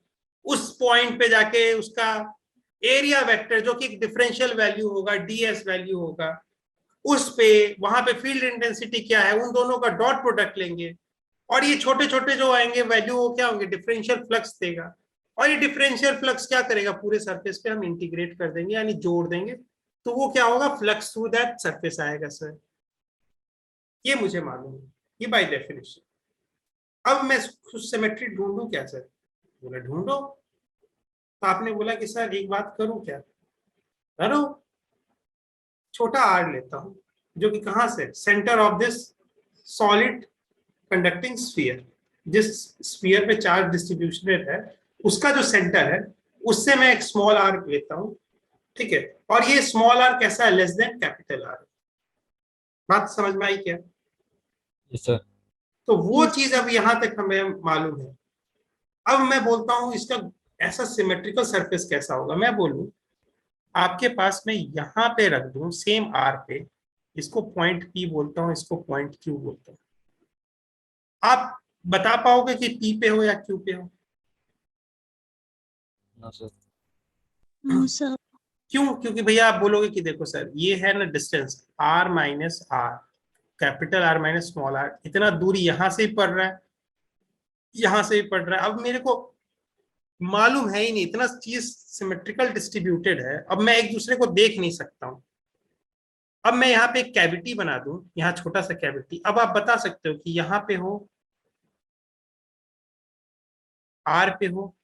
उस पॉइंट पे जाके उसका एरिया वेक्टर जो कि डिफरेंशियल वैल्यू होगा, डीएस वैल्यू होगा, उस पे वहां पे फील्ड इंटेंसिटी क्या है, उन दोनों का डॉट प्रोडक्ट लेंगे, और ये छोटे छोटे जो आएंगे वैल्यू वो क्या होंगे, डिफरेंशियल फ्लक्स देगा। और ये डिफरेंशियल फ्लक्स क्या करेगा, पूरे सरफेस पे हम इंटीग्रेट कर देंगे यानी जोड़ देंगे, तो वो क्या होगा, फ्लक्स थ्रू दैट सरफेस आएगा सर। ये मुझे मालूम है, ये बाय डेफिनेशन। अब मैं सिमेट्री ढूंढूं क्या सर, बोला ढूंढो। तो आपने बोला कि सर एक बात करूं क्या, करो। छोटा आर लेता हूं, जो कि कहां से, centre of this solid conducting sphere, जिस स्फीयर पे चार्ज डिस्ट्रीब्यूशन है उसका जो सेंटर है, उससे मैं एक स्मॉल आर लेता हूं, ठीक है। और ये स्मॉल आर कैसा है, लेस देन कैपिटल आर। बात समझ में आई क्या? Yes sir. तो वो Yes. चीज अब यहां तक हमें मालूम है। अब मैं बोलता हूं इसका ऐसा सिमेट्रिकल सरफेस कैसा होगा। मैं बोलूं आपके पास में यहां पे रख दूं सेम आर पे, इसको पॉइंट पी बोलता हूं, इसको पॉइंट क्यू बोलता हूं। आप बता पाओगे कि पी पे हो या क्यू पे हो? No sir. No, sir. क्यों? क्योंकि भैया आप बोलोगे कि देखो सर ये है ना distance R minus R, capital R minus small R, इतना दूरी यहां से ही पड़ रहा है, यहां से ही पड़ रहा है। अब मेरे को मालूम है ही नहीं, इतना चीज सिमेट्रिकल डिस्ट्रीब्यूटेड है, अब मैं एक दूसरे को देख नहीं सकता हूं। अब मैं यहाँ पे एक कैविटी बना दूं, यहाँ छोटा सा कैविटी। अब आप बता सकते हो कि यहाँ पे हो, आर पे हो,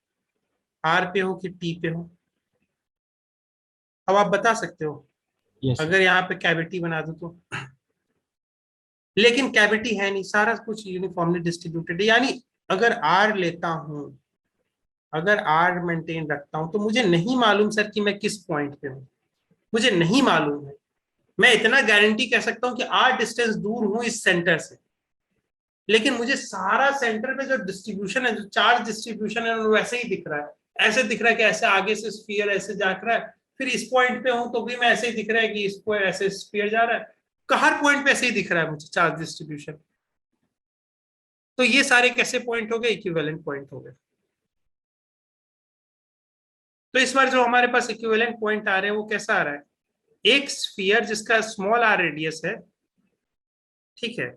आर पे हो कि टी पे हो। अब आप बता सकते हो यस सर। अगर यहाँ पे कैविटी बना दूं तो। लेकिन कैविटी है नहीं, सारा कुछ यूनिफॉर्मली डिस्ट्रीब्यूटेड है। यानी अगर आर लेता हूं, अगर आर मेंटेन रखता हूं, तो मुझे नहीं मालूम सर कि मैं किस पॉइंट पे हूं, मुझे नहीं मालूम है। मैं इतना गारंटी कह सकता हूं कि आर डिस्टेंस दूर हूं इस सेंटर से, लेकिन मुझे सारा सेंटर पे जो डिस्ट्रीब्यूशन है, जो चार्ज डिस्ट्रीब्यूशन है, वो वैसे ही दिख रहा है। ऐसे दिख रहा है कि ऐसे आगे से स्फीयर ऐसे जा रहा है, फिर इस पॉइंट पे हूं तो भी मैं ऐसे ही दिख रहा है कि इसको ऐसे स्फीयर जा रहा है, हर पॉइंट पे ऐसे ही दिख रहा है मुझे चार्ज डिस्ट्रीब्यूशन। तो ये सारे कैसे पॉइंट हो गए, इक्विवेलेंट पॉइंट हो गए। तो इस बार जो हमारे पास इक्विवेलेंट पॉइंट आ रहे हैं वो कैसा आ रहा है, एक स्फीयर जिसका स्मॉल आर रेडियस है, ठीक है,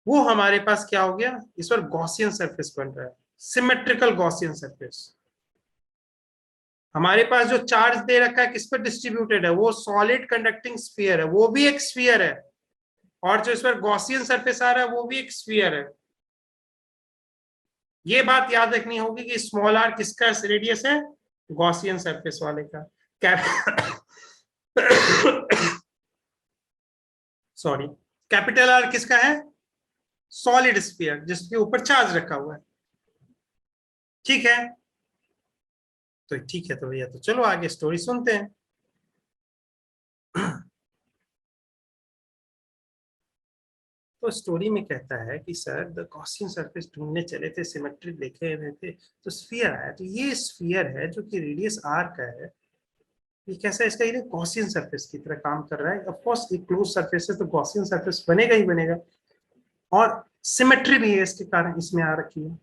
वो हमारे पास क्या हो गया, इस पर गॉसियन सरफेस बन रहा है, सिमेट्रिकल गॉसियन सरफेस। हमारे पास जो चार्ज दे रखा है किस पर डिस्ट्रीब्यूटेड है, वो सॉलिड कंडक्टिंग स्फीयर है, वो भी एक स्फीयर है। और जो इस पर गॉसियन सरफेस आ रहा है वो भी एक स्फीयर है। ये बात याद रखनी होगी कि स्मॉल आर किसका रेडियस है, गॉसियन सरफेस वाले का। सॉरी, कैपिटल आर किसका है, सॉलिड स्फीयर जिसके ऊपर चार्ज रखा हुआ है, ठीक है। तो ठीक है, तो भैया तो चलो आगे स्टोरी सुनते हैं। तो स्टोरी में कहता है कि सर द गॉसियन सरफेस ढूंढने चले थे, सिमेट्री देखे रहे थे, तो स्फीयर आया। तो ये स्फीयर है जो कि रेडियस आर का है, ये कैसा है, इसका ये गॉसियन सरफेस की तरह काम कर रहा है। ऑफ कोर्स एक क्लोज सरफेस है तो गॉसियन सरफेस बनेगा ही बनेगा, और सिमेट्री भी है इसके कारण इसमें आ रखी है।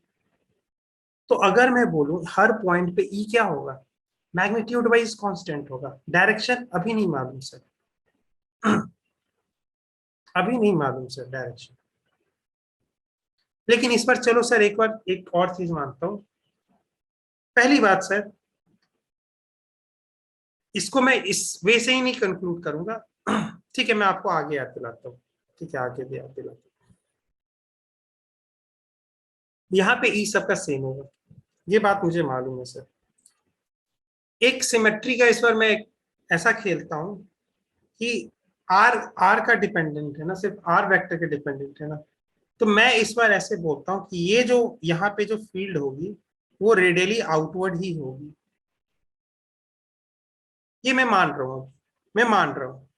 तो अगर मैं बोलूं हर पॉइंट पे ई क्या होगा, मैग्नीट्यूड वाइज कांस्टेंट होगा, डायरेक्शन अभी नहीं मालूम सर, अभी नहीं मालूम सर डायरेक्शन। लेकिन इस पर चलो सर एक बार एक और चीज मानता हूं। पहली बात सर, इसको मैं इस वे से ही नहीं कंक्लूड करूंगा, ठीक है, मैं आपको आगे याद दिलाता हूँ। ठीक है, आगे याद दिलाता हूँ। यहाँ पे ई सबका सेम होगा, ये बात मुझे मालूम है सर। एक सिमेट्री का इस बार मैं ऐसा खेलता हूँ कि आर आर का डिपेंडेंट है ना, सिर्फ आर वेक्टर के डिपेंडेंट है ना। तो मैं इस बार ऐसे बोलता हूँ कि ये जो यहाँ पे जो फील्ड होगी वो रेडियली आउटवर्ड ही होगी। ये मैं मान रहा हूँ, मैं मान रहा हूँ,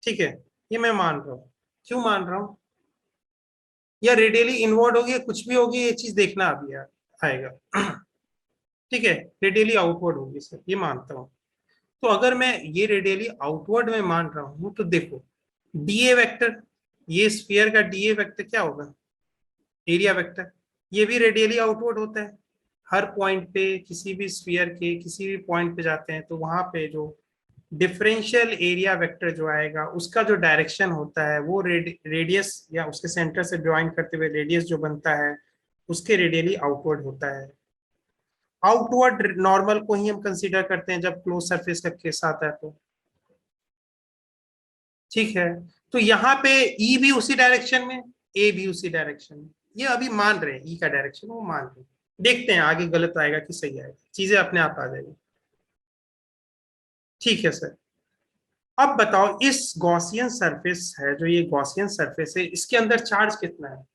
ठीक है, ये मैं मान रहा हूँ। क्यों मान रहा हूं? या रेडियली इनवर्ड होगी, कुछ भी होगी, ये चीज देखना अभी आएगा। ठीक है, रेडियली आउटवर्ड होगी सर, ये मानता हूँ। तो अगर मैं ये रेडियली आउटवर्ड में मान रहा हूं तो देखो, डीए वेक्टर, ये स्फीयर का डीए वेक्टर क्या होगा? Area vector. ये भी रेडियली आउटवर्ड होता है। हर पॉइंट पे, किसी भी स्फीयर के किसी भी पॉइंट पे जाते हैं तो वहां पे जो डिफरेंशियल एरिया वेक्टर जो आएगा, उसका जो डायरेक्शन होता है वो रेडियस या उसके सेंटर से ज्वाइन करते हुए रेडियस जो बनता है, उसके रेडियली आउटवर्ड होता है। आउटवर्ड नॉर्मल को ही हम कंसीडर करते हैं जब क्लोज सरफेस का केस आता है तो। ठीक है, तो यहाँ पे ई भी उसी डायरेक्शन में, ए भी उसी डायरेक्शन में, ये अभी मान रहे हैं ई का डायरेक्शन वो मान रहे हैं। देखते हैं आगे गलत आएगा कि सही आएगा, चीजें अपने आप आ जाएगी। ठीक है सर, अब बताओ इस गॉसियन सरफेस है, जो ये गॉसियन सरफेस है, इसके अंदर चार्ज कितना है?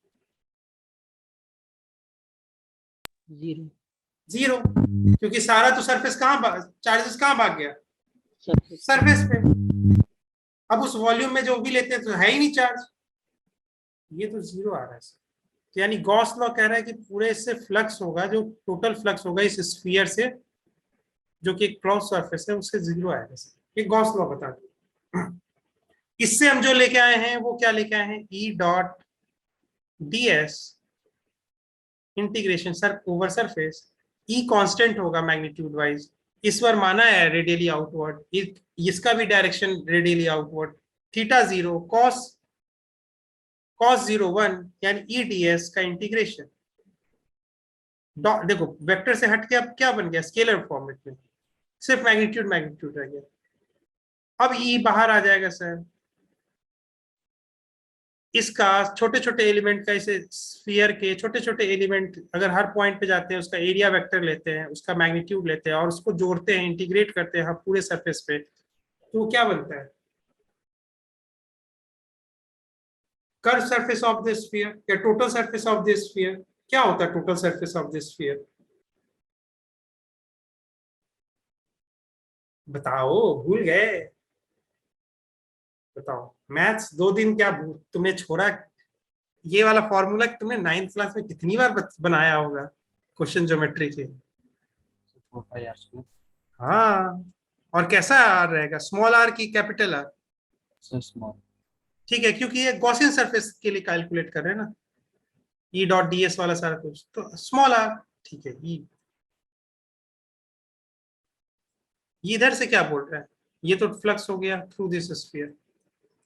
जीरो। जीरो, क्योंकि सारा तो सरफेस चार्जेस कहाँ भाग गया? सरफेस। सरफेस पे। अब उस वॉल्यूम में जो भी लेते हैं तो है ही नहीं चार्ज, ये तो जीरो आ रहा है सर। तो यानी गॉस लॉ कह रहा है कि पूरे इससे फ्लक्स होगा, जो टोटल फ्लक्स होगा इस स्फीयर से, जो कि एक क्लोज सरफेस है, उससे जीरो आएगा सर। ये गॉस लॉ बता दो। इससे हम जो लेके आए हैं वो क्या लेके आए हैं? E dot ds integration sir over surface. E constant होगा मैग्नीट्यूड वाइज, इस बार माना है रेडियली आउटवर्ड, इसका भी direction radially outward. Theta zero cos zero one, यानी ई ds का इंटीग्रेशन। देखो वेक्टर से हट के अब क्या बन गया? स्केलर फॉर्मेट में, सिर्फ मैग्नीट्यूड मैग्नीट्यूड रह गया। अब ई बाहर आ जाएगा सर। इसका छोटे छोटे एलिमेंट का, इसे स्फीयर के छोटे छोटे एलिमेंट अगर हर पॉइंट पे जाते हैं, उसका एरिया वेक्टर लेते हैं, उसका मैग्नीट्यूड लेते हैं और उसको जोड़ते हैं, इंटीग्रेट करते हैं पूरे सरफेस पे, तो वो क्या बनता है? Curve surface of the sphere या total surface of the sphere. क्या होता है total surface of the sphere? बताओ, भूल गए? बताओ, मैथ्स 2 दिन क्या तुम्हें छोड़ा? ये वाला फॉर्मूला तुमने 9th क्लास में कितनी बार बनाया होगा, क्वेश्चन ज्योमेट्री के। 4πr²। हाँ, और कैसा आर रहेगा? स्मॉल आर की कैपिटल आर? Sir small. ठीक है, क्योंकि ये गॉसियन सरफेस के लिए कैलकुलेट कर रहे हैं ना, ई डॉट ds वाला सारा कुछ तो स्मॉल आर। ठीक है, ई इधर से क्या बोल रहा है? ये तो फ्लक्स हो गया थ्रू दिस स्फीयर।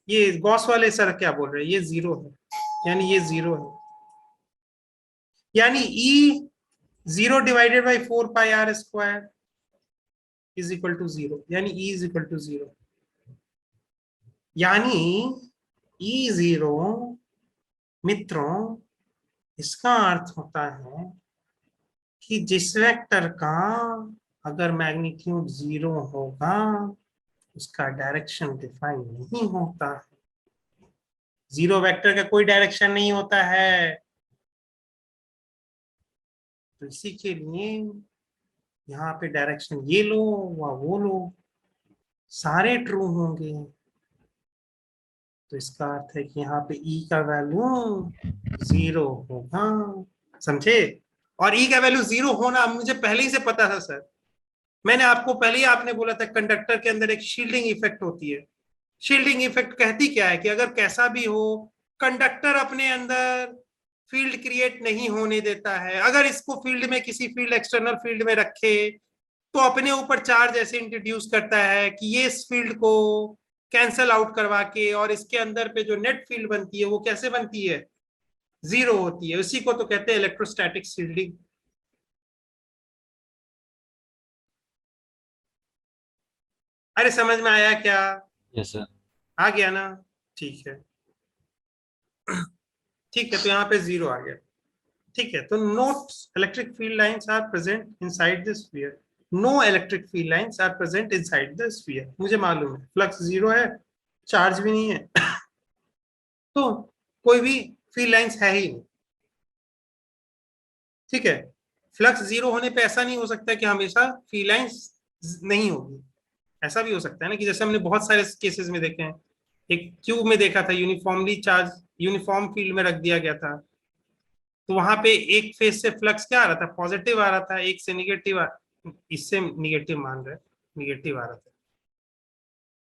ये गॉस वाले सर क्या बोल रहे हैं? ये जीरो है, यानी ये जीरो है, यानी E zero divided by 4πr² is equal to zero, यानी E is equal to zero. यानी ई जीरो मित्रों, इसका अर्थ होता है कि जिस वेक्टर का अगर मैग्नीट्यूड जीरो होगा, उसका डायरेक्शन डिफाइन नहीं होता है। जीरो वेक्टर का कोई डायरेक्शन नहीं होता है। तो इसी के लिए यहाँ पे डायरेक्शन ये लो व वो लो, सारे ट्रू होंगे। तो इसका अर्थ है कि यहाँ पे ई का वैल्यू जीरो होगा, समझे? और ई का वैल्यू जीरो होना मुझे पहले ही से पता था सर। मैंने आपको पहले ही, आपने बोला था कंडक्टर के अंदर एक शील्डिंग इफेक्ट होती है। शील्डिंग इफेक्ट कहती क्या है कि अगर कैसा भी हो, कंडक्टर अपने अंदर फील्ड क्रिएट नहीं होने देता है। अगर इसको फील्ड में, किसी फील्ड एक्सटर्नल फील्ड में रखे तो अपने ऊपर चार्ज ऐसे इंट्रोड्यूस करता है कि ये इस फील्ड को कैंसल आउट करवा के, और इसके अंदर पे जो नेट फील्ड बनती है वो कैसे बनती है? जीरो होती है। उसी को तो कहते हैं इलेक्ट्रोस्टैटिक शील्डिंग। अरे समझ में आया क्या? Yes sir. आ गया ना? ठीक है, ठीक है, तो यहाँ पे जीरो आ गया। ठीक है, तो note electric field lines are present inside the sphere. No electric field lines are present inside the sphere. मुझे मालूम है फ्लक्स जीरो है, चार्ज भी नहीं है, तो कोई भी फील्ड लाइंस है ही नहीं। ठीक है, फ्लक्स जीरो होने पे ऐसा नहीं हो सकता कि हमेशा फील्ड लाइंस नहीं होगी। ऐसा भी हो सकता है ना कि जैसे हमने बहुत सारे केसेस में देखे हैं एक क्यू में देखा था, यूनिफॉर्मली चार्ज यूनिफॉर्म फील्ड में रख दिया गया था, तो वहां पे एक फेज से फ्लक्स क्या आ रहा था, पॉजिटिव आ रहा था, एक से निगेटिव इससे निगेटिव मान रहे, निगेटिव आ रहा था,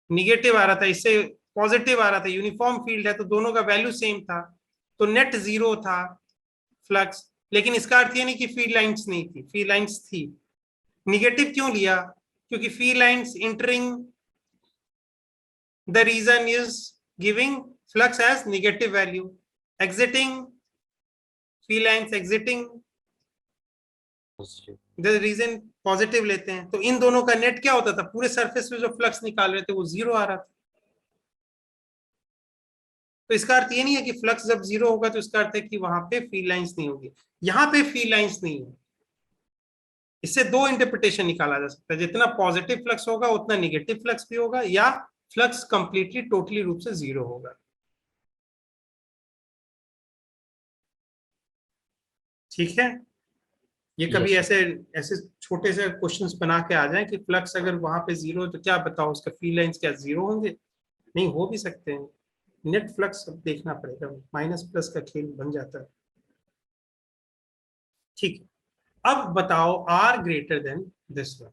निगेटिव आ रहा था, इससे पॉजिटिव आ रहा था, यूनिफॉर्म फील्ड है तो दोनों का वैल्यू सेम था, तो नेट जीरो था फ्लक्स। लेकिन इसका अर्थ ये नहीं कि फील्ड लाइंस नहीं थी, फील्ड लाइंस थी। निगेटिव क्यों लिया? क्योंकि field lines entering the region is giving flux as negative value, exiting field lines exiting positive. The region positive लेते हैं, तो इन दोनों का नेट क्या होता था, पूरे सरफेस पे जो फ्लक्स निकाल रहे थे वो जीरो आ रहा था। तो इसका अर्थ ये नहीं है कि फ्लक्स जब जीरो होगा तो इसका अर्थ है कि वहां पे फील्ड लाइंस नहीं होगी, यहाँ पे फील्ड लाइंस नहीं है। इससे दो इंटरप्रिटेशन निकाला जा सकता है, जितना पॉजिटिव फ्लक्स होगा उतना निगेटिव फ्लक्स भी होगा, या फ्लक्स कंप्लीटली टोटली रूप से जीरो होगा। ठीक है, ये कभी Yes, ऐसे ऐसे छोटे से क्वेश्चंस बना के आ जाए कि फ्लक्स अगर वहां पे जीरो है तो क्या बताओ उसका फील्ड लाइंस क्या जीरो होंगे? नहीं, हो भी सकते हैं। नेट फ्लक्स अब देखना पड़ेगा, माइनस प्लस का खेल बन जाता है। ठीक है, अब बताओ R greater than this one.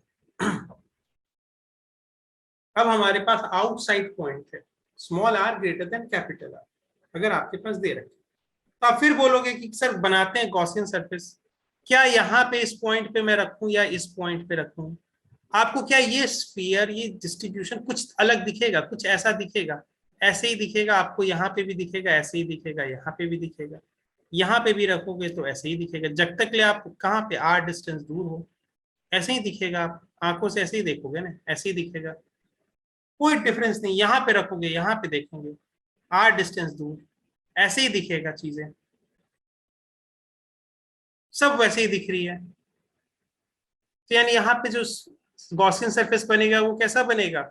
अब हमारे पास आउटसाइड पॉइंट है, small R greater than capital R, अगर आपके पास दे रखे तो आप फिर बोलोगे कि सर बनाते हैं गॉसियन सरफेस, क्या यहाँ पे इस पॉइंट पे मैं रखूं या इस पॉइंट पे रखूं? आपको क्या ये स्फीयर, ये डिस्ट्रीब्यूशन कुछ अलग दिखेगा, कुछ ऐसा दिखेगा? ऐसे ही दिखेगा, आपको यहाँ पे भी दिखेगा, ऐसे ही दिखेगा, यहाँ पे भी दिखेगा, यहाँ पे भी रखोगे तो ऐसे ही दिखेगा, जब तक ले आप कहाँ पे आर डिस्टेंस दूर हो ऐसे ही दिखेगा। आप आंखों से ऐसे ही देखोगे ना, ऐसे ही दिखेगा, कोई डिफरेंस नहीं। यहाँ पे रखोगे, यहाँ पे देखेंगे, आर डिस्टेंस दूर, ऐसे ही दिखेगा, चीजें सब वैसे ही दिख रही है। तो यानी यहाँ पे जो गॉसियन सरफेस बनेगा वो कैसा बनेगा?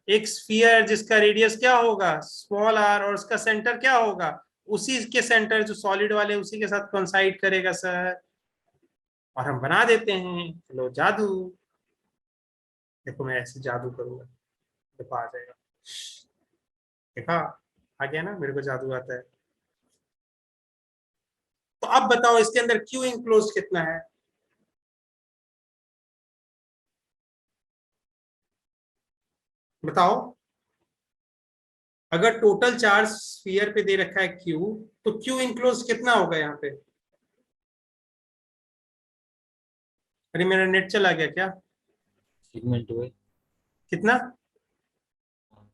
एक स्फीयर जिसका रेडियस क्या होगा, स्मॉल आर, और उसका सेंटर क्या होगा, उसी के सेंटर जो सॉलिड वाले उसी के साथ कोइंसाइड करेगा सर, और हम बना देते हैं। लो जादू, देखो मैं ऐसे जादू करूंगा, देखो आ जाएगा, देखा आ गया ना, मेरे को जादू आता है। तो अब बताओ इसके अंदर क्यू इनक्लोज कितना है? बताओ, अगर टोटल चार्ज स्फीयर पे दे रखा है क्यू, तो क्यू इनक्लोज कितना होगा यहाँ पे? अरे मेरा नेट चला गया क्या? सिग्मा इंटू ए। कितना?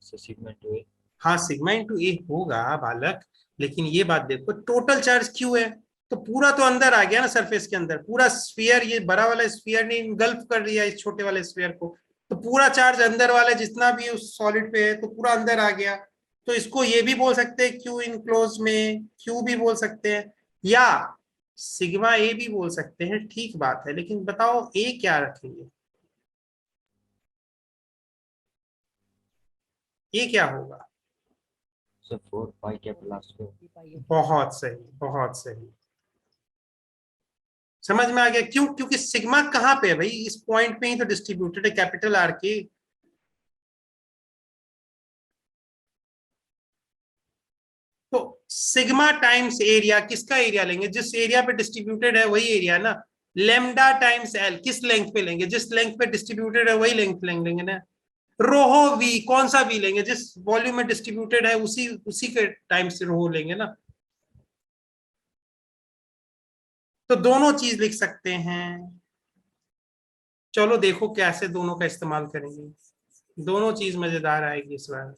सिग्मा इंटू ए। हाँ, सिग्मा इंटू ए होगा बालक, लेकिन ये बात देखो, टोटल चार्ज क्यू है तो पूरा तो अंदर आ गया ना सरफेस के अंदर, पूरा स्फीयर, ये बड़ा वाला स्फीयर ने इनगल्फ कर लिया इस छोटे वाले स्फीयर को, तो पूरा चार्ज अंदर वाला जितना भी उस सॉलिड पे है तो पूरा अंदर आ गया। तो इसको ये भी बोल सकते हैं क्यू इनक्लोज में, क्यू भी बोल सकते हैं, या सिग्मा ए भी बोल सकते हैं, ठीक बात है, लेकिन बताओ ए क्या रखेंगे? ए क्या होगा? Sir 4 pi capital R square. बहुत सही, बहुत सही, समझ में आ गया क्यों? क्योंकि सिग्मा कहाँ पे है भाई, इस पॉइंट पे ही तो डिस्ट्रीब्यूटेड है कैपिटल आर के। तो सिग्मा टाइम्स एरिया, किसका एरिया लेंगे? जिस एरिया पे डिस्ट्रीब्यूटेड है वही एरिया ना। लेमडा टाइम्स एल, किस लेंथ पे लेंगे? जिस लेंथ पे डिस्ट्रीब्यूटेड है वही लेंथ लेंगे ना। रोहो वी, कौन सा वी लेंगे? जिस वॉल्यूम में डिस्ट्रीब्यूटेड है उसी उसी के टाइम से रोहो लेंगे ना। तो दोनों चीज लिख सकते हैं। चलो देखो कैसे दोनों का इस्तेमाल करेंगे, दोनों चीज मजेदार आएगी इस बार।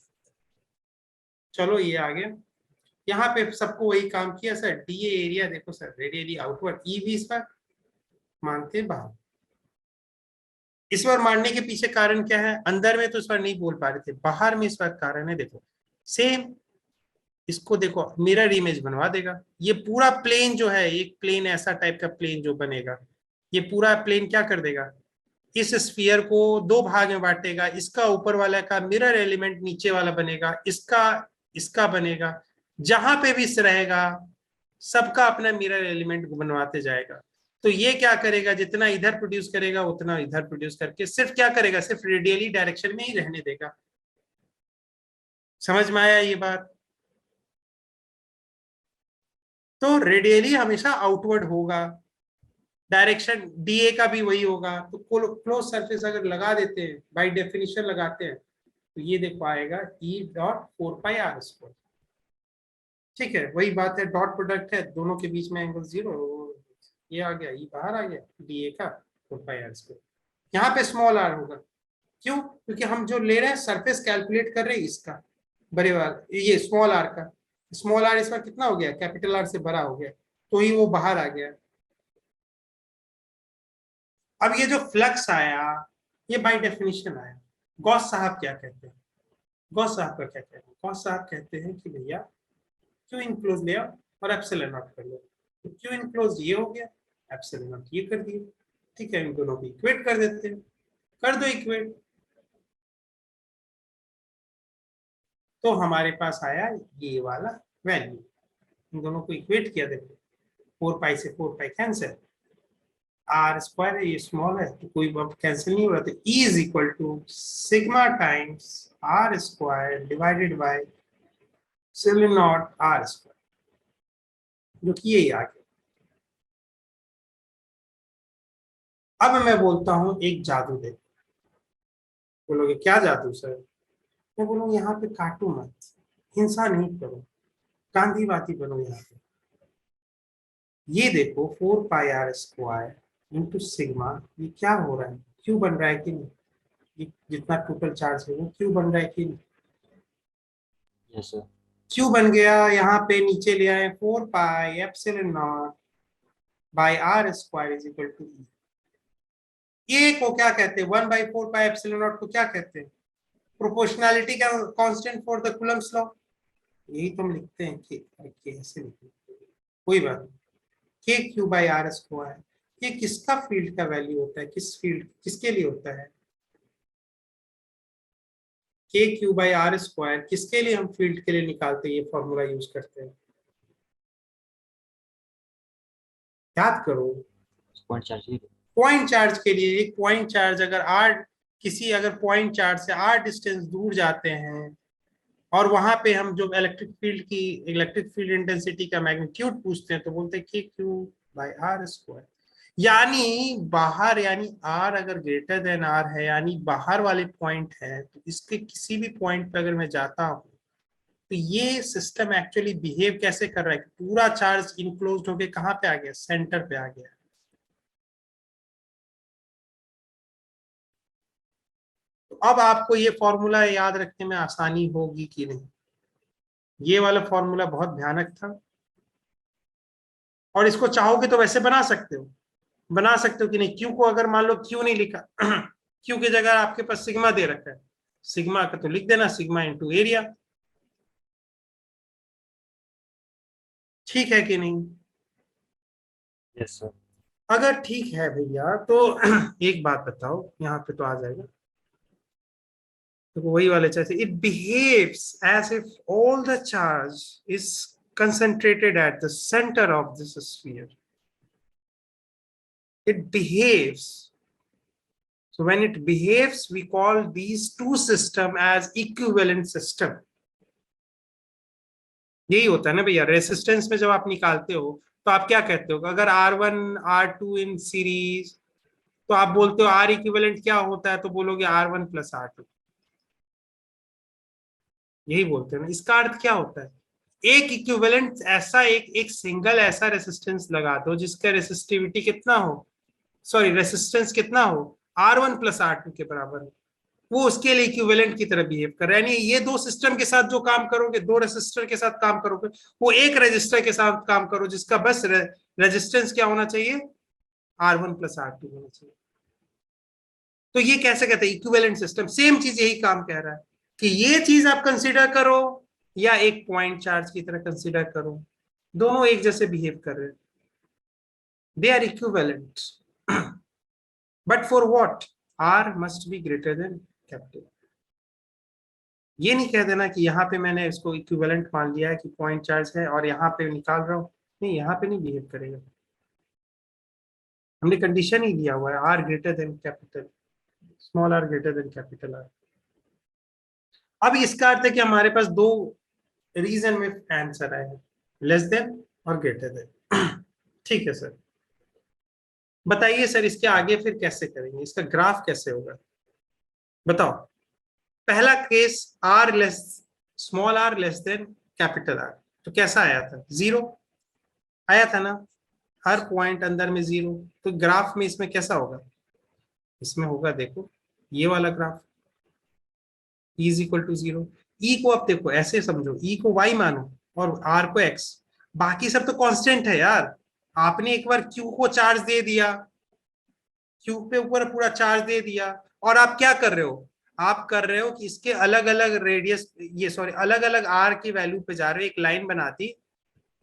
चलो ये आ गया, यहाँ पे सबको वही काम किया सर, डी एरिया देखो सर, रेडियली आउटवर्ड, ई भी इस बार मानते बाहर। इस बार मानने के पीछे कारण क्या है? अंदर में तो इस बार नहीं बोल पा रहे थे, बाहर में इस बार कारण है, देखो सेम। इसको देखो मिरर इमेज बनवा देगा, ये पूरा प्लेन जो है, एक प्लेन ऐसा टाइप का प्लेन जो बनेगा, ये पूरा प्लेन क्या कर देगा, इस स्फीयर को दो भाग में बांटेगा, इसका ऊपर वाला का मिरर एलिमेंट नीचे वाला बनेगा, इसका इसका बनेगा, जहां पे भी इस रहेगा सबका अपना मिरर एलिमेंट बनवाते जाएगा। तो ये क्या करेगा, जितना इधर प्रोड्यूस करेगा उतना इधर प्रोड्यूस करके सिर्फ क्या करेगा, सिर्फ रेडियली डायरेक्शन में ही रहने देगा। समझ में आया ये बात? तो रेडियली हमेशा आउटवर्ड होगा, डायरेक्शन डीए का भी वही होगा। तो क्लोज सरफेस अगर लगा देते हैं, बाय डेफिनेशन लगाते हैं, तो ये देखो आएगा ई डॉट 4 पाई r²। ठीक है, वही बात है, डॉट प्रोडक्ट है, दोनों के बीच में एंगल 0, ये आ गया, ये बाहर आ गया डीए का 4 पाई r²। यहाँ पे स्मॉल आर होगा, क्यों? क्योंकि हम जो ले रहे हैं सरफेस कैलकुलेट कर रहे हैं इसका, बड़े वाला ये स्मॉल आर का। स्मॉल आर इस बार कितना हो गया, कैपिटल आर से बड़ा हो गया, तो ही वो बाहर आ गया। अब ये जो फ्लक्स आया, ये बाय डेफिनेशन आया। गॉस साहब क्या कहते हैं? गॉस साहब का क्या कहते हैं? गॉस साहब कहते हैं कि भैया क्यू इनक्लोज ले आओ और एप्सिलॉन नॉट कर लो। तो क्यू इनक्लोज ये हो गया, एप्सिलॉन नॉट ये कर दिए। ठीक है, इन दोनों को इक्वेट कर देते हैं, कर दो इक्वेट। तो हमारे पास आया ये वाला वैल्यू, इन दोनों को इक्वेट किया, देखो 4 पाई से 4 पाई कैंसिल, r² है, ये स्मॉल है तो कोई कैंसिल नहीं हो रहा, तो E is equal to sigma times r² divided by epsilon naught r², जो कि यही आ गया। अब मैं बोलता हूं एक जादू देखो। बोलोगे क्या जादू सर? मैं बोलूँ यहाँ पे काटो मत, हिंसा नहीं करो, गांधीवादी बनो यहाँ पे। ये देखो 4 पाई r² इंटू सिग्मा, ये क्या हो रहा है, क्यों बन रहा है कि नहीं? ये जितना टोटल चार्ज है वो क्यों बन रहा है कि नहीं? Yes sir. क्यों बन गया? यहाँ पे नीचे ले आए 4 पाई εr² इज इक्वल टू ए को क्या कहते हैं, 1/4 पाई εr को क्या कहते हैं? प्रोपोर्शनैलिटी का constant for the Coulomb's law. यही तो हम लिखते हैं कि ऐसे लिखते हैं, कोई बात नहीं। के क्यू बाई r², ये किसका फील्ड का वैल्यू होता है, किस फील्ड किसके लिए होता है? के क्यू बाई r² किसके लिए हम फील्ड के लिए निकालते हैं, ये फॉर्मूला यूज करते हैं? याद करो, पॉइंट चार्ज ही पॉइंट चार्ज के लिए। एक पॉइंट चार्ज अगर r, किसी अगर पॉइंट चार्ज से r डिस्टेंस दूर जाते हैं और वहां पे हम जो इलेक्ट्रिक फील्ड इंटेंसिटी का मैग्नीट्यूड पूछते हैं, तो बोलते हैं के क्यू बाई r²। यानी बाहर, यानी r अगर ग्रेटर देन r है, यानी बाहर वाले पॉइंट है, तो इसके किसी भी पॉइंट पे अगर मैं जाता हूं, तो ये सिस्टम एक्चुअली बिहेव कैसे कर रहा है? पूरा चार्ज इनक्लोज होके कहाँ पे आ गया, सेंटर पे आ गया। तो अब आपको ये फॉर्मूला याद रखने में आसानी होगी कि नहीं? ये वाला फॉर्मूला बहुत भयानक था, और इसको चाहोगे तो वैसे बना सकते हो, बना सकते हो कि नहीं? क्यू को अगर मान लो क्यू नहीं लिखा क्यू की जगह आपके पास सिग्मा दे रखा है, सिग्मा का तो लिख देना सिग्मा इंटू एरिया। ठीक है कि नहीं? Yes sir. अगर ठीक है भैया तो एक बात बताओ, यहाँ पे तो आ जाएगा, तो वही वाले जैसे it behaves as if all the charge is concentrated at the center of this sphere. It behaves. So when it behaves, we call these two system as equivalent system. यही होता है ना भैया, रेसिस्टेंस में जब आप निकालते हो तो आप क्या कहते हो? अगर R1 R2 इन सीरीज, तो आप बोलते हो R इक्विवेलेंट क्या होता है, तो बोलोगे R1 प्लस R2। यही बोलते हैं ना। इसका अर्थ क्या होता है? एक इक्विवेलेंट ऐसा एक सिंगल ऐसा रेसिस्टेंस लगा दो जिसका रेसिस्टिविटी कितना हो, सॉरी रेसिस्टेंस कितना हो, R1 प्लस R2 के बराबर हो, वो उसके लिए इक्विवेलेंट की तरह बिहेव कर रहा है। यानी ये दो सिस्टम के साथ जो काम करोगे, दो रेजिस्टर के साथ काम करोगे, वो एक रेजिस्टर के साथ काम करो जिसका बस रेजिस्टेंस क्या होना चाहिए, R1 प्लस R2 होना चाहिए। तो ये कैसे कहते हैं इक्विवेलेंट सिस्टम? सेम चीज यही काम कह रहा है कि ये चीज आप कंसिडर करो या एक पॉइंट चार्ज की तरह कंसिडर करो, दोनों एक जैसे बिहेव कर रहे हैं, they are equivalent. But for what? R must be greater than capital. ये नहीं कह देना कि यहाँ पे मैंने इसको इक्विवेलेंट मान लिया है कि पॉइंट चार्ज है और यहाँ पे निकाल रहा हूँ, नहीं, यहाँ पे नहीं बिहेव करेगा। हमने कंडीशन ही दिया हुआ है R greater than capital, small r greater than capital R। अब इसका अर्थ है कि हमारे पास दो रीजन में आंसर आए, लेस देन और ग्रेटर देन। ठीक है सर, बताइए सर इसके आगे फिर कैसे करेंगे, इसका ग्राफ कैसे होगा, बताओ। पहला case R less, small R less than capital R, तो कैसा आया था, जीरो आया था ना, हर पॉइंट अंदर में जीरो। तो ग्राफ में इसमें कैसा होगा, इसमें होगा देखो ये वाला graph, E is equal to zero. E को अब देखो ऐसे समझो, ई को वाई मानो और आर को एक्स, बाकी सब तो कांस्टेंट है यार। आपने एक बार क्यू को चार्ज दे दिया, क्यू पे ऊपर पूरा चार्ज दे दिया, और आप क्या कर रहे हो, आप कर रहे हो कि इसके अलग अलग रेडियस, ये सॉरी अलग अलग आर की वैल्यू पे जा रहे हो, एक लाइन बना दी,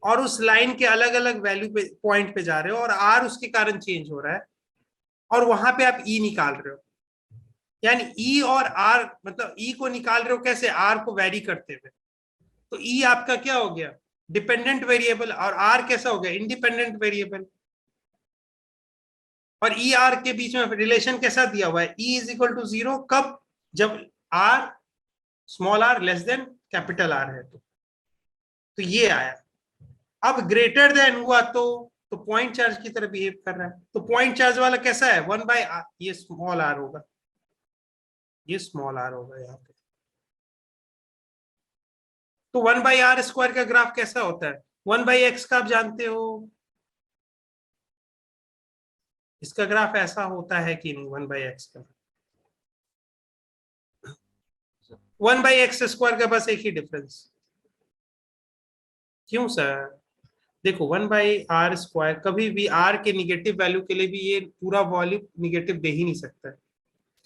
और उस लाइन के अलग अलग वैल्यू पे पॉइंट पे जा रहे हो, और आर उसके कारण चेंज हो रहा है, और वहां पे आप ई निकाल रहे हो। यानी ई और आर, मतलब ई को निकाल रहे हो कैसे, आर को वेरी करते हुए। तो ई आपका क्या हो गया, डिपेंडेंट वेरिएबल, और आर कैसा हो गया, इंडिपेंडेंट वेरिएबल। और ई आर के बीच में रिलेशन कैसा दिया हुआ है, E is equal to zero, कब, जब R, small R less than capital R है। तो ये आया। अब ग्रेटर देन हुआ तो पॉइंट चार्ज की तरह बिहेव कर रहा है। तो पॉइंट चार्ज वाला कैसा है, वन बाय आर, ये स्मॉल आर होगा, ये स्मॉल आर होगा यहाँ पे। तो वन बाई आर स्क्वायर का ग्राफ कैसा होता है, वन बाई एक्स का आप जानते हो, इसका ग्राफ ऐसा होता है कि नहीं, वन बाई एक्स का, वन बाई एक्स स्क्वायर का बस एक ही डिफरेंस। क्यों सर, देखो वन बाई आर स्क्वायर, कभी भी आर के निगेटिव वैल्यू के लिए भी ये पूरा वॉल्यूम निगेटिव दे ही नहीं सकता है,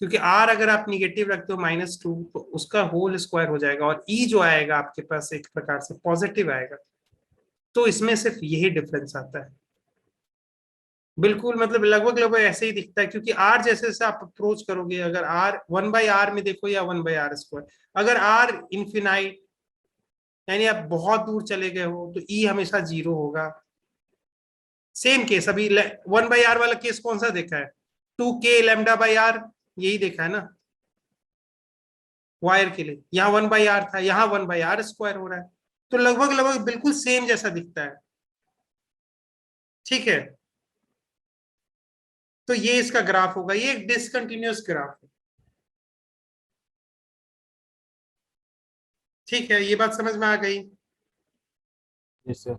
क्योंकि आर अगर आप निगेटिव रखते हो -2 तो उसका होल स्क्वायर हो जाएगा, और ई जो आएगा आपके पास एक प्रकार से पॉजिटिव आएगा। तो इसमें सिर्फ यही डिफरेंस आता है, बिल्कुल मतलब लगभग लगभग ऐसे ही दिखता है, क्योंकि आर जैसे जैसे आप अप्रोच करोगे, अगर आर वन बाई आर में देखो या वन बाई आर स्क्वायर, अगर आर इन्फिनाइट यानी आप बहुत दूर चले गए हो तो ई हमेशा जीरो होगा। सेम केस अभी वन बाई आर वाला केस कौन सा देखा है, 2k लैम्डा बाई आर, यही देखा है ना वायर के लिए, यहाँ वन बाई आर था, यहाँ वन बाई आर स्क्वायर हो रहा है। तो लगभग लगभग बिल्कुल सेम जैसा दिखता है, ठीक है। तो ये इसका ग्राफ होगा, ये एक डिसकंटिन्यूअस ग्राफ है, ठीक है, ये बात समझ में आ गई। Yes sir.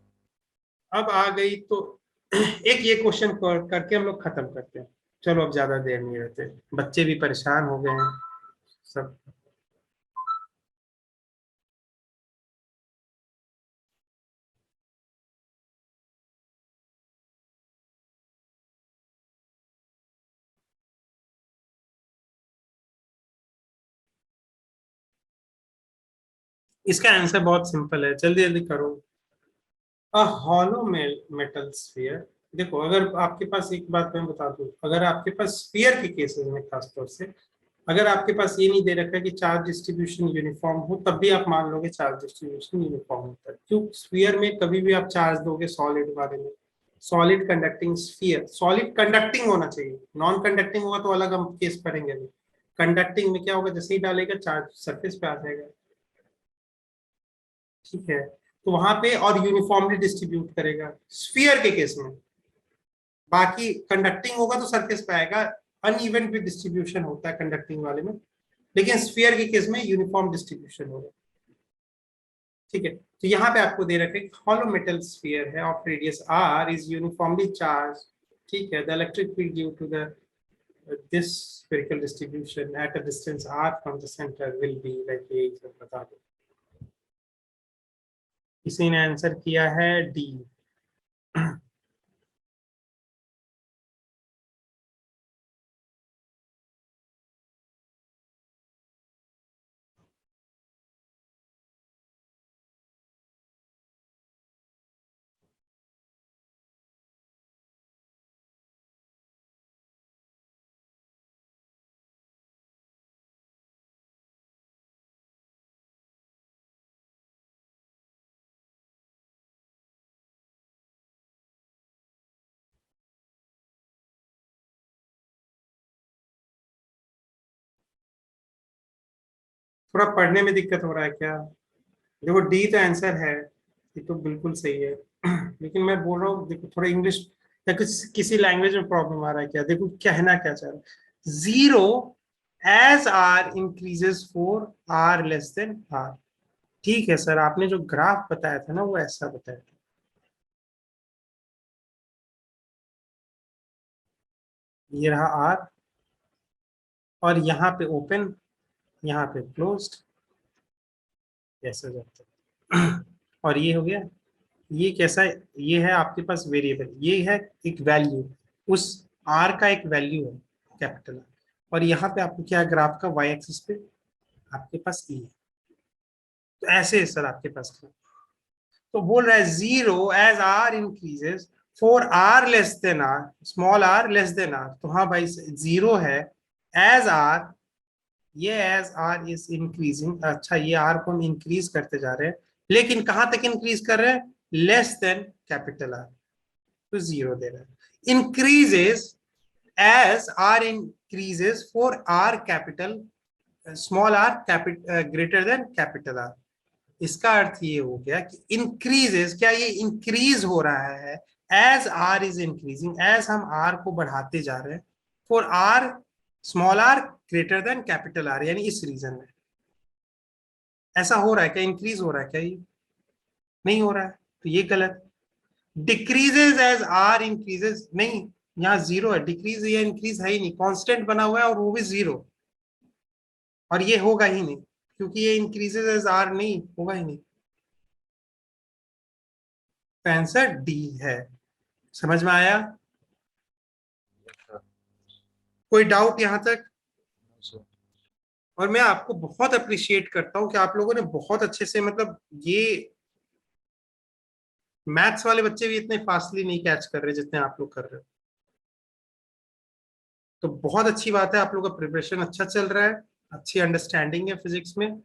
अब आ गई तो एक ये क्वेश्चन करके हम लोग खत्म करते हैं। चलो अब ज्यादा देर नहीं रहते, बच्चे भी परेशान हो गए हैं सब। इसका आंसर बहुत सिंपल है, जल्दी जल्दी करो। अ हॉलो मेटल स्फीयर, देखो अगर आपके पास, एक बात मैं बता दूं, अगर आपके पास स्फीयर के केसेस में खासतौर से, अगर आपके पास ये नहीं दे रखा है कि चार्ज डिस्ट्रीब्यूशन यूनिफॉर्म हो, तब भी आप मान लोगे चार्ज डिस्ट्रीब्यूशन यूनिफॉर्म होता है। क्यों, स्फीयर में कभी भी आप चार्ज दोगे सॉलिड वाले में, solid conducting sphere, solid conducting होना चाहिए, नॉन कंडक्टिंग होगा तो अलग हम केस पढ़ेंगे अभी। कंडक्टिंग में क्या होगा, जैसे ही डालेगा चार्ज सरफेस पे आ जाएगा, ठीक है। तो वहां पे और यूनिफॉर्मली डिस्ट्रीब्यूट करेगा स्फीयर के केस में। बाकी कंडक्टिंग होगा तो सरफेस पे आएगा, अनइवन भी डिस्ट्रीब्यूशन होता है कंडक्टिंग वाले में, लेकिन स्फीयर के केस में यूनिफॉर्म डिस्ट्रीब्यूशन होगा, ठीक है। तो यहाँ पे आपको दे रखा है हॉलो मेटल स्फीयर है of radius R is uniformly charge, ठीक है, the electric field due to the this spherical distribution at a distance r from the center will be like ये सब बता दो। किसी ने आंसर किया है डी। थोड़ा पढ़ने में दिक्कत हो रहा है क्या? देखो डी तो आंसर है, ये तो बिल्कुल सही है। लेकिन मैं बोल रहा हूँ देखो थोड़ा इंग्लिश या कुछ किसी लैंग्वेज में प्रॉब्लम आ रहा है क्या? देखो कहना क्या चाह रहा है, 0 as R increases for R less than R. ठीक है सर, आपने जो ग्राफ बताया था ना वो ऐसा बताया था। ये रहा आर, और यहाँ पे ओपन, यहाँ पे क्लोज्ड, ऐसा जाता है। और ये हो गया, ये कैसा है, ये है आपके पास वेरिएबल, ये है एक वैल्यू, उस आर का एक वैल्यू है कैपिटल आर, और यहाँ पे आपको क्या ग्राफ का वाई एक्सिस पे आपके पास ई है। तो ऐसे है सर आपके पास ग्राफ। तो बोल रहा है 0 as R increases for R less than R, small R less than R. तो हाँ भाई 0 है एज आर, ये एज आर इज इंक्रीजिंग, अच्छा ये आर को हम इंक्रीज करते जा रहे हैं, लेकिन कहां तक इंक्रीज कर रहे हैं, लेस देन कैपिटल आर, तो 0 दे रहा है। Increases as R increases for R capital, small R greater than capital R. इसका अर्थ ये हो गया कि इंक्रीजेस, क्या ये इंक्रीज हो रहा है as R is increasing, as हम आर को बढ़ाते जा रहे हैं, for R small R greater than capital R, यानी इस रीजन में ऐसा हो रहा है क्या, इंक्रीज हो रहा है क्या? ये नहीं हो रहा है, तो ये गलत। डिक्रीजेज एज आर इंक्रीजेज, नहीं, यहाँ 0 है, डिक्रीज या इंक्रीज है ही नहीं, कांस्टेंट बना हुआ है और वो भी 0, और ये होगा ही नहीं क्योंकि ये इंक्रीजेज एज आर नहीं होगा ही नहीं। तो आंसर डी है। समझ में आया? कोई डाउट यहां तक? और मैं आपको बहुत अप्रिशिएट करता हूं कि आप लोगों ने बहुत अच्छे से, मतलब ये मैथ्स वाले बच्चे भी इतने फास्टली नहीं कैच कर रहे जितने आप लोग कर रहे हो। तो बहुत अच्छी बात है, आप लोग का प्रिपरेशन अच्छा चल रहा है, अच्छी अंडरस्टैंडिंग है फिजिक्स में,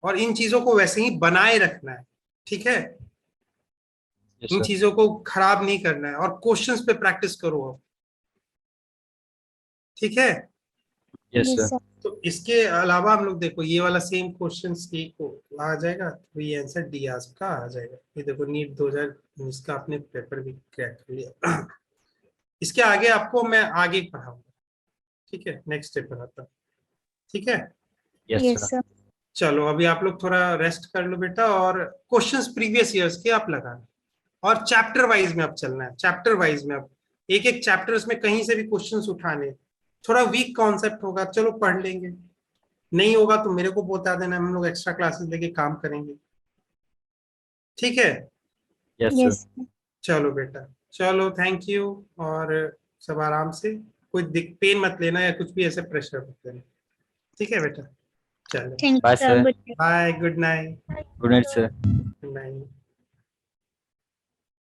और इन चीजों को वैसे ही बनाए रखना है, ठीक है? Yes, इन sir. चीजों को खराब नहीं करना है, और क्वेश्चंस पे प्रैक्टिस करो अब, ठीक है? Yes, sir. तो इसके अलावा हम लोग देखो ये वाला सेम क्वेश्चन की को आ जाएगा, तो ये आंसर डी आज का आ जाएगा। ये देखो नीट 2019 का आपने पेपर भी क्रैक कर लिया। इसके आगे आपको मैं आगे पढ़ाऊंगा, ठीक है? नेक्स्ट स्टेप पढ़ाता हूँ, ठीक है? Yes, sir. चलो अभी आप लोग थोड़ा रेस्ट कर लो बेटा, और क्वेश्चंस प्रीवियस ईयर्स के आप लगाना, और चैप्टर वाइज में अब चलना है, चैप्टर वाइज में अब एक एक चैप्टर्स में कहीं से भी क्वेश्चंस उठाने। थोड़ा वीक कॉन्सेप्ट होगा, चलो पढ़ लेंगे, नहीं होगा तो मेरे को बता देना, हम लोग एक्स्ट्रा क्लासेस लेके काम करेंगे, ठीक है? Yes, sir. चलो बेटा, चलो थैंक यू, और सब आराम से, कोई पेन मत लेना या कुछ भी ऐसे प्रेशर मत लेना, ठीक है बेटा? चलो Bye, sir. Bye, good night. Good night, sir.